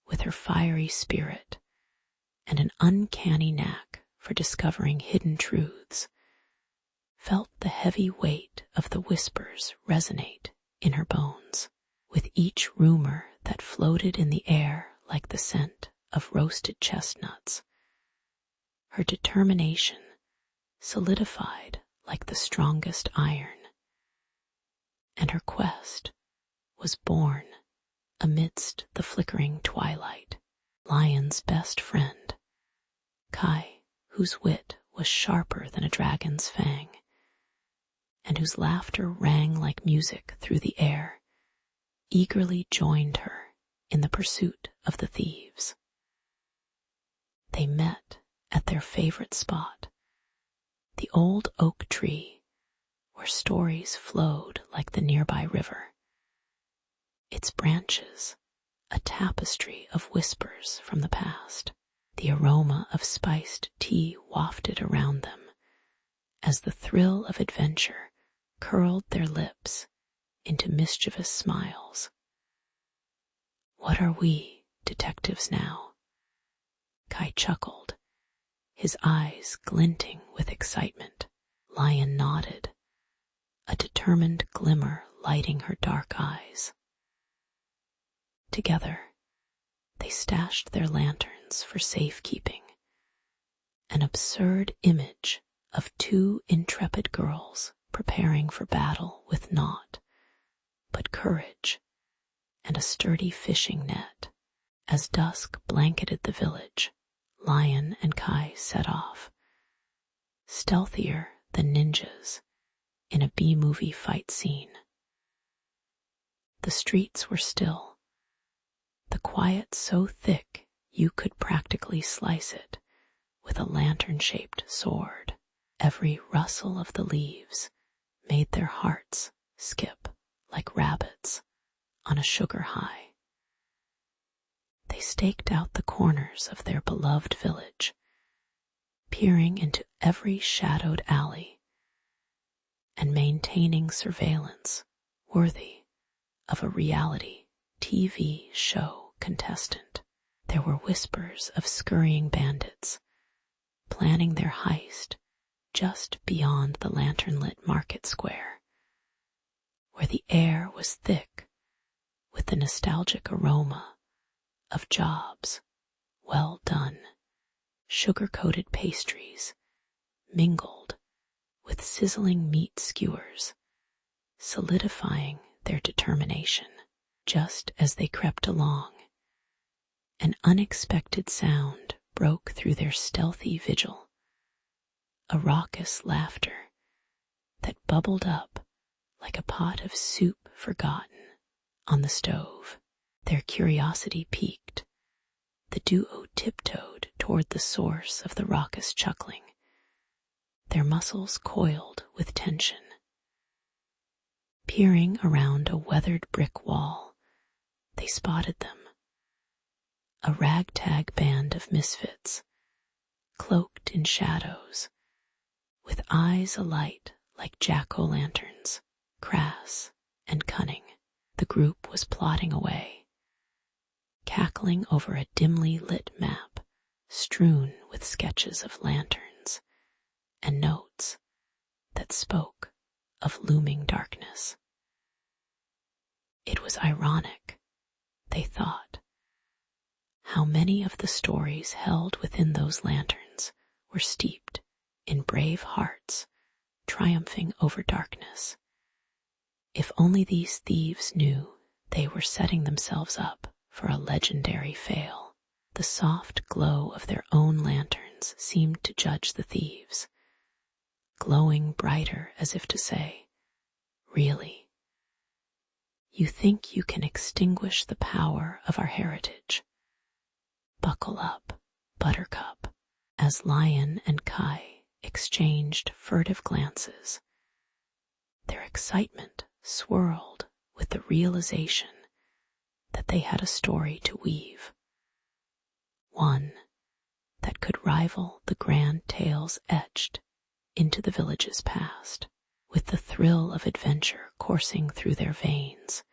with her fiery spirit and an uncanny knack for discovering hidden truths, felt the heavy weight of the whispers resonate in her bones, with each rumor that floated in the air like the scent of roasted chestnuts. Her determination solidified like the strongest iron, and her quest was born amidst the flickering twilight. Lion's best friend, Kai, whose wit was sharper than a dragon's fang, and whose laughter rang like music through the air, eagerly joined her in the pursuit of the thieves. They met at their favorite spot, the old oak tree, where stories flowed like the nearby river, its branches a tapestry of whispers from the past. The aroma of spiced tea wafted around them as the thrill of adventure curled their lips into mischievous smiles. What are we, detectives, now? Kai chuckled, his eyes glinting with excitement. Lion nodded, a determined glimmer lighting her dark eyes. Together, they stashed their lanterns for safekeeping, an absurd image of two intrepid girls preparing for battle with naught but courage and a sturdy fishing net. As dusk blanketed the village, Lion and Kai set off, stealthier than ninjas in a B-movie fight scene. The streets were still, the quiet so thick you could practically slice it with a lantern-shaped sword. Every rustle of the leaves made their hearts skip like rabbits on a sugar high. They staked out the corners of their beloved village, peering into every shadowed alley and maintaining surveillance worthy of a reality TV show contestant. There were whispers of scurrying bandits planning their heist just beyond the lantern-lit market square, where the air was thick with the nostalgic aroma of jobs well done, sugar-coated pastries mingled with sizzling meat skewers, solidifying their determination. Just as they crept along, an unexpected sound broke through their stealthy vigil, a raucous laughter that bubbled up like a pot of soup forgotten on the stove. Their curiosity piqued. The duo tiptoed toward the source of the raucous chuckling, their muscles coiled with tension. Peering around a weathered brick wall, they spotted them. A ragtag band of misfits, cloaked in shadows, with eyes alight like jack-o'-lanterns, crass and cunning. The group was plodding away, cackling over a dimly lit map strewn with sketches of lanterns and notes that spoke of looming darkness. It was ironic, they thought, how many of the stories held within those lanterns were steeped in brave hearts triumphing over darkness. If only these thieves knew they were setting themselves up for a legendary fail. The soft glow of their own lanterns seemed to judge the thieves, glowing brighter as if to say, "Really? You think you can extinguish the power of our heritage? Buckle up, Buttercup." As Lion and Kai exchanged furtive glances, their excitement swirled with the realization that they had a story to weave, one that could rival the grand tales etched into the village's past. With the thrill of adventure coursing through their veins,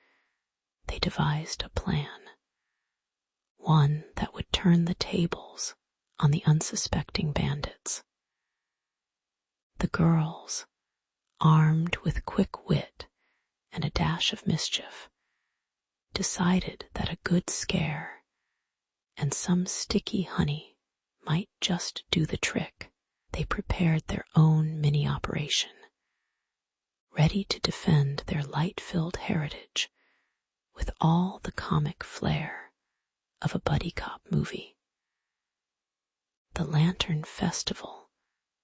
they devised a plan, one that would turn the tables on the unsuspecting bandits. The girls, armed with quick wit and a dash of mischief, decided that a good scare and some sticky honey might just do the trick. They prepared their own mini operation, ready to defend their light-filled heritage with all the comic flair of a buddy cop movie. The Lantern Festival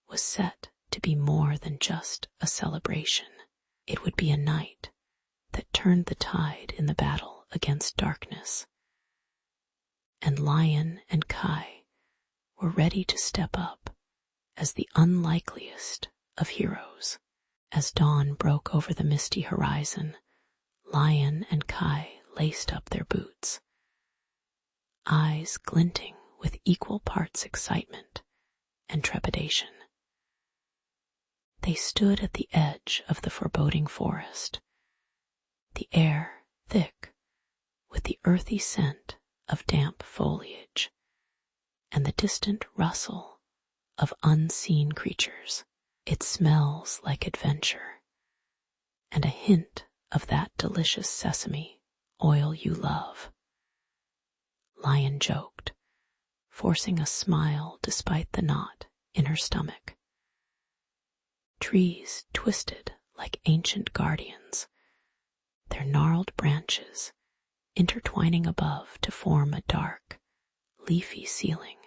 was set to be more than just a celebration. It would be a night that turned the tide in the battle against darkness. And Lion and Kai were ready to step up as the unlikeliest of heroes. As dawn broke over the misty horizon, Lion and Kai laced up their boots, eyes glinting with equal parts excitement and trepidation. They stood at the edge of the foreboding forest, the air thick with the earthy scent of damp foliage and the distant rustle of unseen creatures. It smells like adventure and a hint of that delicious sesame oil you love, Lion joked, forcing a smile despite the knot in her stomach. Trees twisted like ancient guardians, their gnarled branches intertwining above to form a dark, leafy ceiling,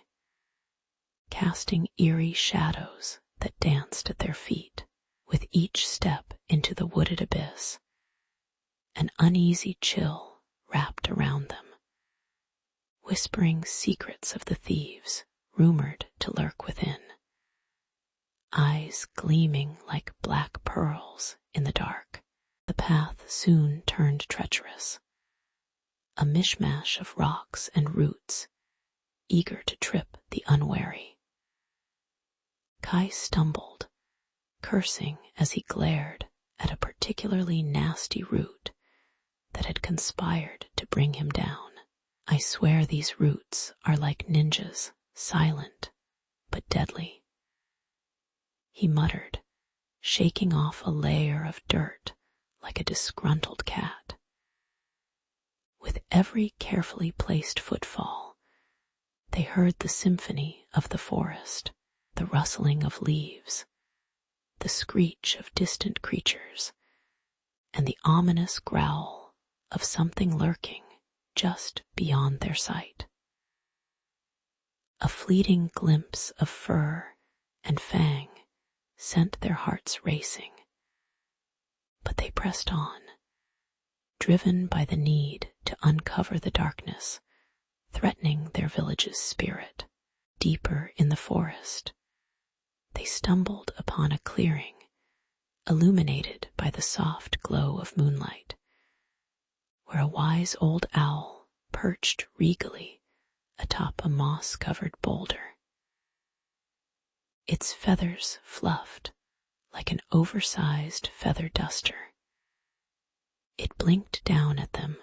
casting eerie shadows that danced at their feet. With each step into the wooded abyss, an uneasy chill wrapped around them, whispering secrets of the thieves rumored to lurk within, eyes gleaming like black pearls in the dark. The path soon turned treacherous, a mishmash of rocks and roots, eager to trip the unwary. Kai stumbled, cursing as he glared at a particularly nasty root that had conspired to bring him down. "I swear these roots are like ninjas, silent but deadly," he muttered, shaking off a layer of dirt like a disgruntled cat. every carefully placed footfall, they heard the symphony of the forest, the rustling of leaves, the screech of distant creatures, and the ominous growl of something lurking just beyond their sight. A fleeting glimpse of fur and fang sent their hearts racing, but they pressed on, driven by the need to uncover the darkness threatening their village's spirit. Deeper in the forest, they stumbled upon a clearing illuminated by the soft glow of moonlight, where a wise old owl perched regally atop a moss-covered boulder. Its feathers fluffed like an oversized feather duster. It blinked down at them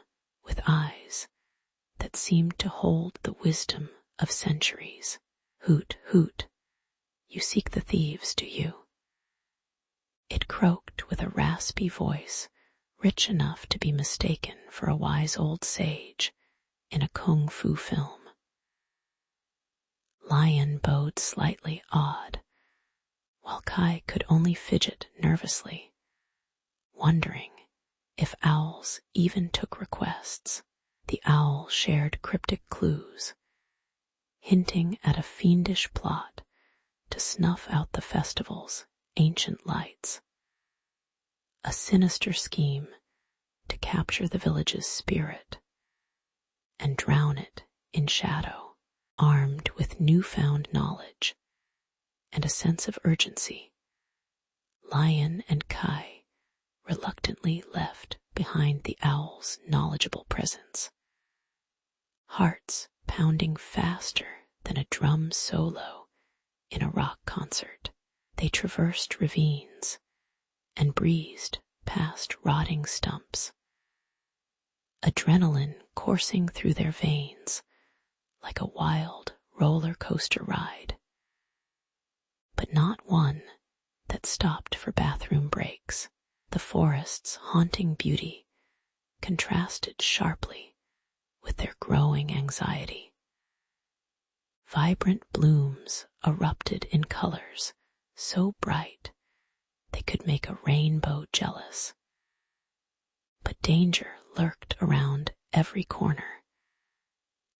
with eyes that seemed to hold the wisdom of centuries. Hoot, hoot, you seek the thieves, do you? It croaked with a raspy voice rich enough to be mistaken for a wise old sage in a kung fu film. Lion bowed slightly awed, while Kai could only fidget nervously, wondering if owls even took requests. The owl shared cryptic clues, hinting at a fiendish plot to snuff out the festival's ancient lights. A sinister scheme to capture the village's spirit and drown it in shadow. Armed with newfound knowledge and a sense of urgency, Lion and Kai reluctantly left behind the owl's knowledgeable presence. Hearts pounding faster than a drum solo in a rock concert, they traversed ravines and breezed past rotting stumps, adrenaline coursing through their veins like a wild roller coaster ride, but not one that stopped for bathroom breaks. The forest's haunting beauty contrasted sharply with their growing anxiety. Vibrant blooms erupted in colors so bright they could make a rainbow jealous. But danger lurked around every corner,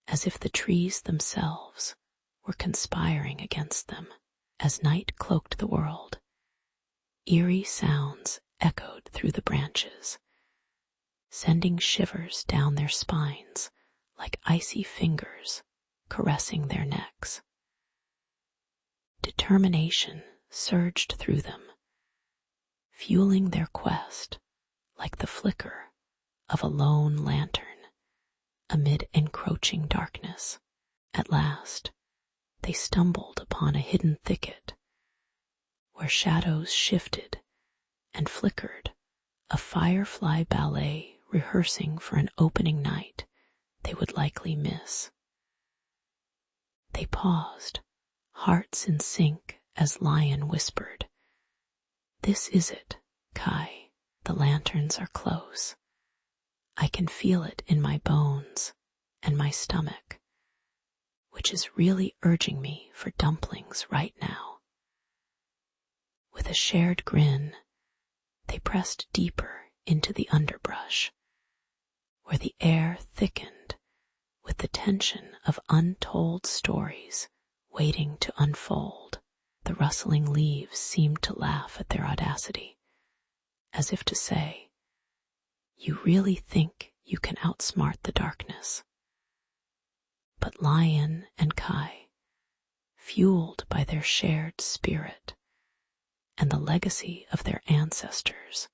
as if the trees themselves were conspiring against them. As night cloaked the world, eerie sounds echoed through the branches, sending shivers down their spines like icy fingers caressing their necks. Determination surged through them, fueling their quest like the flicker of a lone lantern amid encroaching darkness. At last, they stumbled upon a hidden thicket where shadows shifted and flickered, a firefly ballet rehearsing for an opening night they would likely miss. They paused, hearts in sync, as Lion whispered, "This is it, Kai. The lanterns are close. I can feel it in my bones and my stomach, which is really urging me for dumplings right now." With a shared grin, they pressed deeper into the underbrush, where the air thickened with the tension of untold stories waiting to unfold. The rustling leaves seemed to laugh at their audacity, as if to say, "You really think you can outsmart the darkness?" But Lion and Kai, fueled by their shared spirit and the legacy of their ancestors,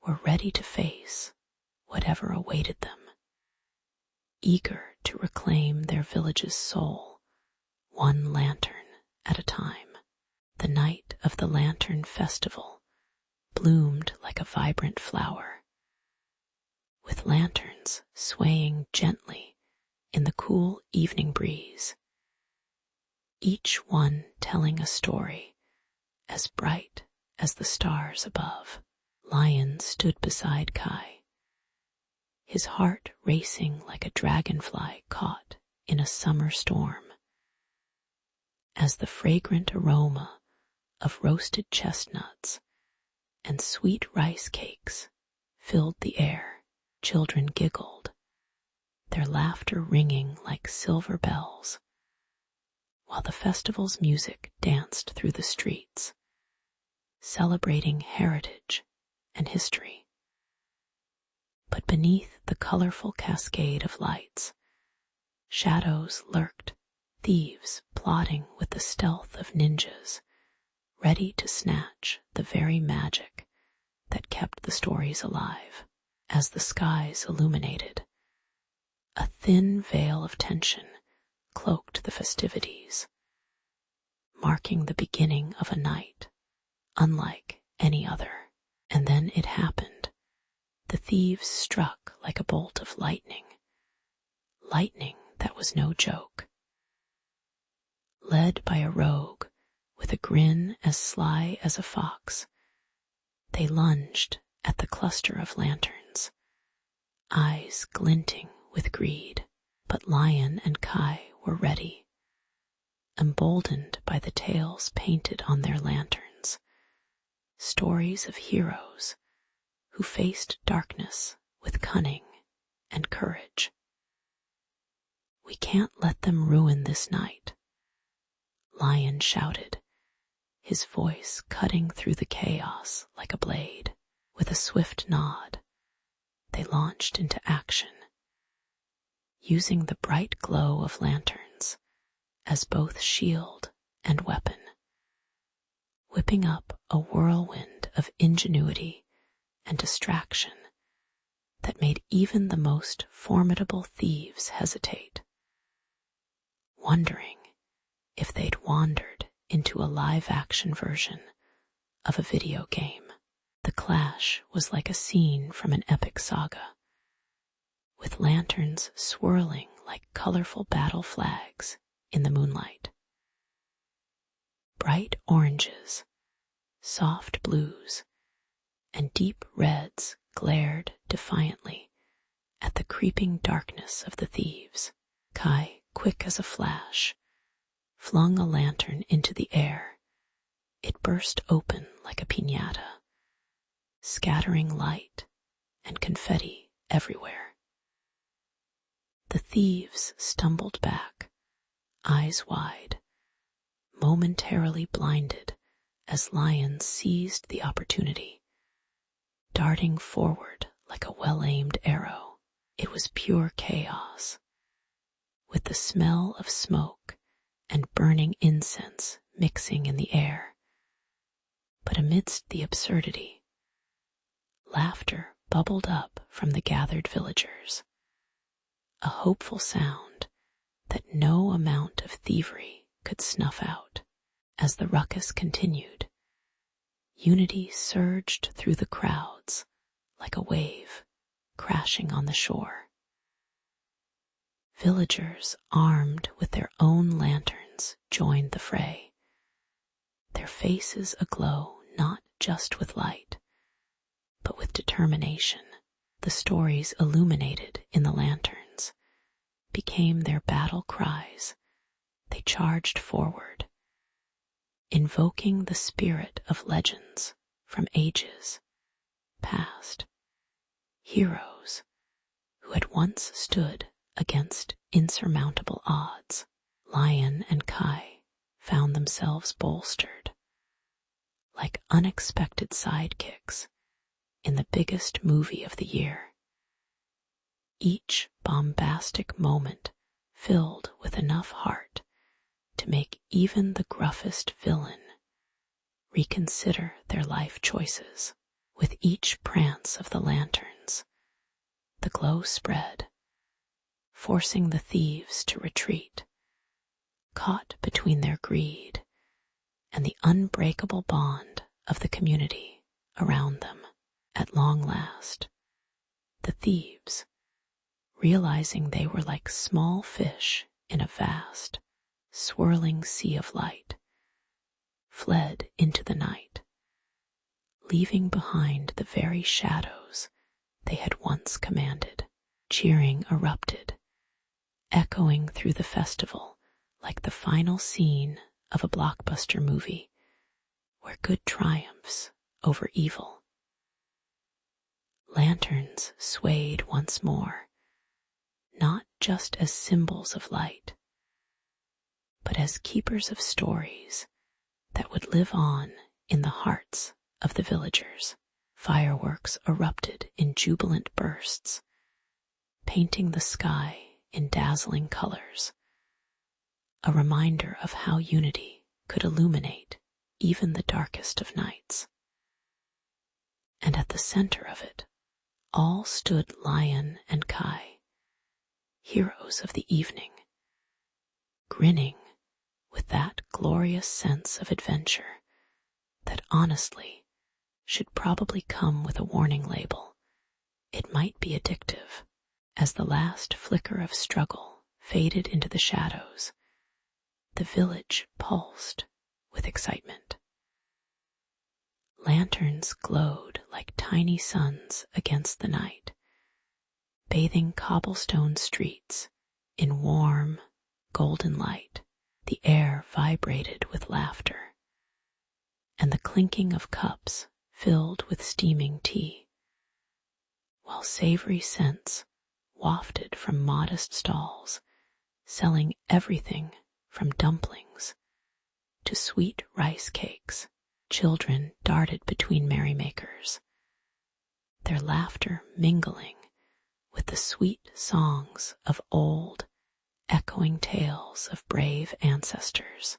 were ready to face whatever awaited them, eager to reclaim their village's soul, one lantern at a time. The night of the Lantern Festival bloomed like a vibrant flower, with lanterns swaying gently in the cool evening breeze, each one telling a story as bright as the stars above. Lion stood beside Kai, his heart racing like a dragonfly caught in a summer storm. As the fragrant aroma of roasted chestnuts and sweet rice cakes filled the air, children giggled, their laughter ringing like silver bells, while the festival's music danced through the streets, celebrating heritage and history. But beneath the colorful cascade of lights, shadows lurked, thieves plotting with the stealth of ninjas, ready to snatch the very magic that kept the stories alive. As the skies illuminated, a thin veil of tension cloaked the festivities, marking the beginning of a night unlike any other. And then it happened. The thieves struck like a bolt of lightning that was no joke. Led by a rogue with a grin as sly as a fox, they lunged at the cluster of lanterns, eyes glinting with greed. But Lion and Kai were ready, emboldened by the tales painted on their lanterns, stories of heroes who faced darkness with cunning and courage. "We can't let them ruin this night," Lion shouted, his voice cutting through the chaos like a blade. With a swift nod, they launched into action, using the bright glow of lanterns as both shield and weapon, whipping up a whirlwind of ingenuity and distraction that made even the most formidable thieves hesitate, wondering if they'd wandered into a live-action version of a video game. The clash was like a scene from an epic saga, with lanterns swirling like colorful battle flags in the moonlight. Bright oranges, soft blues, and deep reds glared defiantly at the creeping darkness of the thieves. Kai, quick as a flash, flung a lantern into the air. It burst open like a piñata, scattering light and confetti everywhere. The thieves stumbled back, eyes wide, momentarily blinded as Lion seized the opportunity, darting forward like a well-aimed arrow. It was pure chaos, with the smell of smoke and burning incense mixing in the air. But amidst the absurdity, laughter bubbled up from the gathered villagers, a hopeful sound that no amount of thievery could snuff out. As the ruckus continued, unity surged through the crowds like a wave crashing on the shore. Villagers armed with their own lanterns joined the fray, their faces aglow not just with light, but with determination. The stories illuminated in the lanterns became their battle cries. They charged forward, invoking the spirit of legends from ages past, heroes who had once stood against insurmountable odds. Lion and Kai found themselves bolstered, like unexpected sidekicks in the biggest movie of the year. Each bombastic moment filled with enough heart to make even the gruffest villain reconsider their life choices. With each prance of the lanterns, the glow spread, forcing the thieves to retreat, caught between their greed and the unbreakable bond of the community around them. At long last, the thieves, realizing they were like small fish in a vast, swirling sea of light, fled into the night, leaving behind the very shadows they had once commanded. cheering erupted, echoing through the festival like the final scene of a blockbuster movie where good triumphs over evil. Lanterns swayed once more, not just as symbols of light, but as keepers of stories that would live on in the hearts of the villagers. Fireworks erupted in jubilant bursts, painting the sky in dazzling colors, a reminder of how unity could illuminate even the darkest of nights. And at the center of it all stood Lion and Kai, heroes of the evening, grinning with that glorious sense of adventure that honestly should probably come with a warning label. It might be addictive. As the last flicker of struggle faded into the shadows, the village pulsed with excitement. Lanterns glowed like tiny suns against the night, bathing cobblestone streets in warm, golden light. The air vibrated with laughter, and the clinking of cups filled with steaming tea, while savory scents wafted from modest stalls, selling everything from dumplings to sweet rice cakes. Children darted between merrymakers, their laughter mingling with the sweet songs of old, echoing tales of brave ancestors.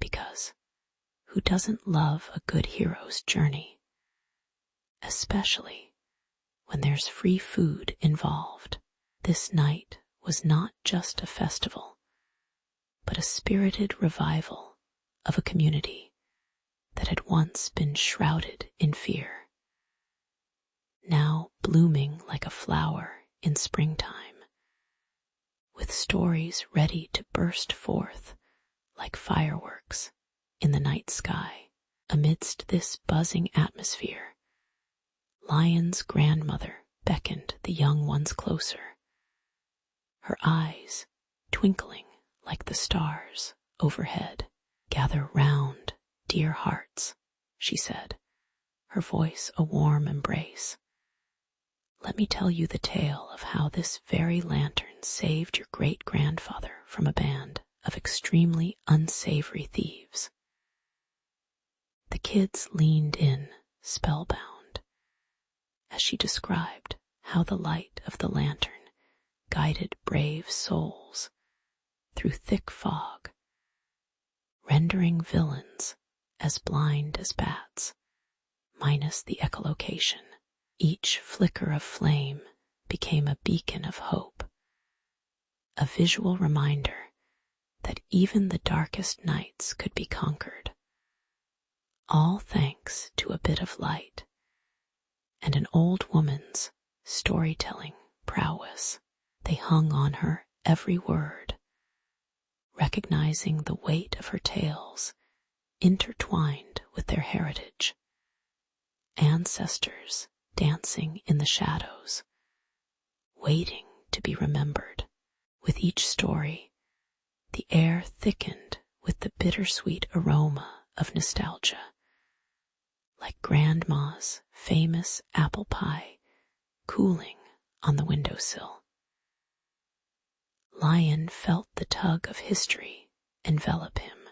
Because who doesn't love a good hero's journey? Especially when there's free food involved. This night was not just a festival, but a spirited revival of a community that had once been shrouded in fear, now blooming like a flower in springtime, with stories ready to burst forth like fireworks in the night sky. Amidst this buzzing atmosphere, Lion's grandmother beckoned the young ones closer, her eyes twinkling like the stars overhead. "Gather round, dear hearts," she said, her voice a warm embrace. "Let me tell you the tale of how this very lantern saved your great-grandfather from a band of extremely unsavory thieves." The kids leaned in, spellbound, as she described how the light of the lantern guided brave souls through thick fog, rendering villains as blind as bats, minus the echolocation. Each flicker of flame became a beacon of hope, a visual reminder that even the darkest nights could be conquered, all thanks to a bit of light and an old woman's storytelling prowess. They hung on her every word, recognizing the weight of her tales intertwined with their heritage. Ancestors dancing in the shadows, waiting to be remembered. With each story, the air thickened with the bittersweet aroma of nostalgia, like Grandma's famous apple pie cooling on the windowsill. Lion felt the tug of history envelop him,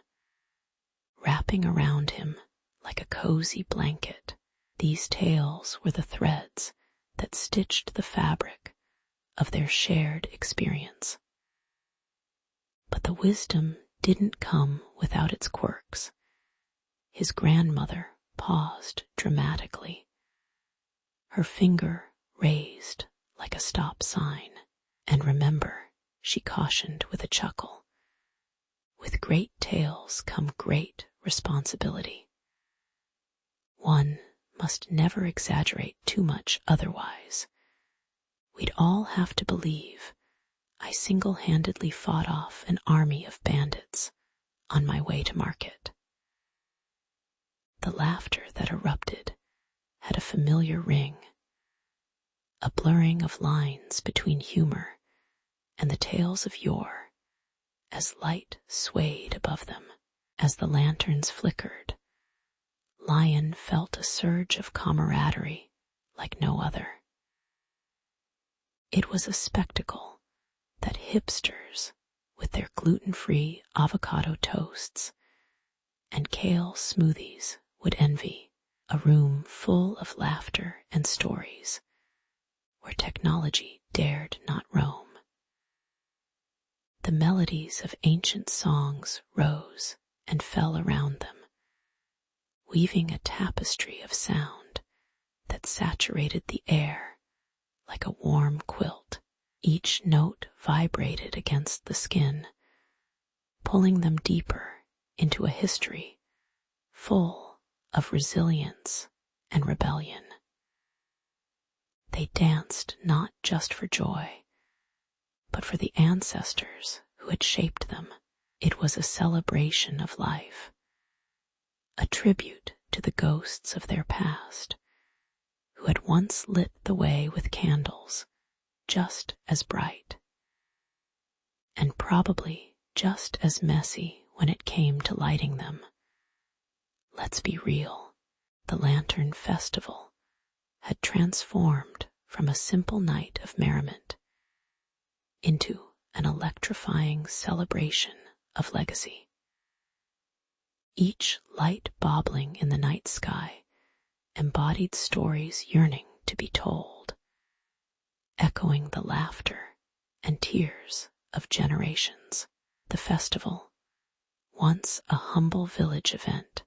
wrapping around him like a cozy blanket. These tales were the threads that stitched the fabric of their shared experience. But the wisdom didn't come without its quirks. His grandmother paused dramatically, her finger raised like a stop sign. "And remember," she cautioned with a chuckle, "with great tales come great responsibility. One must never exaggerate too much, otherwise we'd all have to believe I single-handedly fought off an army of bandits on my way to market." The laughter that erupted had a familiar ring, a blurring of lines between humor and the tales of yore as light swayed above them. As the lanterns flickered, Lion felt a surge of camaraderie like no other. It was a spectacle that hipsters, with their gluten-free avocado toasts and kale smoothies, would envy, a room full of laughter and stories where technology dared not roam. The melodies of ancient songs rose and fell around them, weaving a tapestry of sound that saturated the air like a warm quilt. Each note vibrated against the skin, pulling them deeper into a history full of resilience and rebellion. They danced not just for joy, but for the ancestors who had shaped them. It was a celebration of life, a tribute to the ghosts of their past, who had once lit the way with candles just as bright, and probably just as messy when it came to lighting them. Let's be real, the Lantern Festival had transformed from a simple night of merriment into an electrifying celebration of legacy. Each light bobbling in the night sky embodied stories yearning to be told, echoing the laughter and tears of generations. The festival, once a humble village event,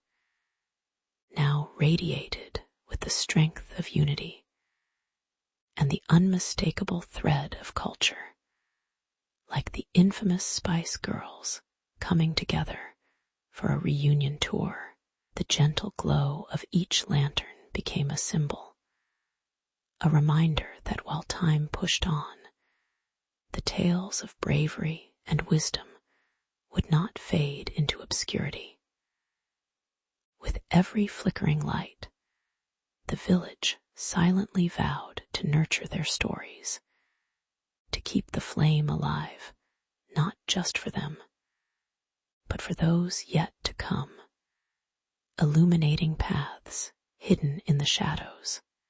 now radiated with the strength of unity and the unmistakable thread of culture, like the infamous Spice Girls coming together for a reunion tour. The gentle glow of each lantern became a symbol, a reminder that while time pushed on, the tales of bravery and wisdom would not fade into obscurity. With every flickering light, the village silently vowed to nurture their stories, to keep the flame alive, not just for them, but for those yet to come, illuminating paths hidden in the shadows.